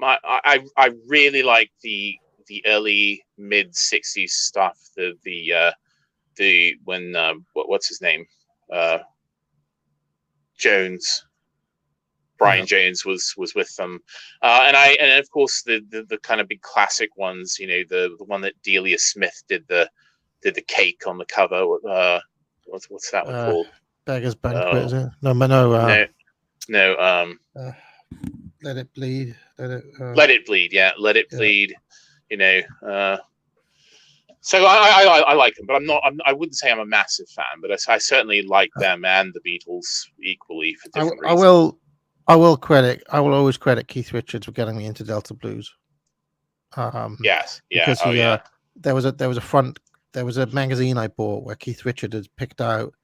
I really like the early mid 60s stuff. What's his name? Jones. Brian Jones was with them, and of course the kind of big classic ones. The one that Delia Smith did the cake on the cover. What's that one called? Beggar's Banquet, is it? No. Let It Bleed. Let It Bleed. Yeah, Let It Bleed. So I like them, but I wouldn't say I'm a massive fan, but I certainly like them and the Beatles equally for different reasons. I will always credit Keith Richards for getting me into Delta Blues. Yes, yeah, because there was a magazine I bought where Keith Richards had picked out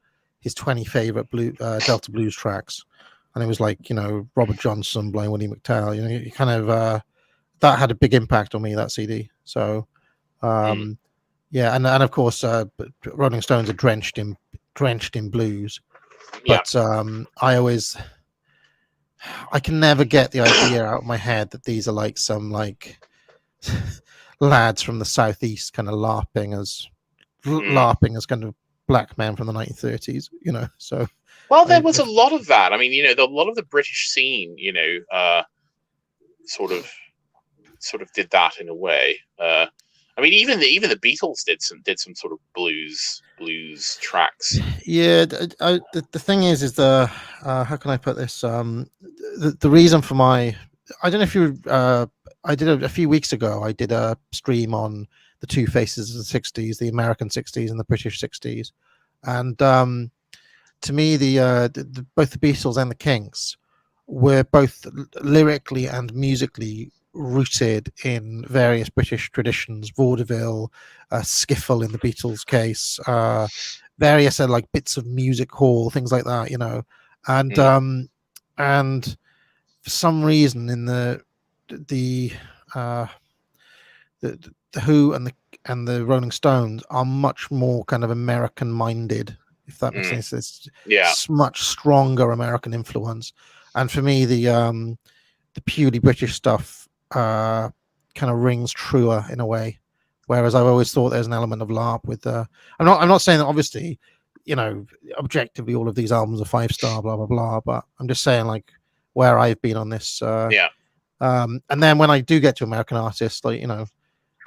his 20 favorite Delta Blues tracks, and it was like Robert Johnson, Blind Willie McTell. You kind of that had a big impact on me, that CD. So yeah, and of course Rolling Stones are drenched in blues, but I can never get the idea out of my head that these are like some lads from the southeast kind of LARPing as kind of black men from the 1930s, So there was a lot of that. I mean, a lot of the British scene, sort of did that in a way. I mean, even the Beatles did some sort of blues tracks. Yeah, the thing is the how can I put this? The reason for I don't know if you I did a few weeks ago. I did a stream on the two faces of the 60s, the American 60s and the British 60s, and to me, both the Beatles and the Kinks were both lyrically and musically rooted in various British traditions, vaudeville, skiffle in the Beatles' case, various like bits of music hall, things like that, and for some reason in the Who and and the Rolling Stones are much more kind of American-minded, if that makes sense. It's much stronger American influence, and for me, the purely British stuff kind of rings truer in a way. Whereas I've always thought there's an element of LARP with. I'm not saying that obviously, objectively all of these albums are 5-star, blah blah blah. But I'm just saying like where I've been on this. And then when I do get to American artists, like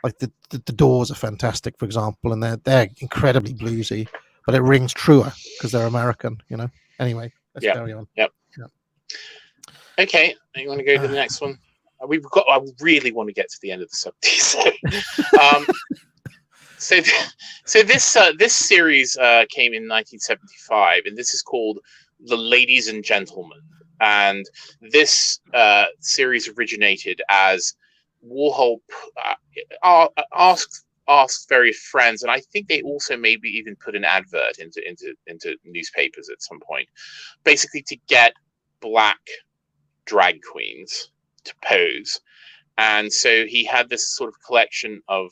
like the Doors are fantastic, for example, and they're incredibly bluesy, but it rings truer because they're American. Anyway, let's carry on. Okay, you want to go to the next one? I really want to get to the end of the 70s. So this series came in 1975, and this is called The Ladies and Gentlemen. And this series originated as Warhol asked various friends, and I think they also maybe even put an advert into newspapers at some point, basically to get black drag queens to pose. And so he had this sort of collection of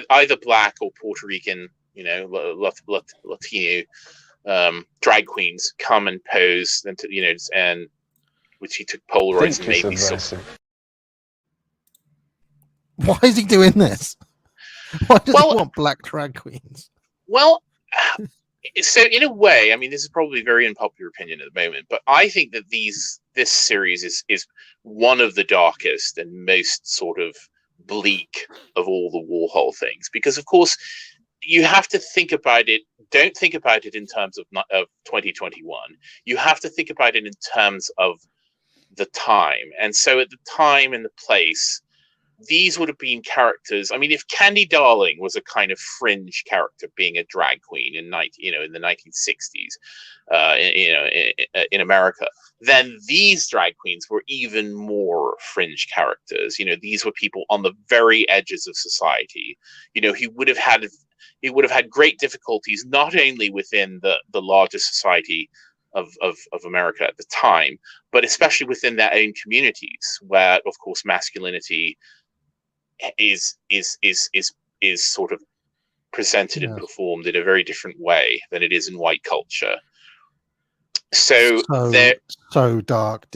either black or Puerto Rican, Latino drag queens come and pose, and which he took Polaroids and made these. Why is he doing this? Why does he want black drag queens? Well, so in a way, I mean, this is probably a very unpopular opinion at the moment, but I think that this series is one of the darkest and most sort of bleak of all the Warhol things, because of course you have to think about it. Don't think about it in terms of 2021. You have to think about it in terms of the time. And so at the time and the place, these would have been characters. I mean, if Candy Darling was a kind of fringe character, being a drag queen in the 1960s, in America, then these drag queens were even more fringe characters. These were people on the very edges of society. He would have had great difficulties not only within the larger society of America at the time, but especially within their own communities, where of course masculinity is sort of presented and performed in a very different way than it is in white culture. So dark,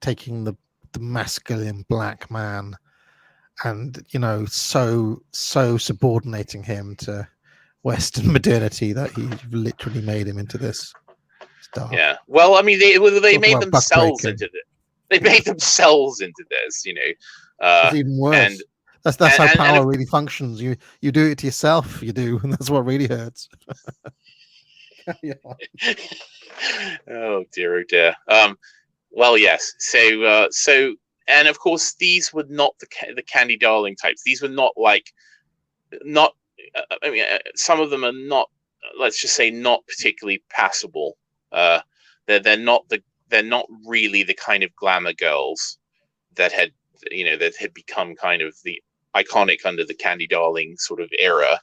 taking the masculine black man and so subordinating him to Western modernity that he literally made him into this stuff. Yeah, well, I mean, they made themselves into this. They made themselves into this. It's even worse. And that's how power really functions. You do it to yourself. You do, and that's what really hurts. Oh dear, oh dear. Well, yes. So, and of course, these were not the Candy Darling types. These were not. I mean, some of them are not. Let's just say not particularly passable. They're not really the kind of glamour girls that had become kind of the iconic under the Candy Darling sort of era.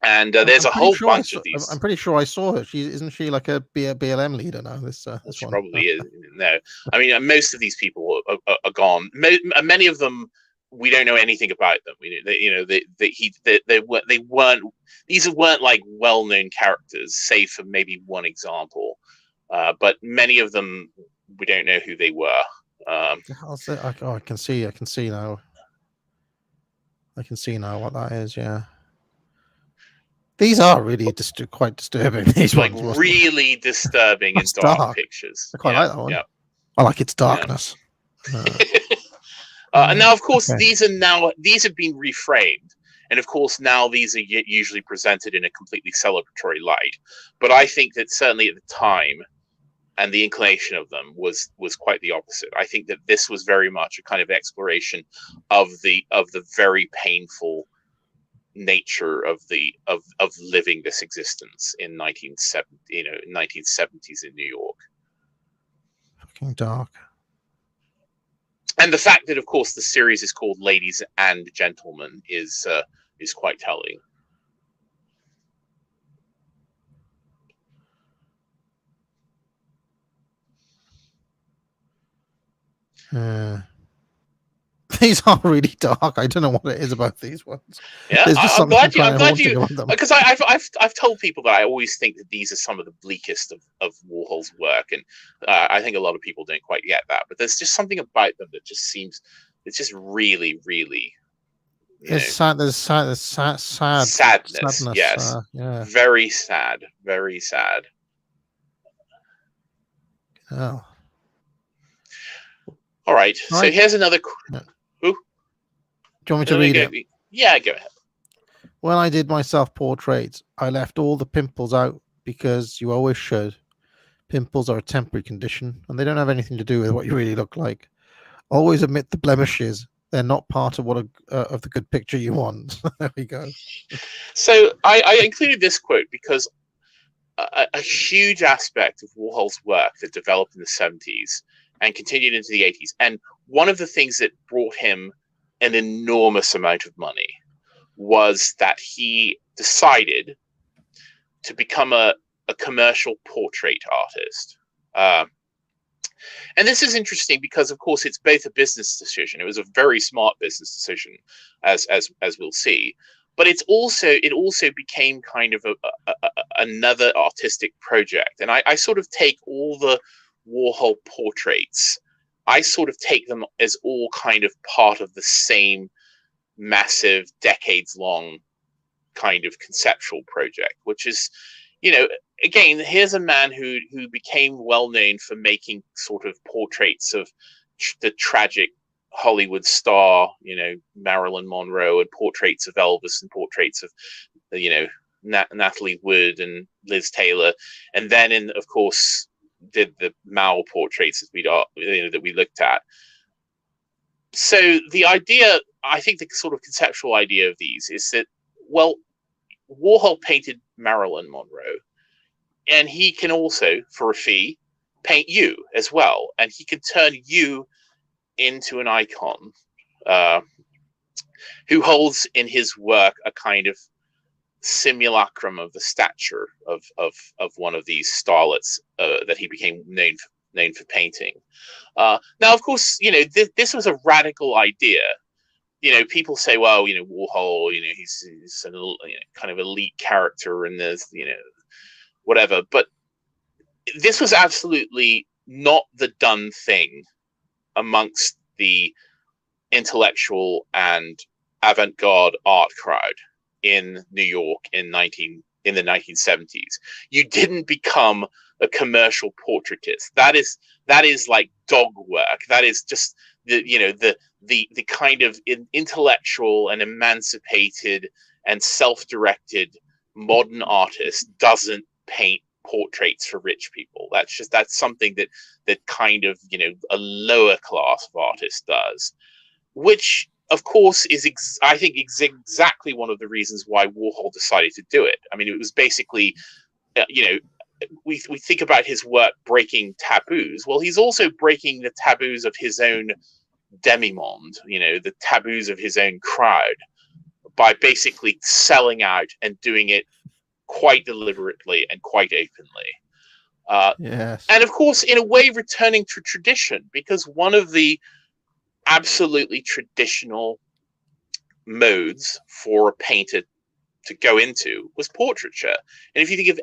And there's a whole bunch of these. I'm pretty sure I saw her. Isn't she like a BLM leader now? This she one probably is. No, I mean, most of these people are gone. Many of them, we don't know anything about them. They weren't. These weren't like well-known characters, save for maybe one example. But many of them, we don't know who they were. I can see now. I can see now what that is. Yeah. These are really quite disturbing. These like ones, really disturbing and dark pictures. I quite like that one. Yeah. I like its darkness. Yeah. And now, of course, these have been reframed, and of course now these are usually presented in a completely celebratory light. But I think that certainly at the time, and the inclination of them was quite the opposite. I think that this was very much a kind of exploration of the very painful nature of living this existence in 1970s in New York. Fucking dark. And the fact that, of course, the series is called Ladies and Gentlemen is quite telling. These are really dark. I don't know what it is about these ones. Yeah, There's just I'm something glad kind of haunting you, about them. because I've told people that I always think that these are some of the bleakest of Warhol's work, and I think a lot of people don't quite get that. But there's just something about them that just seems, it's just really, really, There's sad. There's sadness. sadness. Yes, Yeah. very sad, very sad. Oh. All right, so Right. here's another. Yeah. Who? Do you want me to read it? Yeah, go ahead. When I did my self-portraits, I left all the pimples out because you always should. Pimples are a temporary condition, and they don't have anything to do with what you really look like. Always admit the blemishes. They're not part of of the good picture you want. There we go. So I included this quote because a huge aspect of Warhol's work that developed in the 70s and continued into the 80s, and one of the things that brought him an enormous amount of money, was that he decided to become a commercial portrait artist. And this is interesting because, of course, it's both a business decision. It was a very smart business decision, as we'll see. But it also became kind of another artistic project. And I sort of take all the Warhol portraits, I sort of take them as all kind of part of the same massive, decades-long kind of conceptual project, which is, again, here's a man who became well known for making sort of portraits of the tragic Hollywood star, Marilyn Monroe, and portraits of Elvis, and portraits of, Natalie Wood and Liz Taylor, and then, of course, did the Mao portraits that we looked at. So the idea, I think, the sort of conceptual idea of these is that, well, Warhol painted Marilyn Monroe, and he can also, for a fee, paint you as well, and he can turn you into an icon who holds in his work a kind of simulacrum of the stature of one of these starlets that he became known for painting. Now, of course, this was a radical idea. People say, well, Warhol, he's an kind of elite character, and there's, whatever. But this was absolutely not the done thing amongst the intellectual and avant-garde art crowd in New York in the 1970s. You didn't become a commercial portraitist. That is like dog work. That is just the kind of intellectual and emancipated and self-directed modern artist doesn't paint portraits for rich people. That's something that kind of, a lower class of artist does, which of course is I think exactly one of the reasons why Warhol decided to do it. I mean, it was basically, we think about his work breaking taboos. Well, he's also breaking the taboos of his own demimonde, the taboos of his own crowd, by basically selling out and doing it quite deliberately and quite openly. Yes. And of course, in a way, returning to tradition, because one of the absolutely traditional modes for a painter to go into was portraiture. And if you think of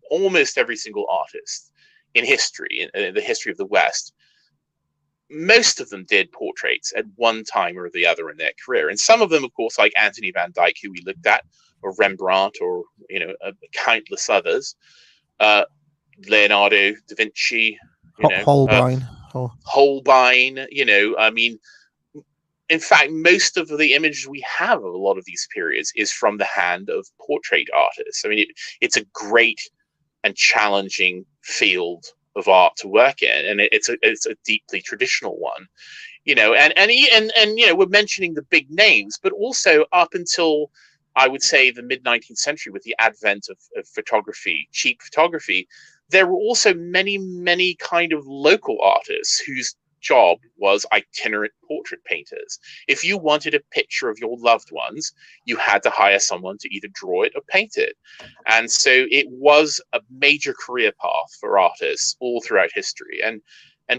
almost every single artist in history, in the history of the West, most of them did portraits at one time or the other in their career. And some of them, of course, like Anthony van Dyck, who we looked at, or Rembrandt, or countless others, Leonardo da Vinci, Holbein. Holbein, I mean, in fact, most of the images we have of a lot of these periods is from the hand of portrait artists. I mean, it's a great and challenging field of art to work in, and it's a deeply traditional one, and we're mentioning the big names, but also up until, I would say, the mid-19th century, with the advent of photography, cheap photography, there were also many, many kind of local artists whose job was itinerant portrait painters. If you wanted a picture of your loved ones, you had to hire someone to either draw it or paint it. And so it was a major career path for artists all throughout history. And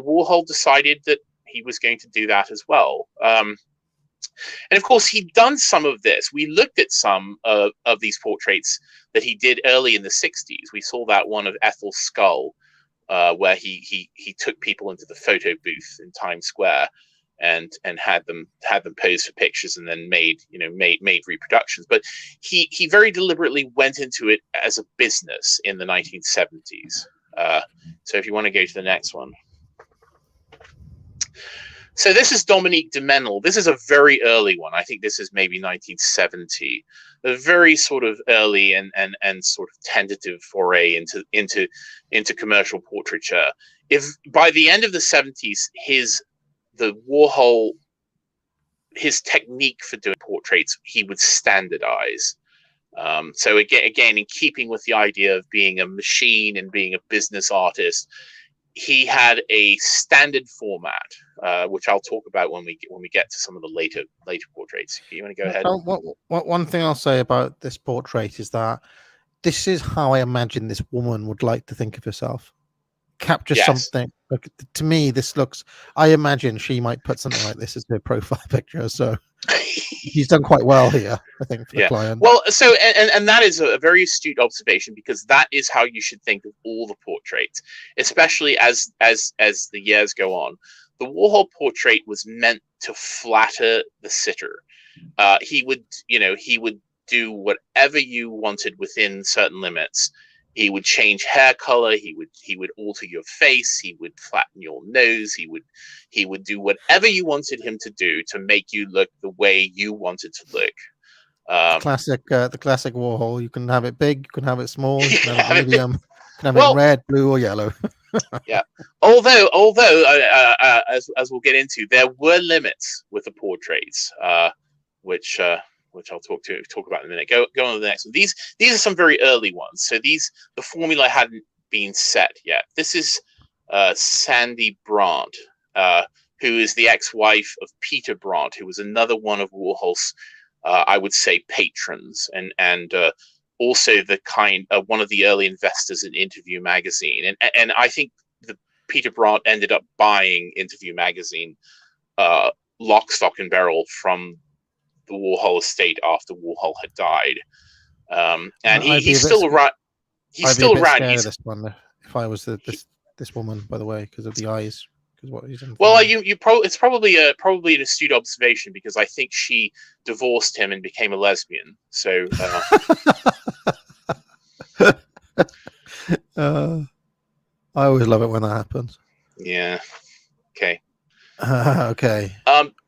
Warhol decided that, he was going to do that as well. And of course, he'd done some of this. We looked at some of these portraits that he did early in the 60s. We saw that one of Ethel Skull, where he took people into the photo booth in Times Square and had them pose for pictures and then made reproductions. But he very deliberately went into it as a business in the 1970s. So if you want to go to the next one. So this is Dominique de Menil. This is a very early one. I think this is maybe 1970. A very sort of early and sort of tentative foray into commercial portraiture. If by the end of the 70s, the Warhol, his technique for doing portraits, he would standardize. So again, in keeping with the idea of being a machine and being a business artist, he had a standard format, which I'll talk about when we get to some of the later portraits. You want to go ahead? One thing I'll say about this portrait is that this is how I imagine this woman would like to think of herself. Capture something. Look, to me, this looks. I imagine she might put something like this as her profile picture. So he's done quite well here, I think, for the client. Well, so and that is a very astute observation, because that is how you should think of all the portraits, especially as the years go on. The Warhol portrait was meant to flatter the sitter. He would do whatever you wanted within certain limits. He would change hair color. He would alter your face. He would flatten your nose. He would do whatever you wanted him to do to make you look the way you wanted to look. The classic Warhol. You can have it big. You can have it small. You can have it medium. You can have it red, blue, or yellow. Yeah. Although, as we'll get into, there were limits with the portraits, which I'll talk about in a minute. Go on to the next one. These are some very early ones. So the formula hadn't been set yet. This is Sandy Brandt, who is the ex-wife of Peter Brandt, who was another one of Warhol's, I would say, patrons, and also the one of the early investors in Interview magazine. And I think Peter Brandt ended up buying Interview magazine, lock, stock, and barrel from the Warhol estate after Warhol had died. And he's still around. He's still around. This one, if I was this woman, by the way, because of the eyes. What he's well, it's probably an astute observation, because I think she divorced him and became a lesbian. So I always love it when that happens. Yeah. Okay. Okay.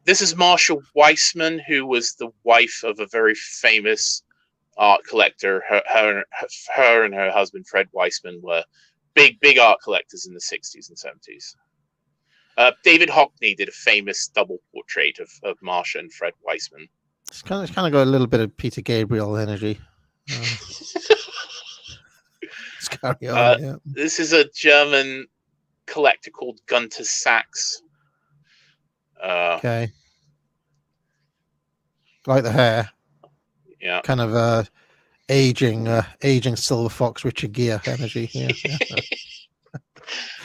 This is Marcia Weissman, who was the wife of a very famous art collector. Her and her husband Fred Weissman were big art collectors in the 60s and 70s. David Hockney did a famous double portrait of Marcia and Fred Weissman. It's kind of got a little bit of Peter Gabriel energy. Let's carry on. This is a German collector called Gunter Sachs. Okay. Like the hair. Yeah. Kind of aging Silver Fox Richard Gere energy. Yeah.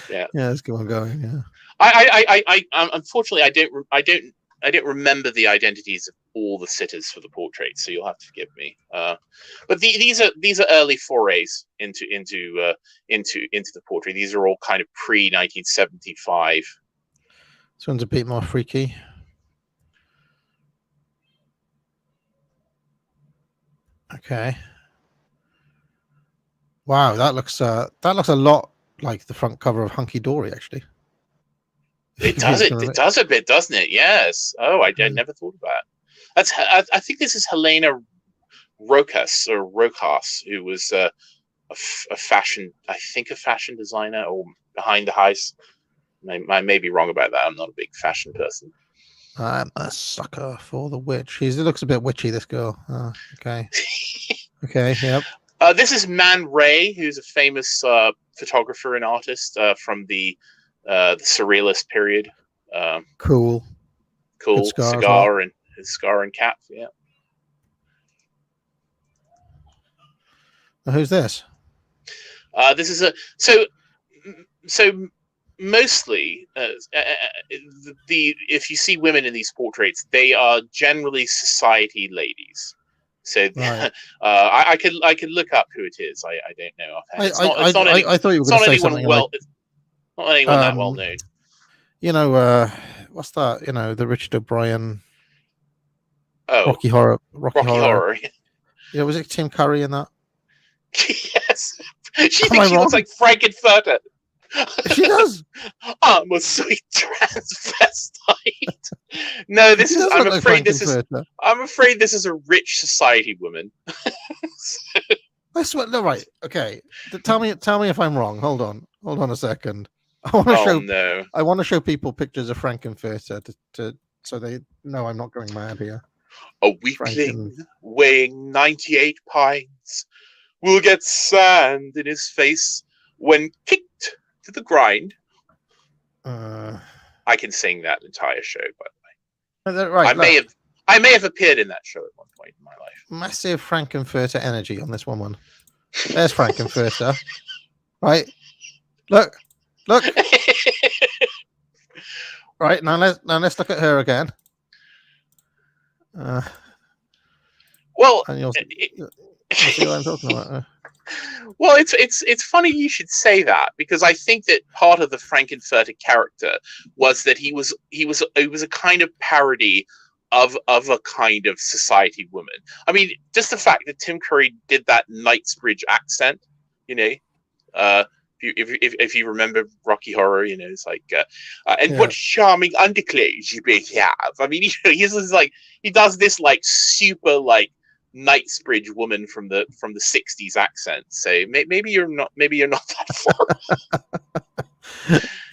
Yeah. Yeah, let's go on going. Yeah. I unfortunately I don't remember the identities of all the sitters for the portraits, so you'll have to forgive me. But these are early forays into the portrait. These are all kind of pre-1975. This one's a bit more freaky. Okay. Wow, that looks a lot like the front cover of Hunky Dory, actually. It does a bit, doesn't it? Yes. Oh, I never thought about it. I think this is Helena Rokas, who was a fashion designer, or behind the house. I may be wrong about that. I'm not a big fashion person. I'm a sucker for the witch. It looks a bit witchy, this girl. Okay. Okay, yep. This is Man Ray, who's a famous photographer and artist from the Surrealist period. Cool cigar and his scar and cap. Yeah. Who's this? This is so mostly if you see women in these portraits, they are generally society ladies. So Right. I could look up who it is. I don't know offhand. I thought you were going to say something like, it's not anyone that well known. You know, what's that? You know, the Richard O'Brien Oh, Rocky Horror. Yeah, Was it Tim Curry in that? yes. She Am thinks I she looks wrong? like Frankenfurter. She does. I'm a sweet transvestite. No, this She is. does I'm look like afraid this is. Frankenfurter. I'm afraid this is a rich society woman. I swear. No, right. Okay. Tell me if I'm wrong. Hold on a second. I want to show. No. I want to show people pictures of Frankenfurter to so they know I'm not going mad here. A weakling weighing 98 pints will get sand in his face when kicked to the grind. I can sing that entire show, by the way. Right. I may have appeared in that show at one point in my life. Massive Frankenfurter energy on this woman. There's Frankenfurter. Right. Look. Right, now let's look at her again. Well, and you'll see what I'm talking about. Well, it's funny you should say that, because I think that part of the Frankenfurter character was that he was a kind of parody of a kind of society woman. I mean, just the fact that Tim Curry did that Knightsbridge accent, you know, if you remember Rocky Horror, you know, it's like, what charming underclothes you both have. I mean, he does this like super like Knightsbridge woman from the 60s accent. So maybe you're not that far.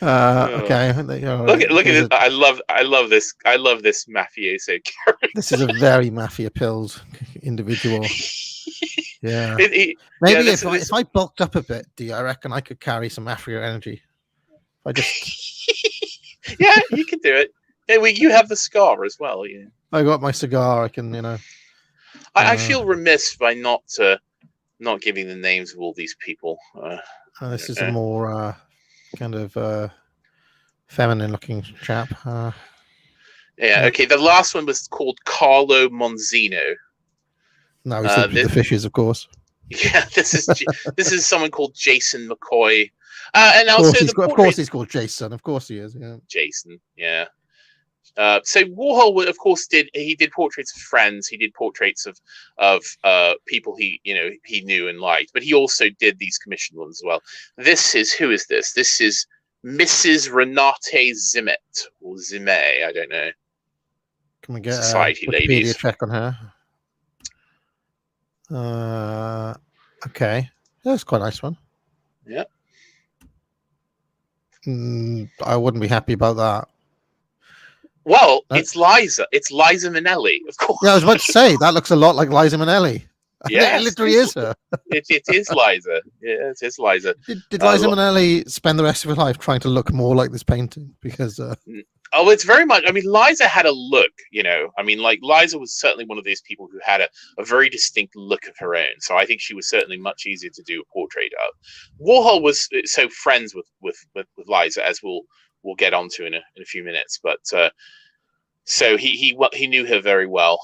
Okay. Look at it. I love this mafioso character. This is a very mafia pilled individual. Yeah. Maybe if I bulked up a bit, I reckon I could carry some mafia energy. If I just yeah, you can do it. Yeah, well, you have the scar as well. Yeah. I got my cigar. I can, you know. I feel remiss by not giving the names of all these people. This is a more kind of feminine-looking chap. Yeah. Okay. The last one was called Carlo Monzino. No, he's the fishes, of course. Yeah. This is someone called Jason McCoy. And of also, of course, he's called Jason. Of course, he is. Yeah. Jason. Yeah. So Warhol, of course, did portraits of friends. He did portraits of people he knew and liked, but he also did these commissioned ones as well. Who is this? This is Mrs. Renate Zimmet or Zimmet. I don't know. Can we get society a ladies check on her? Okay, that's quite a nice one. Yeah. I wouldn't be happy about that. Well, it's Liza. It's Liza Minnelli, of course. Yeah, I was about to say that looks a lot like Liza Minnelli. Yeah, it literally is her. It is Liza. Yeah, it is Liza. Did Liza Minnelli spend the rest of her life trying to look more like this painting? Because oh, it's very much. I mean, Liza had a look. You know, I mean, like Liza was certainly one of these people who had a very distinct look of her own. So I think she was certainly much easier to do a portrait of. Warhol was so friends with Liza, as we'll get onto in a few minutes. But so he knew her very well.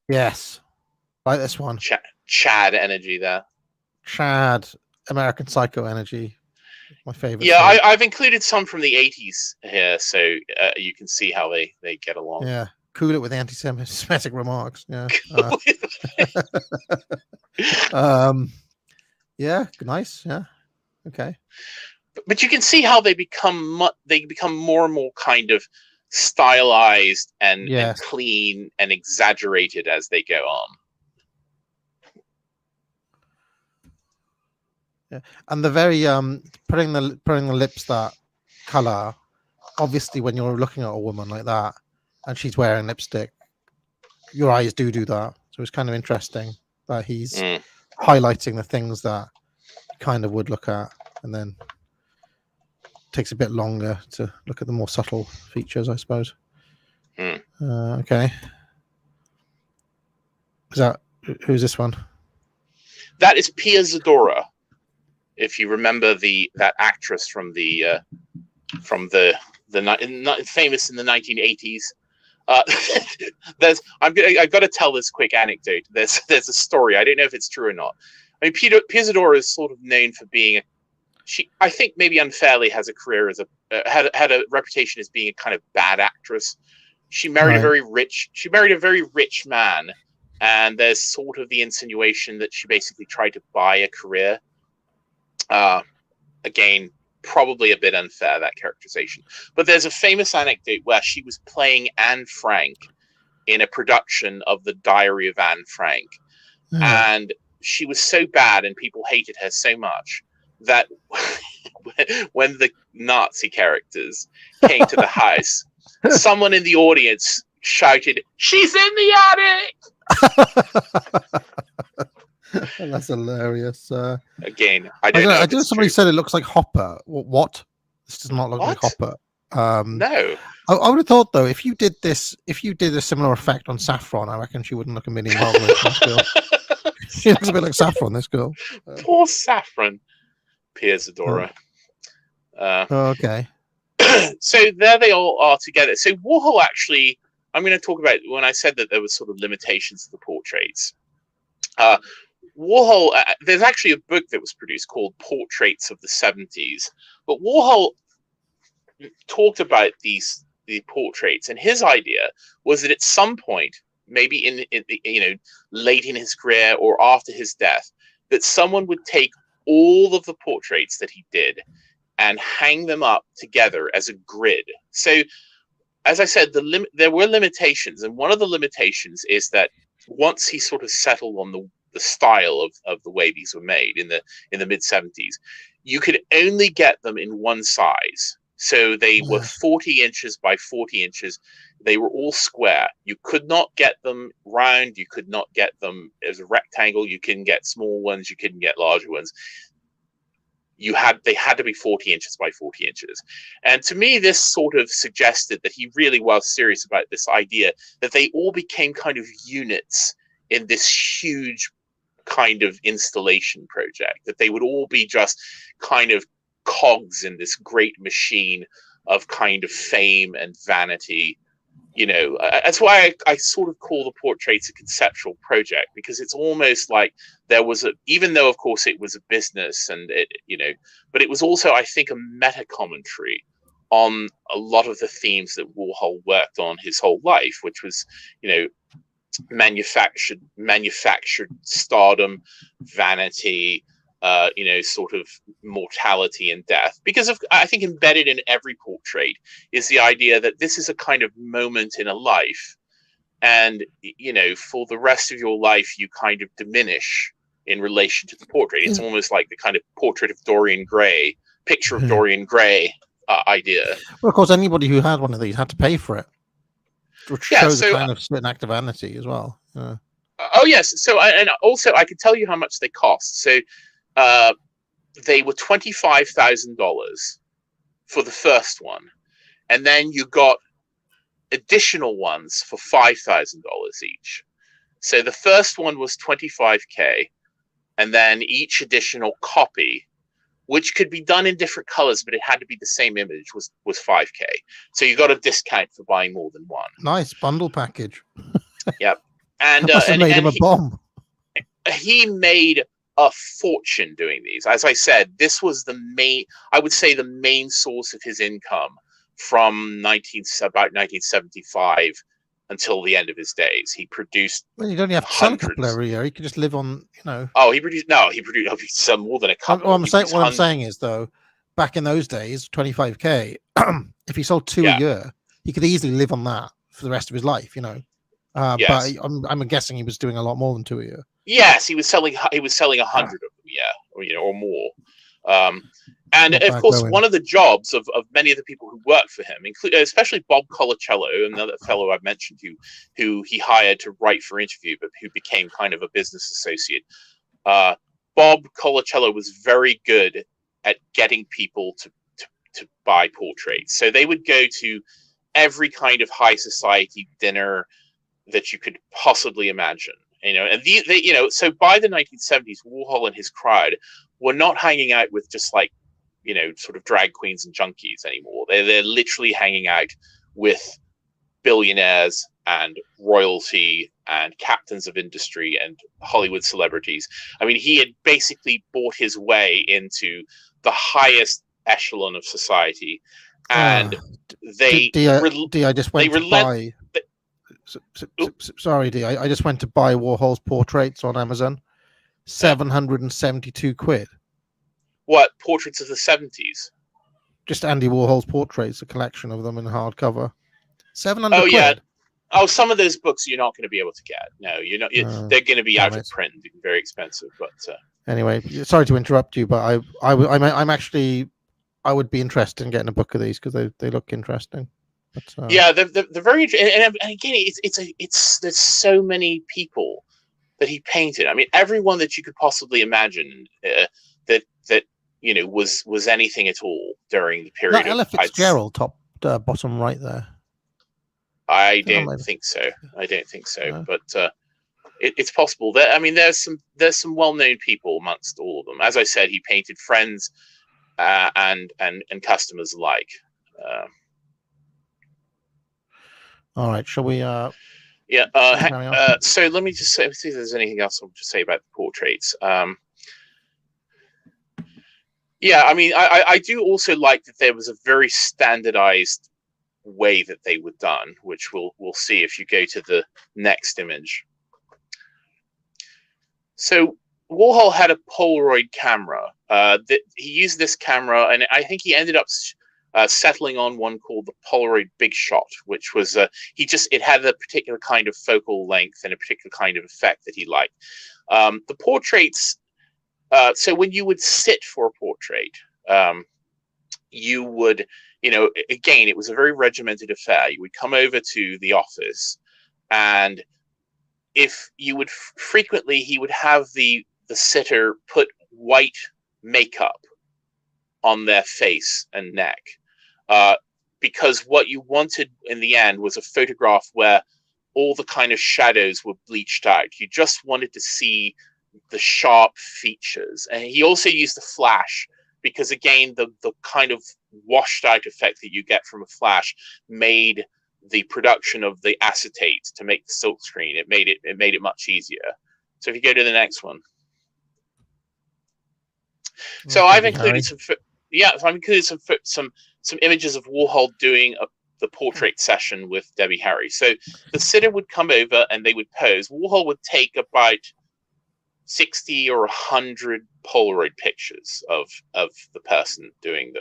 Yes, like this one. Chad energy there. Chad, American Psycho energy. My favorite. Yeah, I've included some from the 80s here, so you can see how they get along. Yeah, cool it with anti-Semitic remarks. Yeah. Yeah, nice. Yeah. Okay. But you can see how they become more and more kind of stylized and clean and exaggerated as they go on. Yeah, and the very putting the lips that color. Obviously, when you're looking at a woman like that and she's wearing lipstick, your eyes do that. So it's kind of interesting that he's highlighting the things that you kind of would look at, and then takes a bit longer to look at the more subtle features, I suppose. Okay. Who's this one? That is Pia Zadora. if you remember that actress from the famous in the 1980s. I've got to tell this quick anecdote. There's a story. I don't know if it's true or not. I mean, Pia Zadora is sort of known for being I think maybe unfairly has a career as had a reputation as being a kind of bad actress. She married a very rich man, and there's sort of the insinuation that she basically tried to buy a career. Again, probably a bit unfair, that characterization. But there's a famous anecdote where she was playing Anne Frank in a production of The Diary of Anne Frank. And she was so bad and people hated her so much that when the Nazi characters came to the house, someone in the audience shouted, "She's in the attic!" That's hilarious. Again, I don't know. I know somebody said it looks like Hopper. What? This does not look like Hopper. No. I would have thought though, if you did a similar effect on Saffron, I reckon she wouldn't look a million miles away from this girl. She looks a bit like Saffron, this girl. Poor Saffron. Pia Zadora. Okay. So there they all are together. So Warhol actually, I'm going to talk about when I said that there was sort of limitations to the portraits. Warhol, there's actually a book that was produced called Portraits of the 70s, but Warhol talked about the portraits, and his idea was that at some point, maybe in late in his career or after his death, that someone would take all of the portraits that he did and hang them up together as a grid. So, as I said, there were limitations, and one of the limitations is that once he sort of settled on the style of the way these were made in the mid 70s, you could only get them in one size. So they were 40 inches by 40 inches. They were all square. You could not get them round. You could not get them as a rectangle. You couldn't get small ones. You couldn't get larger ones. They had to be 40 inches by 40 inches. And to me, this sort of suggested that he really was serious about this idea that they all became kind of units in this huge kind of installation project, that they would all be just kind of cogs in this great machine of kind of fame and vanity. That's why I sort of call the portraits a conceptual project, because it's almost like there was even though of course it was a business and but it was also, I think, a meta commentary on a lot of the themes that Warhol worked on his whole life, which was, manufactured stardom, vanity, sort of mortality and death. Because I think embedded in every portrait is the idea that this is a kind of moment in a life, and for the rest of your life you kind of diminish in relation to the portrait. It's almost like the kind of portrait of Dorian Gray, picture of Dorian Gray idea. Well, of course, anybody who had one of these had to pay for it, which shows a kind of certain act of vanity as well. Oh yes. So and also I could tell you how much they cost. So they were $25,000 for the first one, and then you got additional ones for $5,000 each. So the first one was $25,000, and then each additional copy, which could be done in different colors, but it had to be the same image, was $5,000. So you got a discount for buying more than one. Nice bundle package. Yep. And made him a bomb. He made a fortune doing these. As I said, this was the main source of his income from about 1975 until the end of his days. He produced. Well, you don't have to sell a couple every year. He could just live on, Oh, he produced some more than a couple. What I'm saying is, though, back in those days, $25,000. If he sold two a year, he could easily live on that for the rest of his life. Yes. But I'm guessing he was doing a lot more than two a year. Yes, he was selling 100 of them, or more. And of course, one of the jobs of many of the people who worked for him, especially Bob Colacello, another fellow I've mentioned who he hired to write for Interview, but who became kind of a business associate. Bob Colacello was very good at getting people to buy portraits. So they would go to every kind of high society dinner that you could possibly imagine. And so by the 1970s, Warhol and his crowd were not hanging out with just like, you know, sort of drag queens and junkies anymore. They're literally hanging out with billionaires and royalty and captains of industry and Hollywood celebrities. I mean, he had basically bought his way into the highest echelon of society, and they I just went to buy. Sorry, D. I just went to buy Warhol's portraits on Amazon. 772 quid. What, portraits of the 70s? Just Andy Warhol's portraits, a collection of them in hardcover. 700 quid. Yeah. Oh, some of those books you're not going to be able to get. No, you're not. They're going to be out of print and very expensive. But anyway, sorry to interrupt you, but I'm actually, I would be interested in getting a book of these because they look interesting. But, yeah, they're very interesting. And again, there's so many people that he painted. I mean, everyone that you could possibly imagine that you know was anything at all during the period. That Ella Fitzgerald bottom right there. I don't think so. No. But it's possible. That I mean, there's some well-known people amongst all of them. As I said, he painted friends and customers alike. All right, shall we? Yeah. So let me just see if there's anything else I want to say about the portraits. Yeah, I mean, I do also like that there was a very standardized way that they were done, which we'll see if you go to the next image. So Warhol had a Polaroid camera. That he used this camera, and I think he ended up settling on one called the Polaroid Big Shot, which was it had a particular kind of focal length and a particular kind of effect that he liked. The portraits. So when you would sit for a portrait, you would, you know, again, it was a very regimented affair. You would come over to the office, and if you would frequently, he would have the sitter put white makeup on their face and neck, because what you wanted in the end was a photograph where all the kind of shadows were bleached out. You just wanted to see the sharp features. And he also used the flash because, again, the kind of washed out effect that you get from a flash made the production of the acetate to make the silk screen. It made it much easier. So if you go to the next one. So I've included some images of Warhol doing the portrait session with Debbie Harry. So the sitter would come over and they would pose. Warhol would take about 60 or 100 Polaroid pictures of the person doing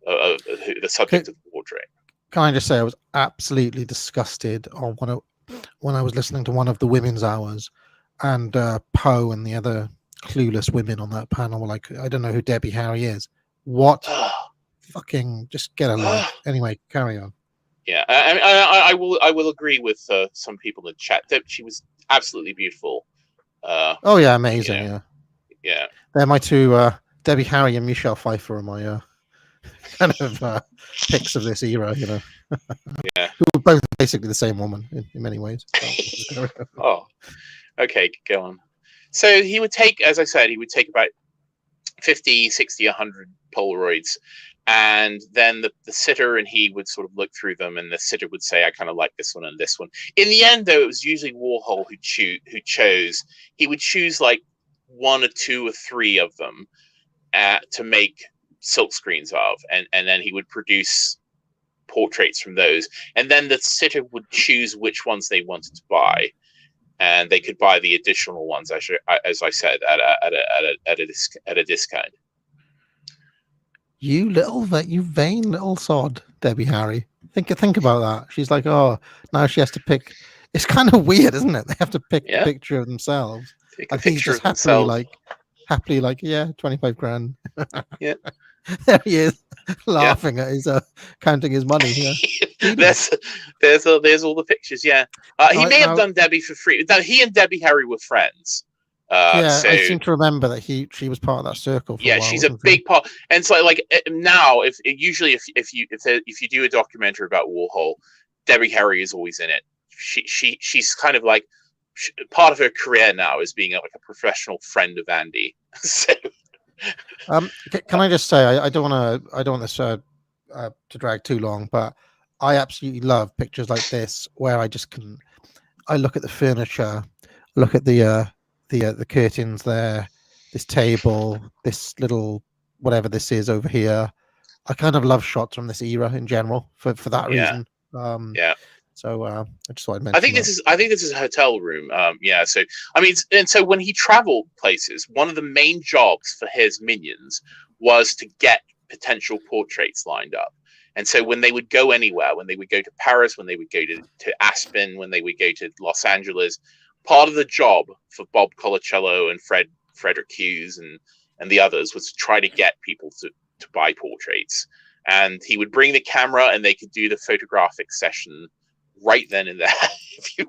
the subject of the portrait. Can I just say I was absolutely disgusted on when I was listening to one of the women's hours, and Poe and the other clueless women on that panel were like, I don't know who Debbie Harry is. What? Fucking just get a life. Anyway, carry on. Yeah, I will agree with some people in the chat. She was absolutely beautiful. Oh yeah, amazing. Yeah. They're my two, Debbie Harry and Michelle Pfeiffer are my kind of picks of this era, you know. Yeah. Who were both basically the same woman in many ways. Oh, okay, go on. So he would take, as I said, about 50, 60, 100 Polaroids, and then the sitter and he would sort of look through them, and the sitter would say, I kind of like this one and this one. In the end, though, it was usually Warhol who chose. He would choose like 1 or 2 or 3 of them to make silk screens of, and then he would produce portraits from those, and then the sitter would choose which ones they wanted to buy, and they could buy the additional ones, as I said, at a discount. You vain little sod, Debbie Harry. Think about that. She's like, oh, now she has to pick. It's kind of weird, isn't it? They have to pick a picture of themselves. Take a picture of themselves. Happily like, yeah, 25 grand. Yeah. There he is, laughing at his counting his money. Yeah. there's all the pictures. Yeah. He may have done Debbie for free. He and Debbie Harry were friends. I seem to remember that she was part of that circle. For a while, she's a big part. And so, like now, if you do a documentary about Warhol, Debbie Harry is always in it. She's kind of like part of her career now is being like a professional friend of Andy. So Can I just say I don't want this to drag too long, but I absolutely love pictures like this where I look at the furniture, look at the curtains there, this table, this little whatever this is over here. I kind of love shots from this era in general for that Yeah. reason. Yeah. So I just thought I'd mention I think this is a hotel room. Yeah. So I mean, and so when he traveled places, one of the main jobs for his minions was to get potential portraits lined up. And so when they would go anywhere, when they would go to Paris, when they would go to Aspen, when they would go to Los Angeles, part of the job for Bob Colacello and Frederick Hughes and the others was to try to get people to buy portraits. And he would bring the camera and they could do the photographic session right then and there if you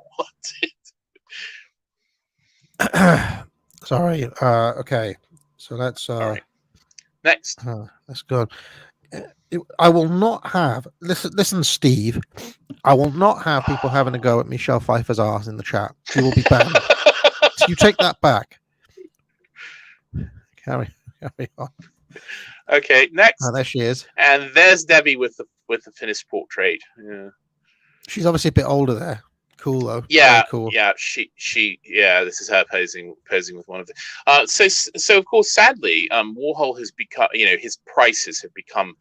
wanted. Sorry. Okay. So let's right. Next. Let's go. I will not have listen, Steve. I will not have people having a go at Michelle Pfeiffer's arse in the chat. You will be banned. So you take that back. Carry on. Okay, next. Oh, there she is. And there's Debbie with the finished portrait. Yeah. She's obviously a bit older there. Cool though. Yeah, very cool. Yeah. She. Yeah. This is her posing with one of the. So of course, sadly, Warhol has become. His prices have become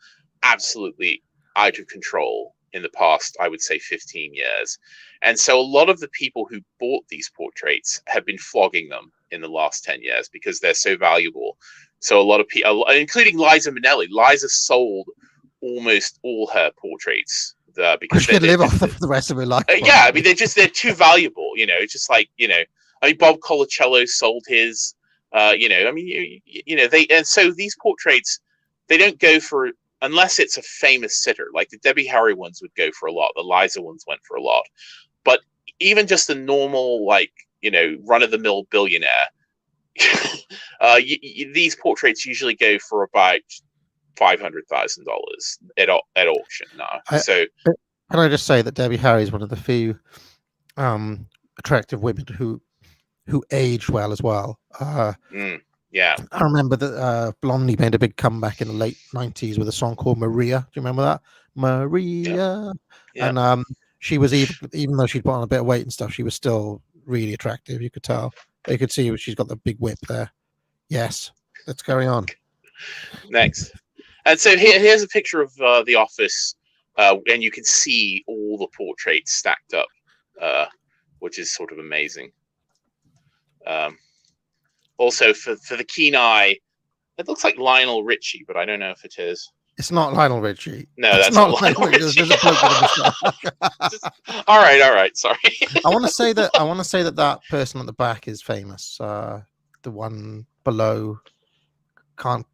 absolutely out of control in the past, I would say 15 years. And so a lot of the people who bought these portraits have been flogging them in the last 10 years because they're so valuable. So a lot of people, including Liza Minnelli, Liza sold almost all her portraits because she could live off them for the rest of her life. Yeah, I mean, they're too valuable. It's just like, I mean, Bob Colacello sold his, I mean, and so these portraits, they don't go for, unless it's a famous sitter, like the Debbie Harry ones would go for a lot. The Liza ones went for a lot. But even just a normal, like, run of the mill billionaire, these portraits usually go for about $500,000 at auction now. Can I just say that Debbie Harry is one of the few attractive women who aged well as well. Yeah, I remember that Blondie made a big comeback in the late 90s with a song called Maria. Do you remember that? Maria. Yeah. And she was even though she'd put on a bit of weight and stuff, she was still really attractive. You could tell. You could see she's got the big whip there. Yes. Let's carry on. Next. And so here's a picture of the office, and you can see all the portraits stacked up, which is sort of amazing. Also, for the keen eye, it looks like Lionel Richie, but I don't know if it is. It's not Lionel Richie. No, that's not Lionel Richie. All right. Sorry. I want to say that person at the back is famous. The one below, can't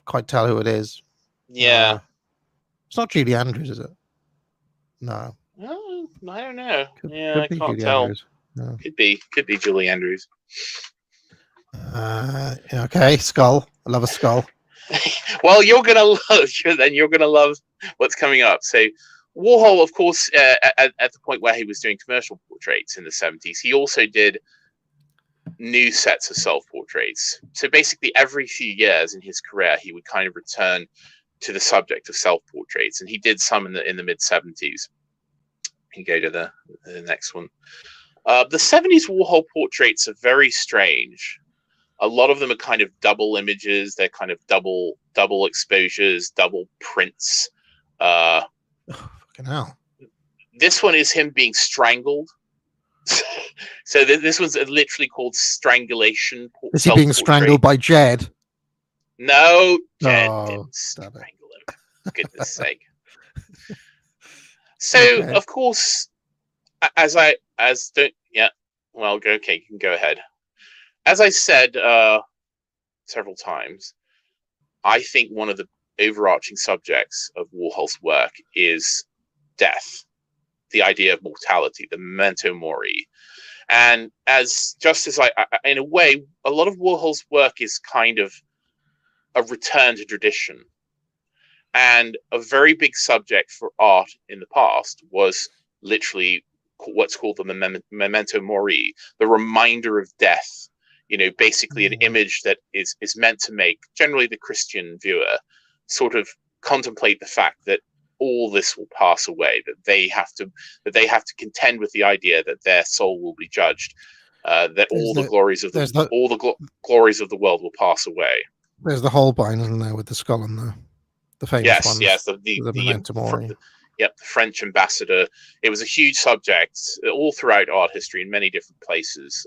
quite tell who it is. Yeah. It's not Julie Andrews, is it? No. I don't know. I can't tell. No. Could be Julie Andrews. Okay, skull. I love a skull. Well, you're gonna love what's coming up. So, Warhol, of course, at the point where he was doing commercial portraits in the 70s, he also did new sets of self-portraits. So basically, every few years in his career, he would kind of return to the subject of self-portraits, and he did some in the mid 70s. You go to the next one. The 70s Warhol portraits are very strange. A lot of them are kind of double images. They're kind of double exposures, double prints. Fucking hell. This one is him being strangled. So this one's literally called strangulation. Is he being strangled by Jed? No, Jed didn't strangle him. For goodness sake. So okay. Of course, okay, you can go ahead. As I said several times, I think one of the overarching subjects of Warhol's work is death, the idea of mortality, the memento mori. And in a way, a lot of Warhol's work is kind of a return to tradition. And a very big subject for art in the past was literally what's called the memento mori, the reminder of death. basically an image that is meant to make generally the Christian viewer sort of contemplate the fact that all this will pass away, that they have to contend with the idea that their soul will be judged, that all the glories of the world will pass away. There's the Holbein, isn't there, with the skull in there, the famous one. Yes, the French ambassador. It was a huge subject all throughout art history in many different places.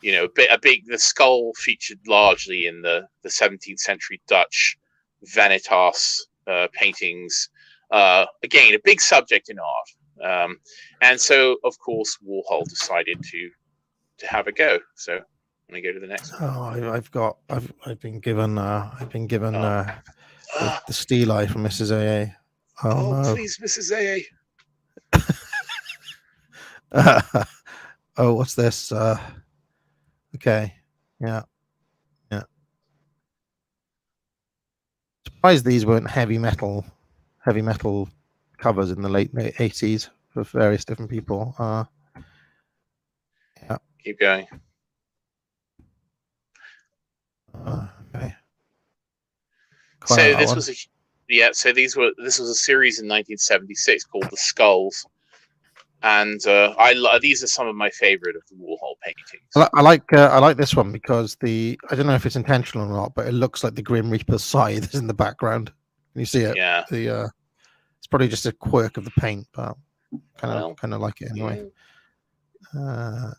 The skull featured largely in the 17th century Dutch Vanitas paintings. Again, a big subject in art. And so, of course, Warhol decided to have a go. So I'm going to go to the next one. Oh, I've been given the steel eye from Mrs. AA. Oh, no. Please, Mrs. AA. Oh, what's this? Okay. Yeah. Surprised these weren't heavy metal covers in the late 80s for various different people. Yeah. Keep going. Okay. So this was a series in 1976 called The Skulls. And these are some of my favorite of the Warhol paintings. I like this one because I don't know if it's intentional or not, but it looks like the Grim Reaper's scythe is in the background. Can you see it? Yeah. It's probably just a quirk of the paint, but kind of like it anyway. Yeah.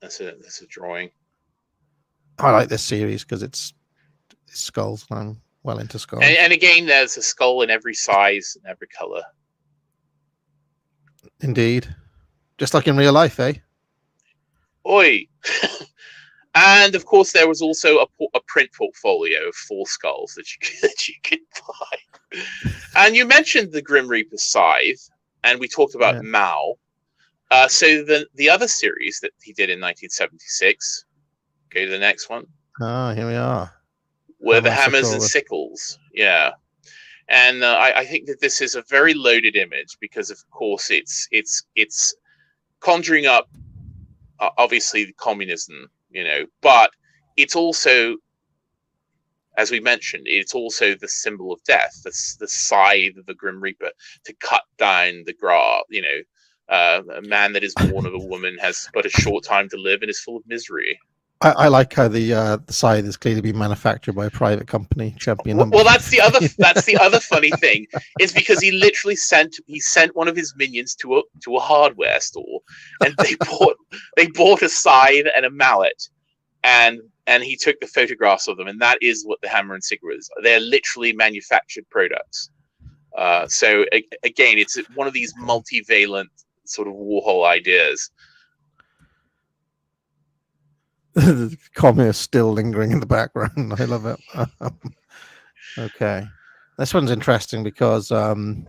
That's a drawing. I like this series because it's skulls, and I'm well into skulls. And again, there's a skull in every size and every color. Indeed, just like in real life, eh? Oi! And of course, there was also a print portfolio of 4 skulls that you could buy. And you mentioned the Grim Reaper scythe, and we talked about Mao. So the other series that he did in 1976. Go to the next one. Oh, here we are. Were the hammers and sickles. Yeah. And I think that this is a very loaded image because, of course, it's conjuring up, obviously, communism, but it's also, as we mentioned, it's also the symbol of death, the scythe of the Grim Reaper to cut down the grass. A man that is born of a woman has but a short time to live and is full of misery. I like how the scythe is clearly being manufactured by a private company, Champion. Well, that's the other funny thing is because he literally sent one of his minions to a hardware store, and they bought a scythe and a mallet, and he took the photographs of them, and that is what the hammer and sickle is. They're literally manufactured products. So again, it's one of these multivalent sort of Warhol ideas. The communist still lingering in the background. I love it. Okay, this one's interesting because it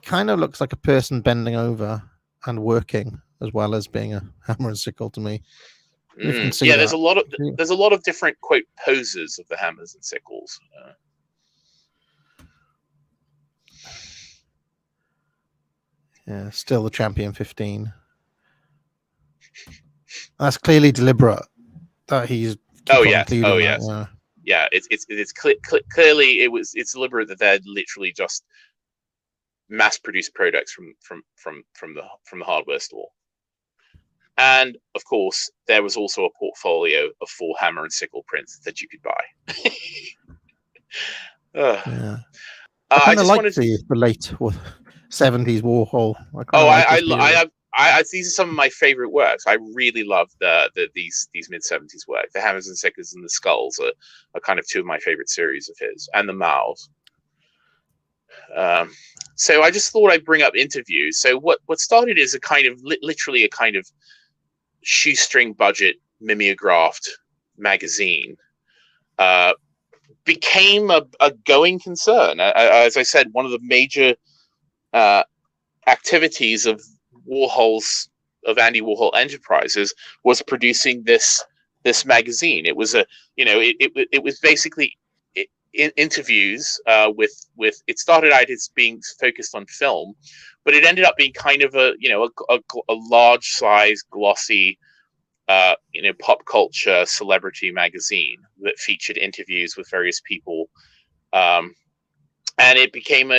kind of looks like a person bending over and working as well as being a hammer and sickle to me. Yeah, there's a lot of different quote poses of the hammers and sickles. Yeah, still the Champion 15. That's clearly deliberate. That he's. Yeah. It's clearly it's deliberate that they're literally just mass-produced products from the hardware store. And of course, there was also a portfolio of 4 hammer and sickle prints that you could buy. Yeah. I kind of like the late 70s Warhol. These are some of my favorite works. I really love these mid-70s work. The hammers and sickles and the skulls are kind of 2 of my favorite series of his, and the Maos. So I just thought I'd bring up interviews. So what started as a kind of literally a kind of shoestring budget mimeographed magazine became a going concern. As I said, one of the major activities of Andy Warhol Enterprises was producing this magazine. It was it was basically interviews with. It started out as being focused on film, but it ended up being kind of a large size, glossy, pop culture celebrity magazine that featured interviews with various people. And it became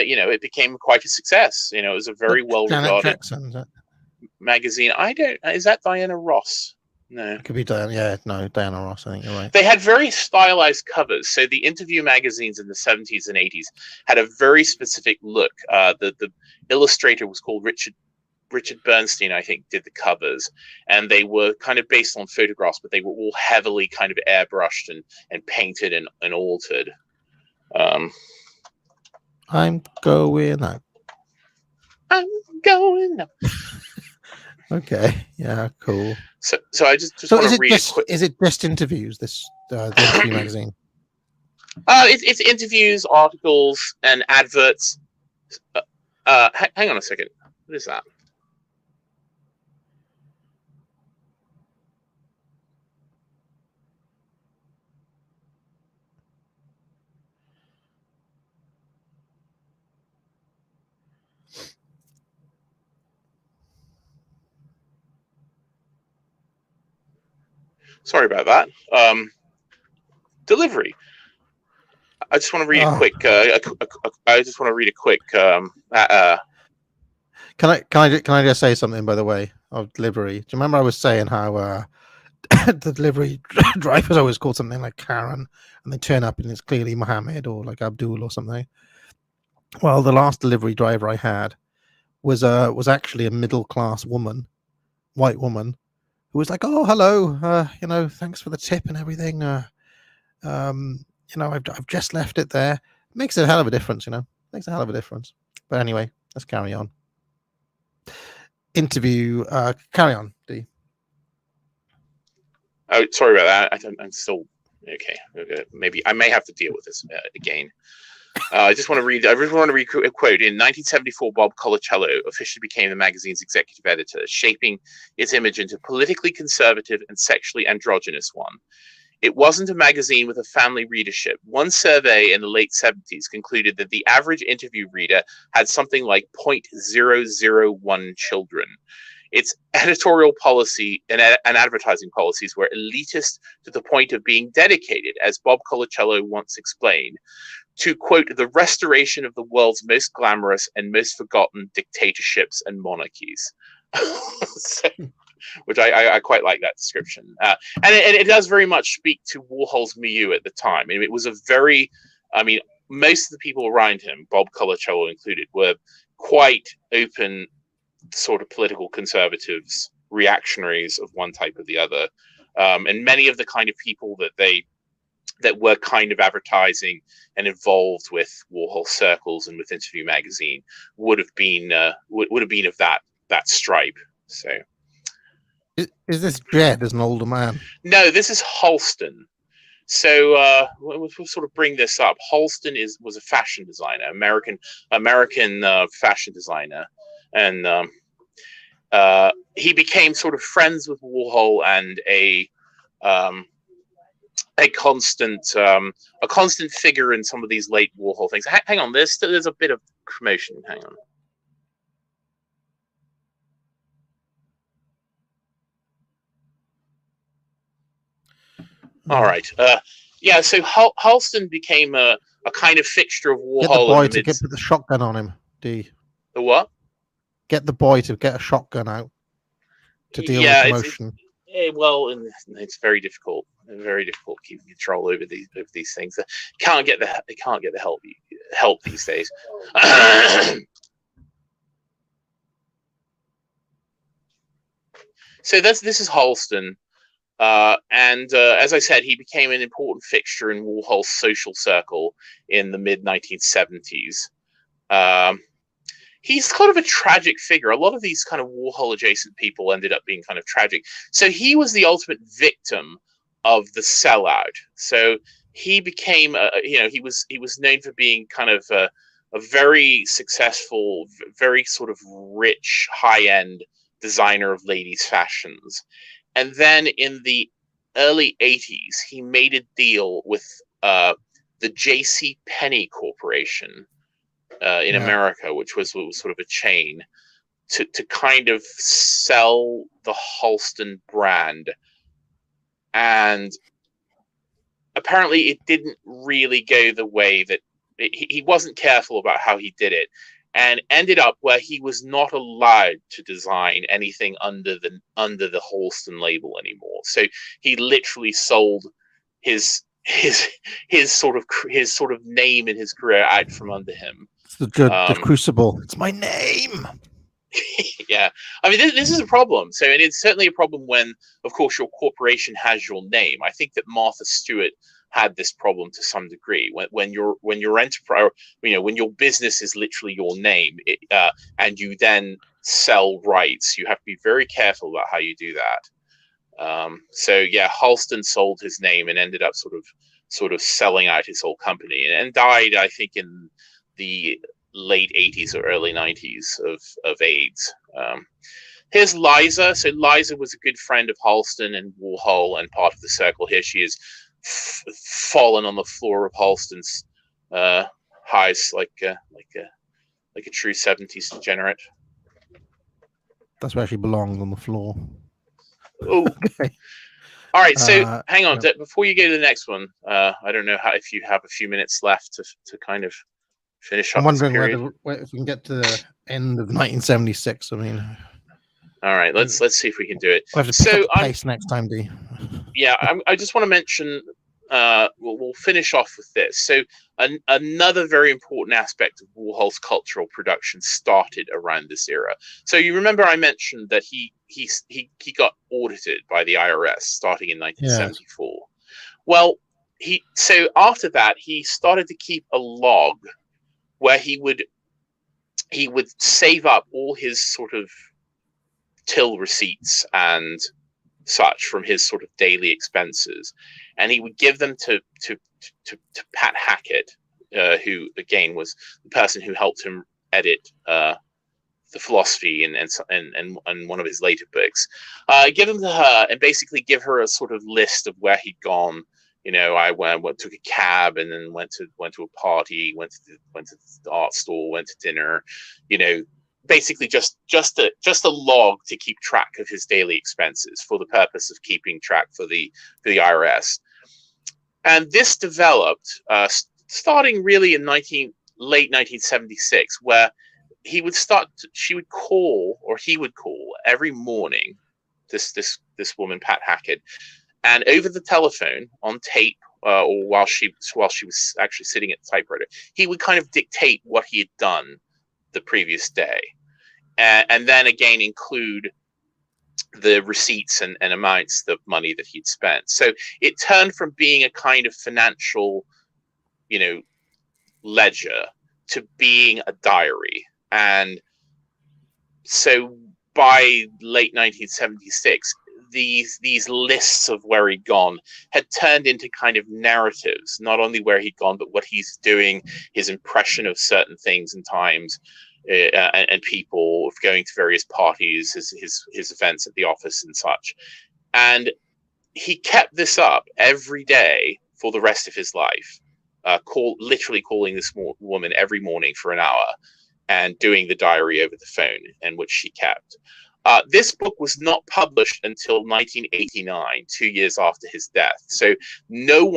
quite a success. It was a very well regarded magazine. Is that Diana Ross? No. It could be Diana. Yeah, no, Diana Ross. I think you're right. They had very stylized covers. So the interview magazines in the 70s and 80s had a very specific look. The illustrator was called Richard Bernstein, I think, did the covers, and they were kind of based on photographs, but they were all heavily kind of airbrushed and painted and altered. I'm going out. I'm going up. Okay. Yeah. Cool. So I just want to read a quick. Is it just interviews? This the interview magazine. It's interviews, articles, and adverts. Hang on a second. What is that? Sorry about that. Delivery. I just want to read a quick. I just want to read a quick. Can I just say something, by the way, of delivery? Do you remember I was saying how the delivery drivers always called something like Karen, and they turn up and it's clearly Mohammed or like Abdul or something? Well, the last delivery driver I had was actually a middle class woman, white woman, who was like, "Oh, hello, thanks for the tip and everything. I've just left it there." Makes a hell of a difference, Makes a hell of a difference. But anyway, let's carry on. Interview. Carry on, D. Oh, sorry about that. I'm still okay. Maybe I may have to deal with this again. I just want to read a quote. In 1974, Bob Colacello officially became the magazine's executive editor, shaping its image into a politically conservative and sexually androgynous one. It wasn't a magazine with a family readership. One survey in the late 70s concluded that the average interview reader had something like 0.001 children. Its editorial policy and advertising policies were elitist to the point of being dedicated, as Bob Colacello once explained, to, quote, the restoration of the world's most glamorous and most forgotten dictatorships and monarchies. Which I quite like that description. And it does very much speak to Warhol's milieu at the time. It was most of the people around him, Bob Colacello included, were quite open sort of political conservatives, reactionaries of one type or the other. And many of the kind of people that were kind of advertising and involved with Warhol circles and with Interview magazine would have been of that stripe. So. Is this Jed as an older man? No, this is Halston. So we'll sort of bring this up. Halston was a fashion designer, American fashion designer, and he became sort of friends with Warhol and a constant figure in some of these late Warhol things. Hang on, there's a bit of commotion. Hang on. All right. So Halston became a kind of fixture of Warhol. Get the boy to put the shotgun on him, D. The what? Get the boy to get a shotgun out to deal with emotion. It's very difficult. Very difficult keeping control over these things. They can't get the help these days. So this is Halston. And as I said, he became an important fixture in Warhol's social circle in the mid-1970s. He's kind of a tragic figure. A lot of these kind of Warhol-adjacent people ended up being kind of tragic. So he was the ultimate victim of the sellout. So he became, he was known for being kind of a very successful, very sort of rich, high-end designer of ladies' fashions. And then in the early 80s, he made a deal with the J.C. Penney Corporation. in America, which was sort of a chain, to kind of sell the Halston brand. And apparently it didn't really go the way that he wasn't careful about how he did it, and ended up where he was not allowed to design anything under the Halston label anymore. So he literally sold his sort of name and his career out from under him. It's the Crucible. It's my name. Yeah, I mean, this is a problem. So, and it's certainly a problem when, of course, your corporation has your name. I think that Martha Stewart had this problem to some degree when your enterprise, when your business is literally your name, and you then sell rights, you have to be very careful about how you do that. So yeah, Halston sold his name and ended up sort of selling out his whole company, and died, I think, in the late 80s or early 90s of AIDS. Here's Liza. So Liza was a good friend of Halston and Warhol and part of the circle. Here she is, fallen on the floor of Halston's house like a true 70s degenerate. That's where she belonged, on the floor. Oh, okay. All right, so hang on. Yeah. Before you go to the next one, I don't know if you have a few minutes left to kind of finish up. I'm wondering whether if we can get to the end of 1976. I mean, all right, let's see if we can do it. We'll have to pick up the pace next time, D. Yeah, I just want to mention. We'll finish off with this. So another very important aspect of Warhol's cultural production started around this era. So you remember I mentioned that he got audited by the IRS starting in 1974. Yes. Well, so after that he started to keep a log where he would save up all his sort of till receipts and such from his sort of daily expenses, and he would give them to Pat Hackett, who again was the person who helped him edit the philosophy and one of his later books. Give them to her and basically give her a sort of list of where he'd gone. I took a cab and then went to a party, went to the art store, went to dinner. Basically just a log to keep track of his daily expenses for the purpose of keeping track for the IRS. And this developed starting really in late 1976, where he would call every morning this woman, Pat Hackett, and over the telephone on tape, or while she was actually sitting at the typewriter, he would kind of dictate what he had done the previous day, and then again include the receipts and amounts of money that he'd spent. So it turned from being a kind of financial, ledger to being a diary. And so by late 1976, these lists of where he'd gone had turned into kind of narratives, not only where he'd gone, but what he's doing, his impression of certain things and times, and people, of going to various parties, his events at the office and such. And he kept this up every day for the rest of his life, literally calling this woman every morning for an hour and doing the diary over the phone, and which she kept. This book was not published until 1989, 2 years after his death. So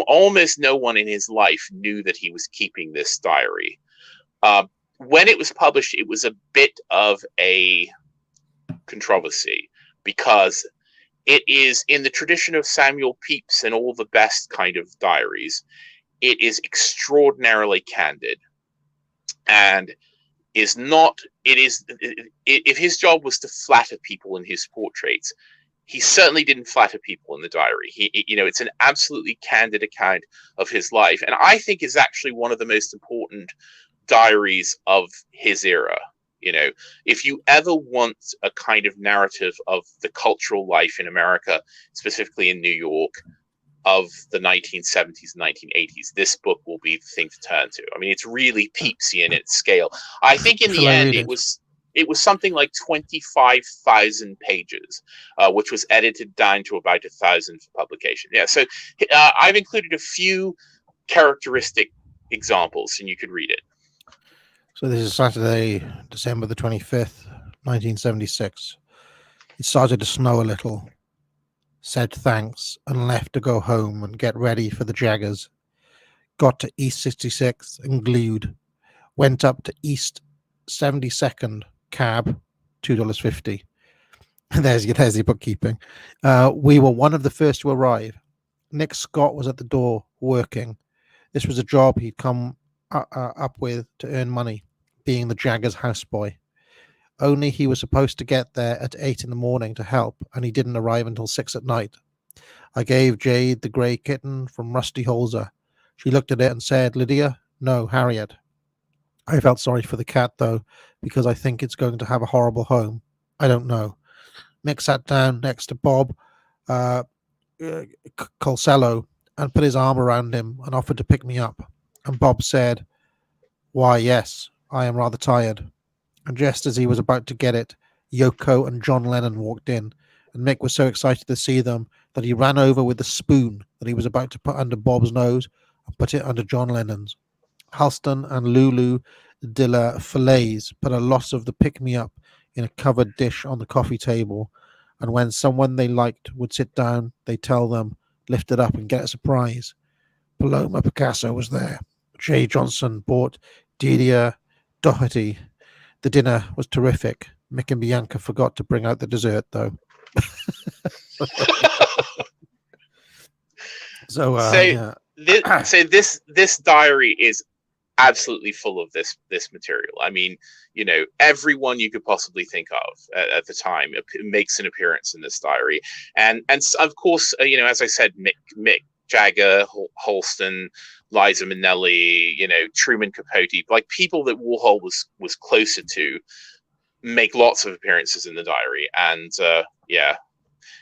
almost no one in his life knew that he was keeping this diary. When it was published, it was a bit of a controversy because it is, in the tradition of Samuel Pepys and all the best kind of diaries, it is extraordinarily candid, and if his job was to flatter people in his portraits, he certainly didn't flatter people in the diary. It's an absolutely candid account of his life, and I think is actually one of the most important diaries of his era. If you ever want a kind of narrative of the cultural life in America, specifically in New York, of the 1970s and 1980s, this book will be the thing to turn to. I mean, it's really Pepysy in its scale. I think in the end it was something like 25,000 pages, which was edited down to about 1,000 for publication. Yeah, so I've included a few characteristic examples, and you could read it. So this is Saturday, December the 25th, 1976. It started to snow a little. Said thanks and left to go home and get ready for the Jaggers. Got to East 66th and glued. Went up to East 72nd, cab, $2.50. There's your bookkeeping. We were one of the first to arrive. Nick Scott was at the door working. This was a job he'd come up with to earn money, being the Jaggers houseboy. Only he was supposed to get there at 8 in the morning to help, and he didn't arrive until 6 at night. I gave Jade the grey kitten from Rusty Holzer. She looked at it and said, "Lydia?" "No, Harriet." I felt sorry for the cat, though, because I think it's going to have a horrible home. I don't know. Mick sat down next to Bob Colsello and put his arm around him and offered to pick me up. And Bob said, "Why, yes, I am rather tired." And just as he was about to get it, Yoko and John Lennon walked in, and Mick was so excited to see them that he ran over with the spoon that he was about to put under Bob's nose and put it under John Lennon's. Halston and Lulu de la Falaise put a lot of the pick-me-up in a covered dish on the coffee table, and when someone they liked would sit down, they'd tell them, lift it up and get a surprise. Paloma Picasso was there. Jay Johnson bought Didier Doherty. The dinner was terrific. Mick and Bianca forgot to bring out the dessert, though. This diary is absolutely full of this material. I mean, everyone you could possibly think of at the time makes an appearance in this diary, and of course, as I said, Mick Jagger, Holston, Liza Minnelli, Truman Capote, like people that Warhol was closer to, make lots of appearances in the diary. And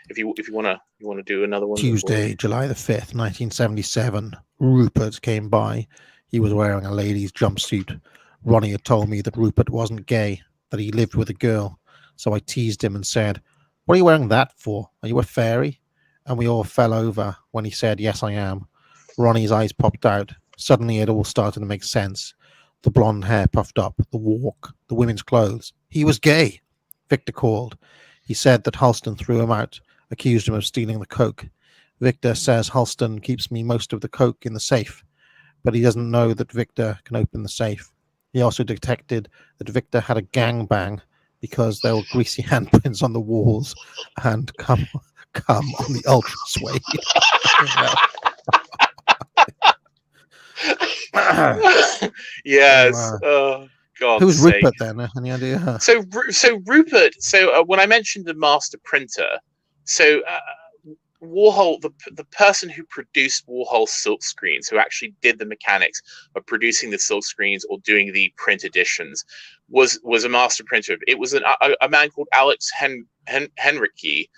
if you want to do another one. Tuesday, July the 5th, 1977, Rupert came by. He was wearing a lady's jumpsuit. Ronnie had told me that Rupert wasn't gay, that he lived with a girl. So I teased him and said, "What are you wearing that for? Are you a fairy?" And we all fell over when he said, "Yes, I am." Ronnie's eyes popped out. Suddenly it all started to make sense. The blonde hair puffed up, the walk, the women's clothes. He was gay. Victor called. He said that Halston threw him out, accused him of stealing the coke. Victor says Halston keeps me most of the coke in the safe, but he doesn't know that Victor can open the safe. He also detected that Victor had a gangbang because there were greasy handprints on the walls and come on the ultra suede. Yes. Oh, God. Who's Rupert then? Any idea? So Rupert. So when I mentioned the master printer, so Warhol, the person who produced Warhol's silk screens, who actually did the mechanics of producing the silk screens or doing the print editions, was a master printer. It was a man called Alex Henrique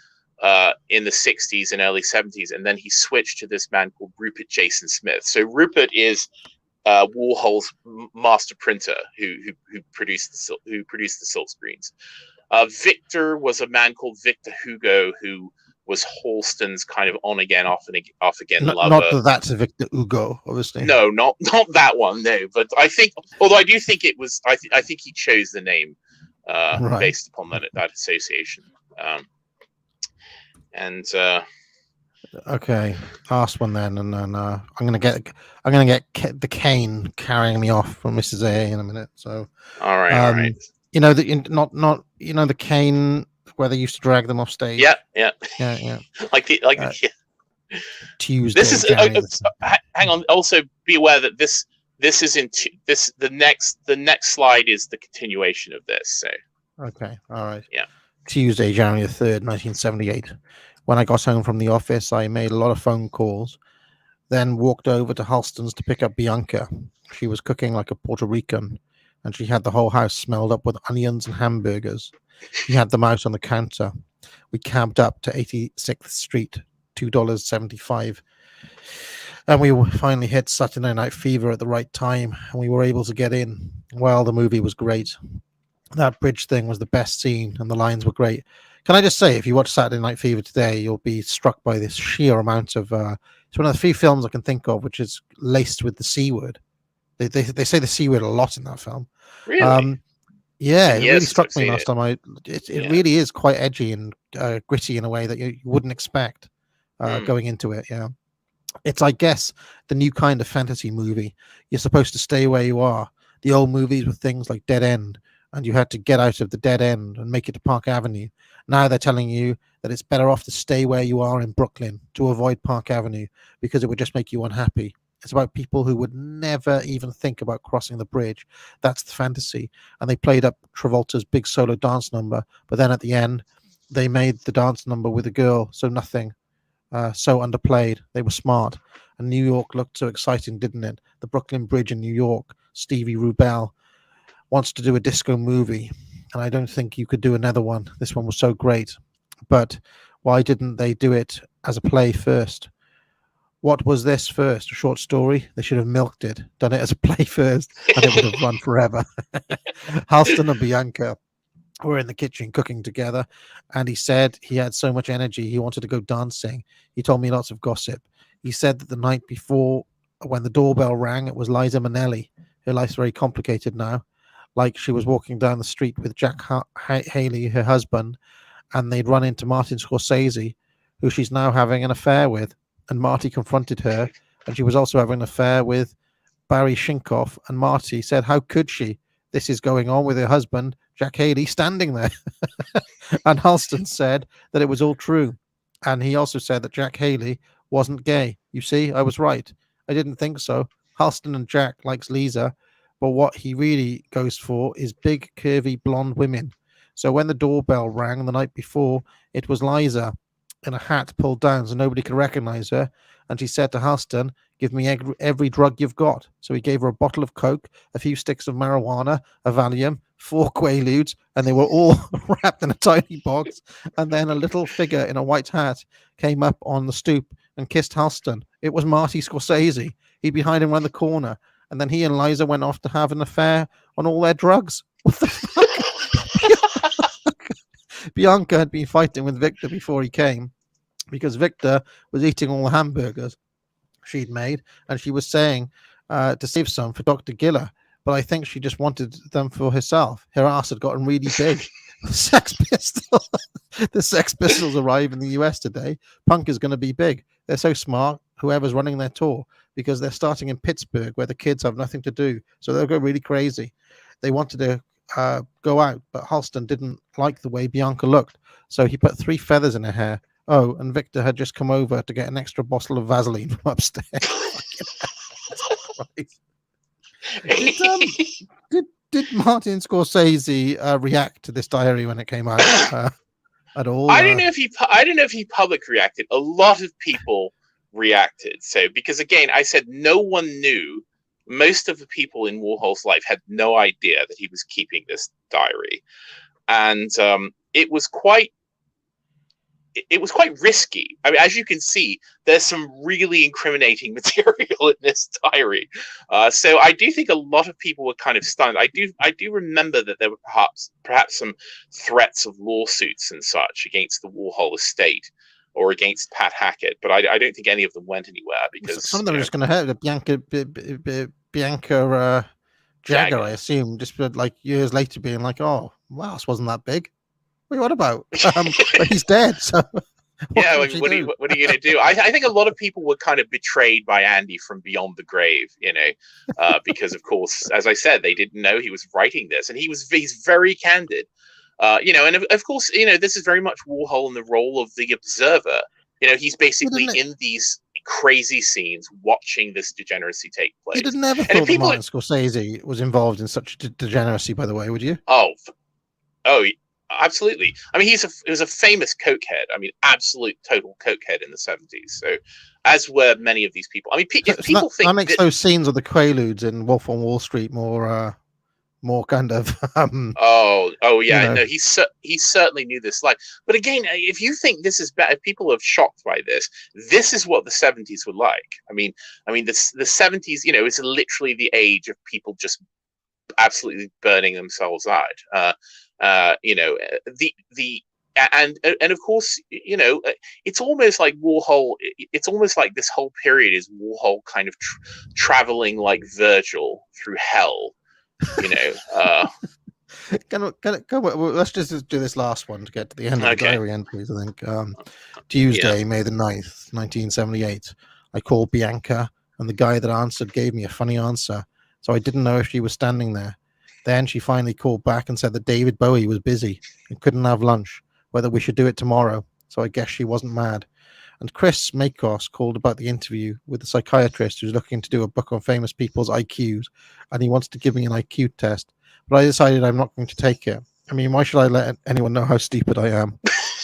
in the 60s and early 70s, and then he switched to this man called Rupert Jason Smith. So Rupert is Warhol's master printer who produced the silk screens. Victor was a man called Victor Hugo, who was Halston's kind of on again, off again lover. Not that that's a Victor Hugo, obviously. No, not that one. No, but I think, although I do think it was, I think he chose the name based upon that association. Okay, last one then, and then I'm gonna get the cane carrying me off from Mrs. A in a minute. So all right. The cane where they used to drag them off stage. Yeah. Tuesday. This is hang on. Also, be aware that this is the next slide is the continuation of this. So okay, all right. Yeah. Tuesday, January 3rd, 1978. When I got home from the office, I made a lot of phone calls, then walked over to Halston's to pick up Bianca. She was cooking like a Puerto Rican, and she had the whole house smelled up with onions and hamburgers. She had them out on the counter. We cabbed up to 86th Street, $2.75. And we finally hit Saturday Night Fever at the right time, and we were able to get in. Well, the movie was great. That bridge thing was the best scene, and the lines were great. Can I just say, if you watch Saturday Night Fever today, you'll be struck by this sheer amount of... it's one of the few films I can think of which is laced with the C word. They say the C word a lot in that film. Really? Yeah, Been it years really since struck I've me seen last it. time. It Yeah. really is quite edgy and gritty in a way that you wouldn't expect going into it. Yeah, it's, I guess, the new kind of fantasy movie. You're supposed to stay where you are. The old movies were things like Dead End, and you had to get out of the dead end and make it to Park Avenue. Now they're telling you that it's better off to stay where you are in Brooklyn to avoid Park Avenue because it would just make you unhappy. It's about people who would never even think about crossing the bridge. That's the fantasy. And they played up Travolta's big solo dance number, but then at the end, they made the dance number with a girl, so nothing, so underplayed. They were smart. And New York looked so exciting, didn't it? The Brooklyn Bridge in New York. Stevie Rubell wants to do a disco movie, and I don't think you could do another one. This one was so great. But why didn't they do it as a play first? What was this first? A short story? They should have milked it, done it as a play first, and it would have run forever. Halston and Bianca were in the kitchen cooking together, and he said he had so much energy he wanted to go dancing. He told me lots of gossip. He said that the night before, when the doorbell rang, it was Liza Minnelli. Her life's very complicated now. Like she was walking down the street with Jack Haley, her husband, and they'd run into Martin Scorsese, who she's now having an affair with. And Marty confronted her, and she was also having an affair with Barry Shinkoff. And Marty said, "How could she? This is going on with her husband, Jack Haley, standing there." And Halston said that it was all true. And he also said that Jack Haley wasn't gay. You see, I was right. I didn't think so. Halston and Jack likes Lisa, but what he really goes for is big, curvy, blonde women. So when the doorbell rang the night before, it was Liza in a hat pulled down so nobody could recognize her. And she said to Halston, "Give me every drug you've got." So he gave her a bottle of Coke, a few sticks of marijuana, a Valium, 4 Quaaludes, and they were all wrapped in a tiny box. And then a little figure in a white hat came up on the stoop and kissed Halston. It was Marty Scorsese. He'd be hiding around the corner. And then he and Liza went off to have an affair on all their drugs. What the fuck? Bianca had been fighting with Victor before he came because Victor was eating all the hamburgers she'd made, and she was saying to save some for Dr. Giller, but I think she just wanted them for herself. Her ass had gotten really big. The Sex Pistols arrive in the US today. Punk is going to be big. They're so smart, whoever's running their tour, because they're starting in Pittsburgh where the kids have nothing to do, so they'll go really crazy. They wanted to go out, but Halston didn't like the way Bianca looked, so he put 3 feathers in her hair. Oh, and Victor had just come over to get an extra bottle of Vaseline from upstairs. Did Martin Scorsese react to this diary when it came out at all? I don't know if he public reacted. A lot of people reacted. So because again, I said no one knew. Most of the people in Warhol's life had no idea that he was keeping this diary, and it was quite risky. I mean, as you can see, there's some really incriminating material in this diary. So I do think a lot of people were kind of stunned. I do remember that there were perhaps some threats of lawsuits and such against the Warhol estate or against Pat Hackett, but I don't think any of them went anywhere because some of them are just going to hurt Bianca Jagger, I assume, just like years later being like, "Oh, wow, this wasn't that big. What about? But he's dead, so." Yeah, what are you going to do? I think a lot of people were kind of betrayed by Andy from beyond the grave, because of course, as I said, they didn't know he was writing this, and he's very candid, and of course, this is very much Warhol in the role of the observer. He's basically in these crazy scenes watching this degeneracy take place. You never thought that Martin Scorsese was involved in such degeneracy, by the way, would you? Oh, absolutely. I mean, he was a famous cokehead. I mean, absolute total cokehead in the 70s. So, as were many of these people. I mean, if people think that makes those scenes of the Quaaludes in Wolf on Wall Street more kind of. No, he certainly knew this life. But again, if you think this is bad, if people are shocked by this is what the 70s were like. I mean, the 70s, it's literally the age of people just absolutely burning themselves out. The and of course, it's almost like Warhol. It's almost like this whole period is Warhol kind of traveling like Virgil through hell. Let's just do this last one to get to the end of the diary entries. I think Tuesday, May the 9th, 1978. I called Bianca, and the guy that answered gave me a funny answer, so I didn't know if she was standing there. Then she finally called back and said that David Bowie was busy and couldn't have lunch, whether we should do it tomorrow, so I guess she wasn't mad. And Chris Makos called about the interview with the psychiatrist who's looking to do a book on famous people's IQs, and he wants to give me an IQ test, but I decided I'm not going to take it. I mean, why should I let anyone know how stupid I am?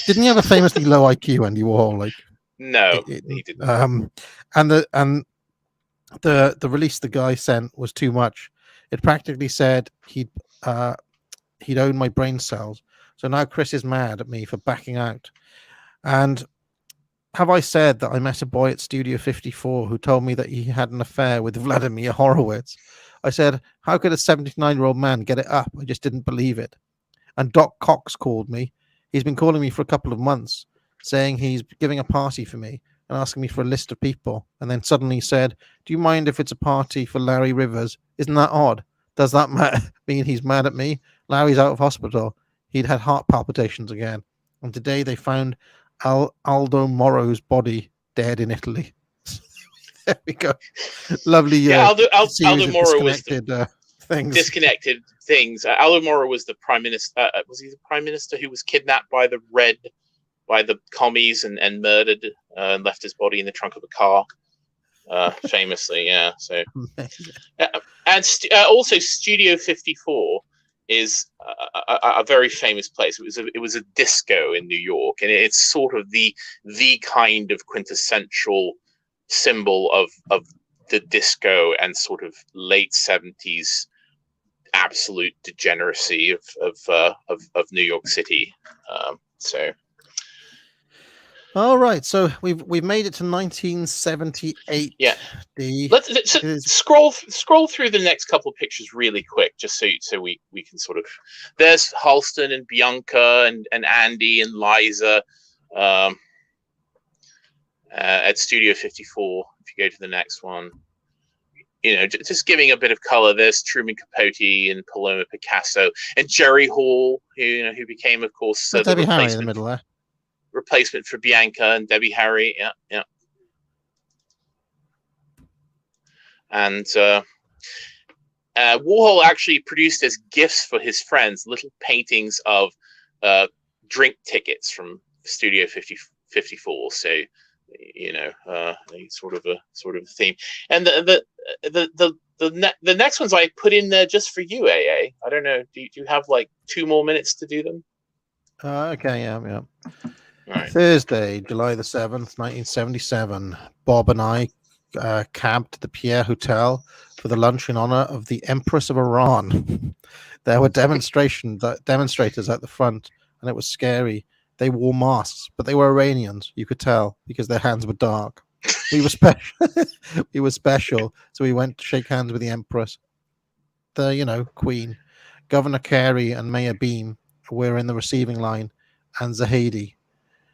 Didn't he have a famously low IQ, Andy Warhol? No, he didn't. And the release the guy sent was too much. It practically said he'd own my brain cells. So now Chris is mad at me for backing out. And have I said that I met a boy at Studio 54 who told me that he had an affair with Vladimir Horowitz? I said, how could a 79-year-old man get it up? I just didn't believe it. And Doc Cox called me. He's been calling me for a couple of months, saying he's giving a party for me and asking me for a list of people. And then suddenly said, do you mind if it's a party for Larry Rivers? Isn't that odd? Does that mean he's mad at me? Larry's out of hospital. He'd had heart palpitations again. And today they found Aldo Moro's body dead in Italy. There we go. Lovely. Aldo Moro was things. Disconnected things. Aldo Moro was the prime minister. Was he the prime minister who was kidnapped by the commies and murdered and left his body in the trunk of a car? Famously, yeah. So, and also Studio 54 is a very famous place. It was a disco in New York, and it's sort of the kind of quintessential symbol of the disco and sort of late 70s absolute degeneracy of New York City. So. All right, so we've made it to 1978. Yeah, let's scroll through the next couple of pictures really quick, just so we can sort of. There's Halston and Bianca and Andy and Liza at Studio 54. If you go to the next one, just giving a bit of color. There's Truman Capote and Paloma Picasso and Jerry Hall, who became, of course, the Debbie Harry in the middle there. Replacement for Bianca and Debbie Harry, yeah. And Warhol actually produced as gifts for his friends little paintings of drink tickets from Studio 54. So, sort of a theme. And the next ones I put in there just for you, AA. I don't know. Do you have like 2 more minutes to do them? Okay, yeah. Right. Thursday, July the 7th, 1977. Bob and I cabbed to the Pierre Hotel for the lunch in honor of the Empress of Iran. There were demonstrators at the front, and it was scary. They wore masks, but they were Iranians, you could tell, because their hands were dark. We were special. We were special, so we went to shake hands with the Empress. The, Queen. Governor Carey and Mayor Beam were in the receiving line, and Zahedi.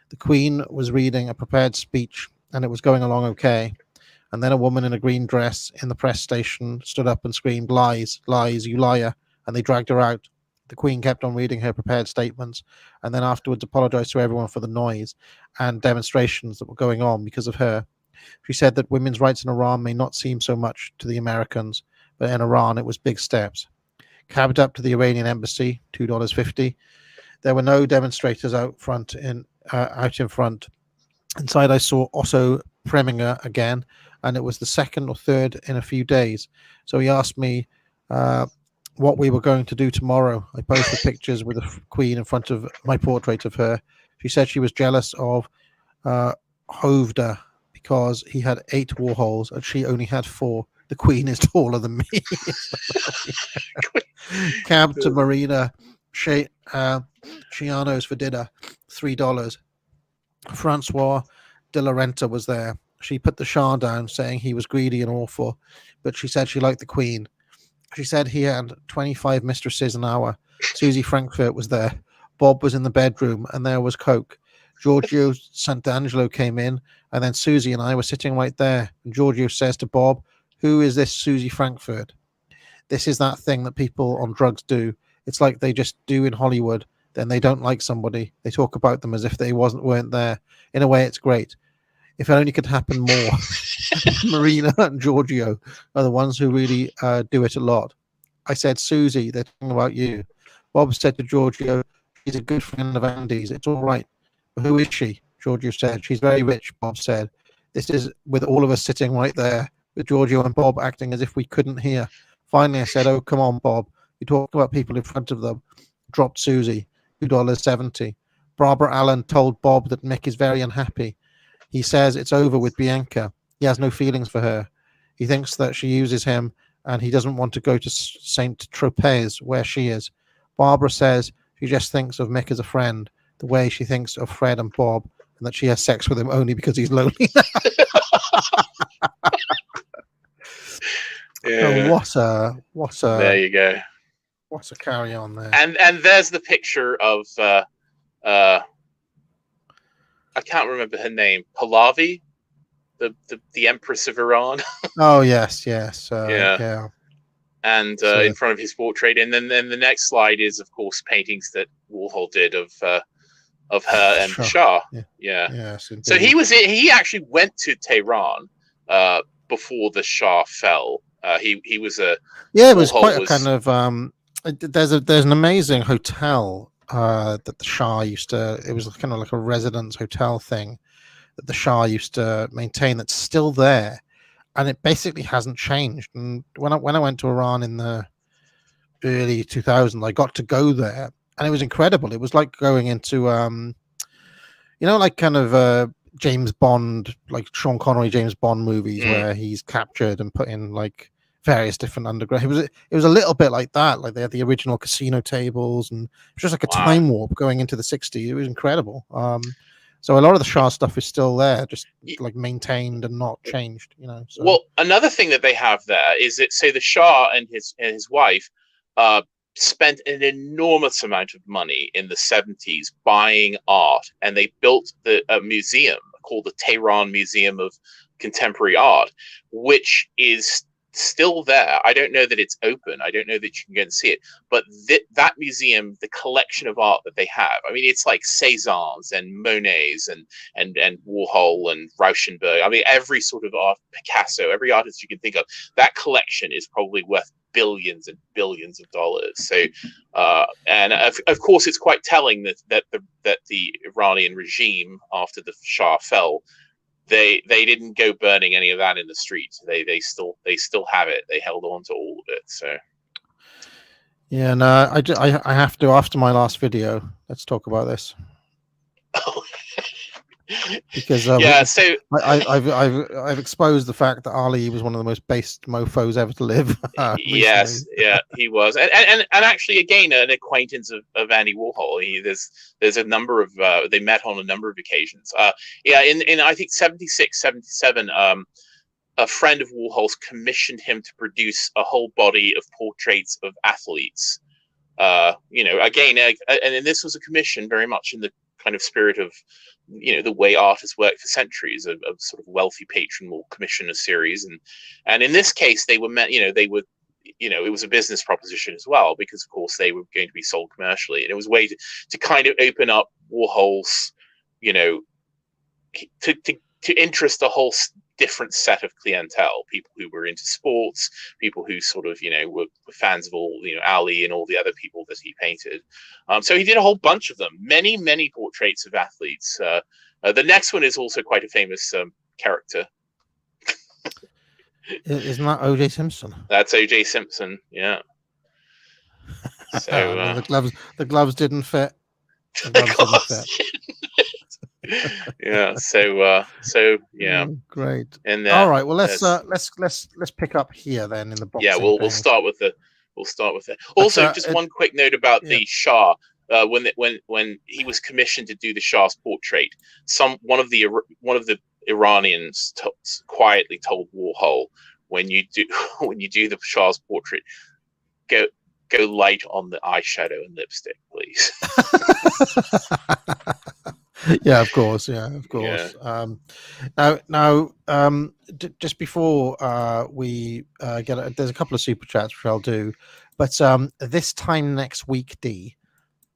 The Queen was reading a prepared speech, and it was going along okay. And then a woman in a green dress in the press station stood up and screamed, "Lies, lies, you liar," and they dragged her out. The Queen kept on reading her prepared statements, and then afterwards apologized to everyone for the noise and demonstrations that were going on because of her. She said that women's rights in Iran may not seem so much to the Americans, but in Iran it was big steps. Cabbed up to the Iranian embassy, $2.50. There were no demonstrators out in front. Inside I saw Otto Preminger again, and it was the second or third in a few days. So he asked me what we were going to do tomorrow. I posted pictures with the Queen in front of my portrait of her. She said she was jealous of Hovda because he had 8 Warhols and she only had 4. The Queen is taller than me. Cab to Marina Chiano's for dinner, $3. Francois de la Renta was there. She put the Shah down, saying he was greedy and awful, but she said she liked the Queen. She said he had 25 mistresses an hour. Susie Frankfurt was there. Bob was in the bedroom, and there was Coke. Giorgio Sant'Angelo came in, and then Susie and I were sitting right there. And Giorgio says to Bob, "Who is this Susie Frankfurt?" This is that thing that people on drugs do. It's like they just do in Hollywood. Then they don't like somebody. They talk about them as if they weren't there. In a way, it's great. If it only could happen more. Marina and Giorgio are the ones who really do it a lot. I said, Susie, they're talking about you. Bob said to Giorgio, she's a good friend of Andy's. It's all right. But who is she? Giorgio said. She's very rich, Bob said. This is with all of us sitting right there, with Giorgio and Bob acting as if we couldn't hear. Finally, I said, oh, come on, Bob. You talk about people in front of them. Dropped Susie. $2.70. Barbara Allen told Bob that Mick is very unhappy. He says it's over with Bianca. He has no feelings for her. He thinks that she uses him, and he doesn't want to go to St. Tropez, where she is. Barbara says she just thinks of Mick as a friend, the way she thinks of Fred and Bob, and that she has sex with him only because he's lonely. Yeah. So what a there you go. What a carry on there. And there's the picture of I can't remember her name. Pahlavi, the Empress of Iran. Oh yes. Yeah. And in front of his portrait, and then the next slide is, of course, paintings that Warhol did of her and the Shah. Yeah. Yes, indeed. So he actually went to Tehran before the Shah fell. He was a it was quite a kind of there's an amazing hotel that the Shah used to. It was kind of like a residence hotel thing that the Shah used to maintain. That's still there, and it basically hasn't changed. And when I went to Iran in the early 2000s, I got to go there, and it was incredible. It was like going into like kind of James Bond, like Sean Connery James Bond movies where he's captured and put in like various different underground. It was a little bit like that. Like they had the original casino tables, and it was just like a time warp going into the 60s. It was incredible. So a lot of the Shah stuff is still there, just like maintained and not changed. So. Well, another thing that they have there is that, say, the Shah and his wife spent an enormous amount of money in the 70s buying art, and they built a museum called the Tehran Museum of Contemporary Art, which is still there. I don't know that it's open. I don't know that you can go and see it, but that museum, the collection of art that they have, I mean, it's like Cézanne's and Monet's and Warhol and Rauschenberg. I mean, every sort of art, Picasso, every artist you can think of, that collection is probably worth billions and billions of dollars. So, and of course, it's quite telling that the Iranian regime, after the Shah fell, they didn't go burning any of that in the streets. They still have it. They held on to all of it. So, yeah, no, I have to, after my last video. Let's talk about this. Because so I've exposed the fact that Ali was one of the most based mofo's ever to live. Yes, yeah, he was, and actually, again, an acquaintance of Andy Warhol. There's a number of they met on a number of occasions. In I think 76, 77, a friend of Warhol's commissioned him to produce a whole body of portraits of athletes. Again, and this was a commission very much in the kind of spirit of the way art has worked for centuries. A sort of wealthy patron will commission a series, and in this case they were meant, it was a business proposition as well, because of course they were going to be sold commercially, and it was a way to kind of open up Warhol's, to interest a whole different set of clientele, people who were into sports, people who sort of were fans of all Ali and all the other people that he painted. So he did a whole bunch of them, many portraits of athletes. The next one is also quite a famous character. Isn't that O.J. Simpson? That's O.J. Simpson, yeah. So the gloves didn't fit. Yeah, so yeah, great. And all right, well, let's pick up here then in the box. Yeah, we'll start with it. Also, just one quick note about the Shah. When he was commissioned to do the Shah's portrait, one of the Iranians quietly told Warhol, when you do the Shah's portrait, go light on the eyeshadow and lipstick, please. Yeah, of course. Yeah, of course. Just before we there's a couple of super chats which I'll do, but this time next week, D,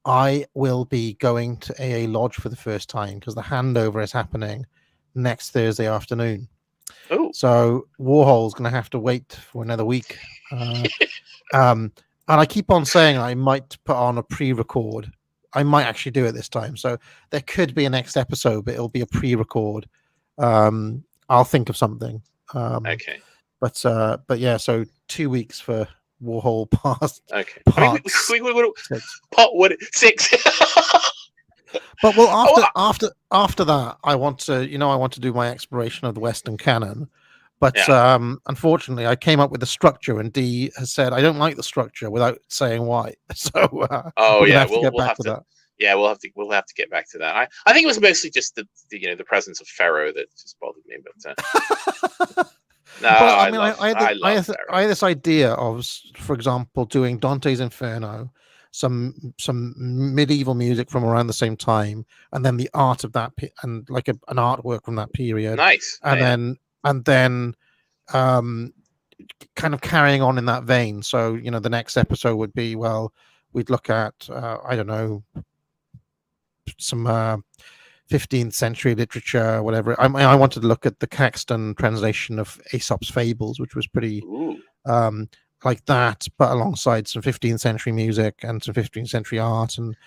I will be going to AA Lodge for the first time because the handover is happening next Thursday afternoon. Oh, So Warhol's going to have to wait for another week. And I keep on saying I might put on a pre-record. I might actually do it this time. So there could be a next episode, but it'll be a pre-record. I'll think of something. okay. But yeah, so 2 weeks for Warhol past. Okay. Part six. But well, after that, I want to do my exploration of the Western canon. But unfortunately, I came up with a structure, and D has said I don't like the structure without saying why. So we'll have to that. Yeah, we'll have to get back to that. I think it was mostly just the presence of Pharaoh that just bothered me. But no, well, I had this idea of, for example, doing Dante's Inferno, some medieval music from around the same time, and then the art of that and like an artwork from that period. Nice. And then kind of carrying on in that vein. So the next episode would be, well, we'd look at I don't know, some 15th century literature, whatever. I wanted to look at the Caxton translation of Aesop's Fables, which was pretty like that, but alongside some 15th century music and some 15th century art, and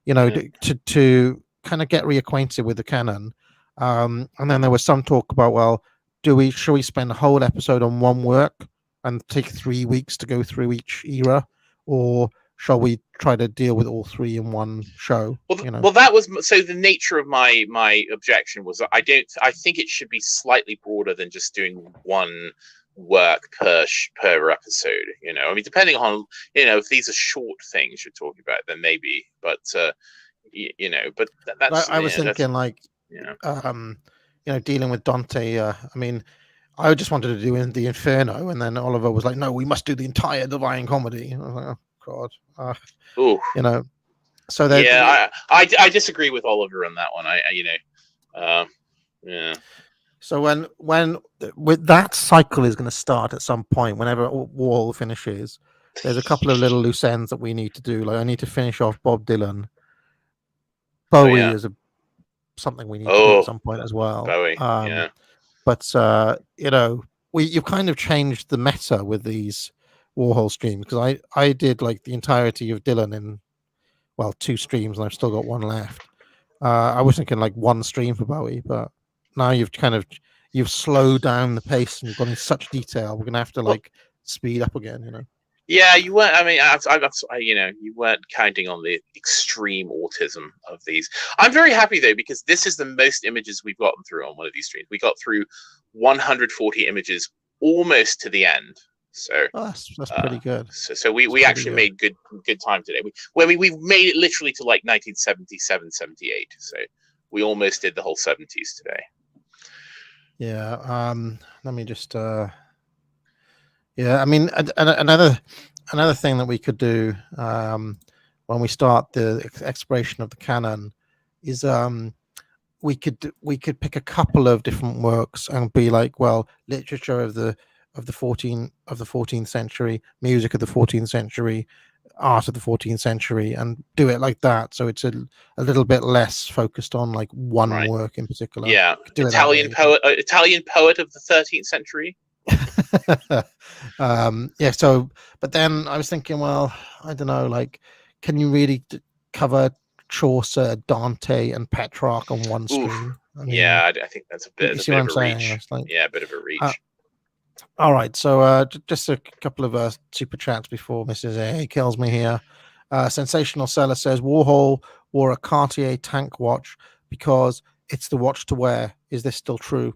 to kind of get reacquainted with the canon. And then there was some talk about, well, should we spend a whole episode on one work and take 3 weeks to go through each era, or shall we try to deal with all three in one show? Well, that was so. The nature of my objection was that I think it should be slightly broader than just doing one work per episode. I mean, depending on if these are short things you're talking about, then maybe. But but that's. I was thinking dealing with Dante. I mean, I just wanted to do the Inferno, and then Oliver was like, "No, we must do the entire Divine Comedy." I was like, "Oh God." So that I disagree with Oliver on that one. Yeah. So when with that cycle is going to start at some point, whenever Warhol finishes, there's a couple of little loose ends that we need to do. Like I need to finish off Bob Dylan. Bowie is something we need to do at some point as well. Bowie, But you've kind of changed the meta with these Warhol streams, because I did like the entirety of Dylan in 2 streams, and I've still got one left. I was thinking like one stream for Bowie, but now you've slowed down the pace and you've gone in such detail. We're gonna have to speed up again, Yeah, you weren't. I mean, you weren't counting on the extreme autism of these. I'm very happy though, because this is the most images we've gotten through on one of these streams. We got through 140 images almost to the end. So that's pretty good. So we actually made good time today. We've made it literally to like 1977, 78. So we almost did the whole 70s today. Yeah. Let me just. Yeah. I mean, another thing that we could do when we start the exploration of the canon is we could pick a couple of different works and be like, well, literature of the 14th century, music of the 14th century, art of the 14th century, and do it like that. So it's a little bit less focused on like one work in particular. Yeah, Italian poet of the 13th century. So but then I was thinking, well, I don't know, like, can you really cover Chaucer, Dante, and Petrarch on one stream? I mean, I think that's a bit of a reach. A bit of a reach. All right, so just a couple of super chats before Mrs. A kills me here. Sensational Seller says Warhol wore a Cartier tank watch because it's the watch to wear. Is this still true?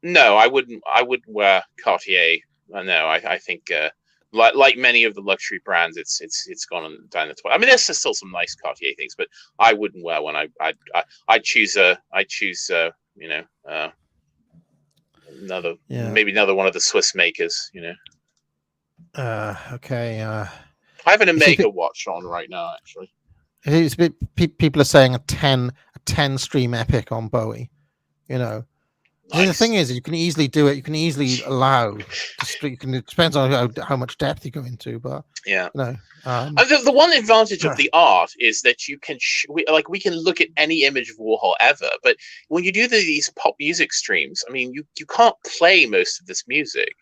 No, I wouldn't wear Cartier. No, I think like many of the luxury brands, it's gone down the toilet. I mean, there's still some nice Cartier things, but I wouldn't wear one. I choose maybe another one of the Swiss makers. Okay. I have an You see, Omega watch on right now, actually. it's a bit, people are saying a 10 stream epic on Bowie. You know, see, the Nice. thing is, you can easily do it. You can easily allow to stream. It depends on how much depth you go into, but Yeah. you know, The one advantage of the art is that you can we can look at any image of Warhol ever, but when you do these pop music streams, I mean, you can't play most of this music.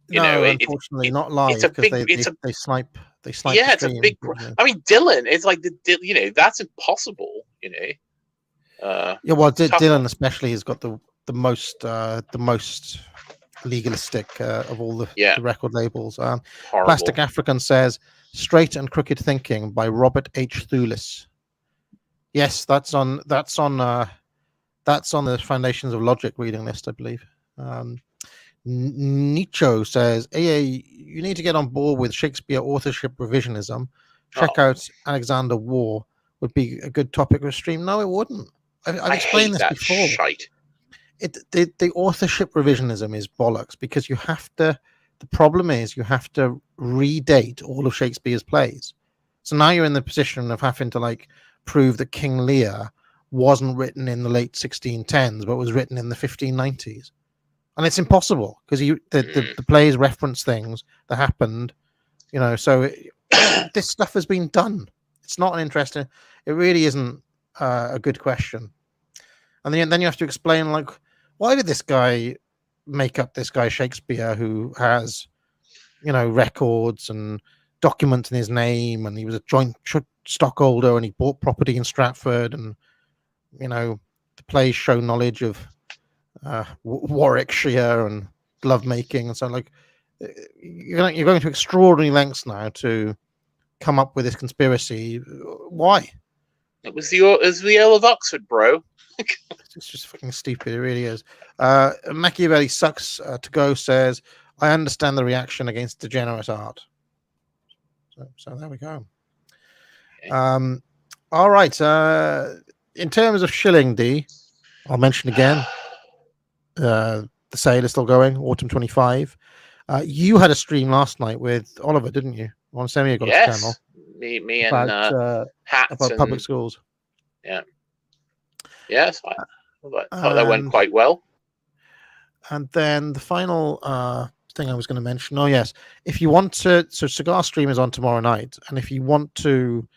You know, no, unfortunately, not live it's a because big, it's a they snipe the yeah, it's a stream. big. I mean, Dylan, it's like you know, that's impossible. You know, Yeah, well, tough Dylan one. especially has got the most legalistic of all the Yeah, record labels. horrible. Plastic African says "Straight and Crooked Thinking" by Robert H. Thulis. Yes, that's on the Foundations of Logic reading list, I believe. Nicho says, "AA, you need to get on board with Shakespeare authorship revisionism. Check out Alexander War would be a good topic of a stream." No, it wouldn't. I've I explained hate this that before. shite. The authorship revisionism is bollocks because you have to. The problem is you have to redate all of Shakespeare's plays. So now you're in the position of having to like prove that King Lear wasn't written in the late 1610s but was written in the 1590s, and it's impossible because the plays reference things that happened. You know, so this stuff has been done. It's not an interesting. It really isn't a good question. And then you have to explain, like, why did this guy make up this guy Shakespeare who has, you know, records and documents in his name, and he was a joint stockholder, and he bought property in Stratford, and you know, the plays show knowledge of Warwickshire and lovemaking, and so like you're going to extraordinary lengths now to come up with this conspiracy. Why? It was the Earl of Oxford, bro. It's just fucking stupid. It really is. Machiavelli sucks to go says, "I understand the reaction against degenerate art." So there we go. Okay. All right. In terms of shilling, D, I'll mention again. The sale is still going. Autumn 25. You had a stream last night with Oliver, didn't you? On Semi-God's channel. Me about, and Hats about and public schools. Yeah. Yes, I thought that went quite well. And then the final thing I was going to mention. Oh yes, if you want to, so Cigar Stream is on tomorrow night, and if you want to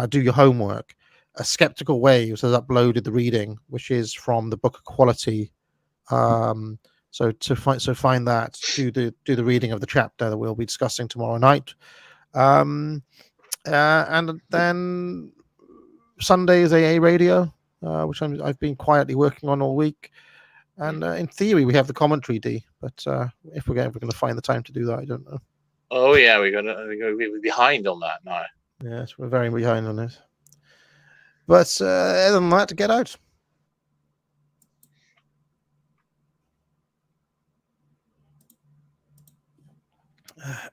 do your homework, a Skeptical Waves has uploaded the reading, which is from the Book of Quality. So find that, do the reading of the chapter that we'll be discussing tomorrow night. And then Sunday is AA Radio, which I've been quietly working on all week. And in theory, we have the commentary, D. But if we're going to find the time to do that, I don't know. Oh yeah, we're gonna be behind on that now. Yes, we're very behind on this. But other than that, to get out.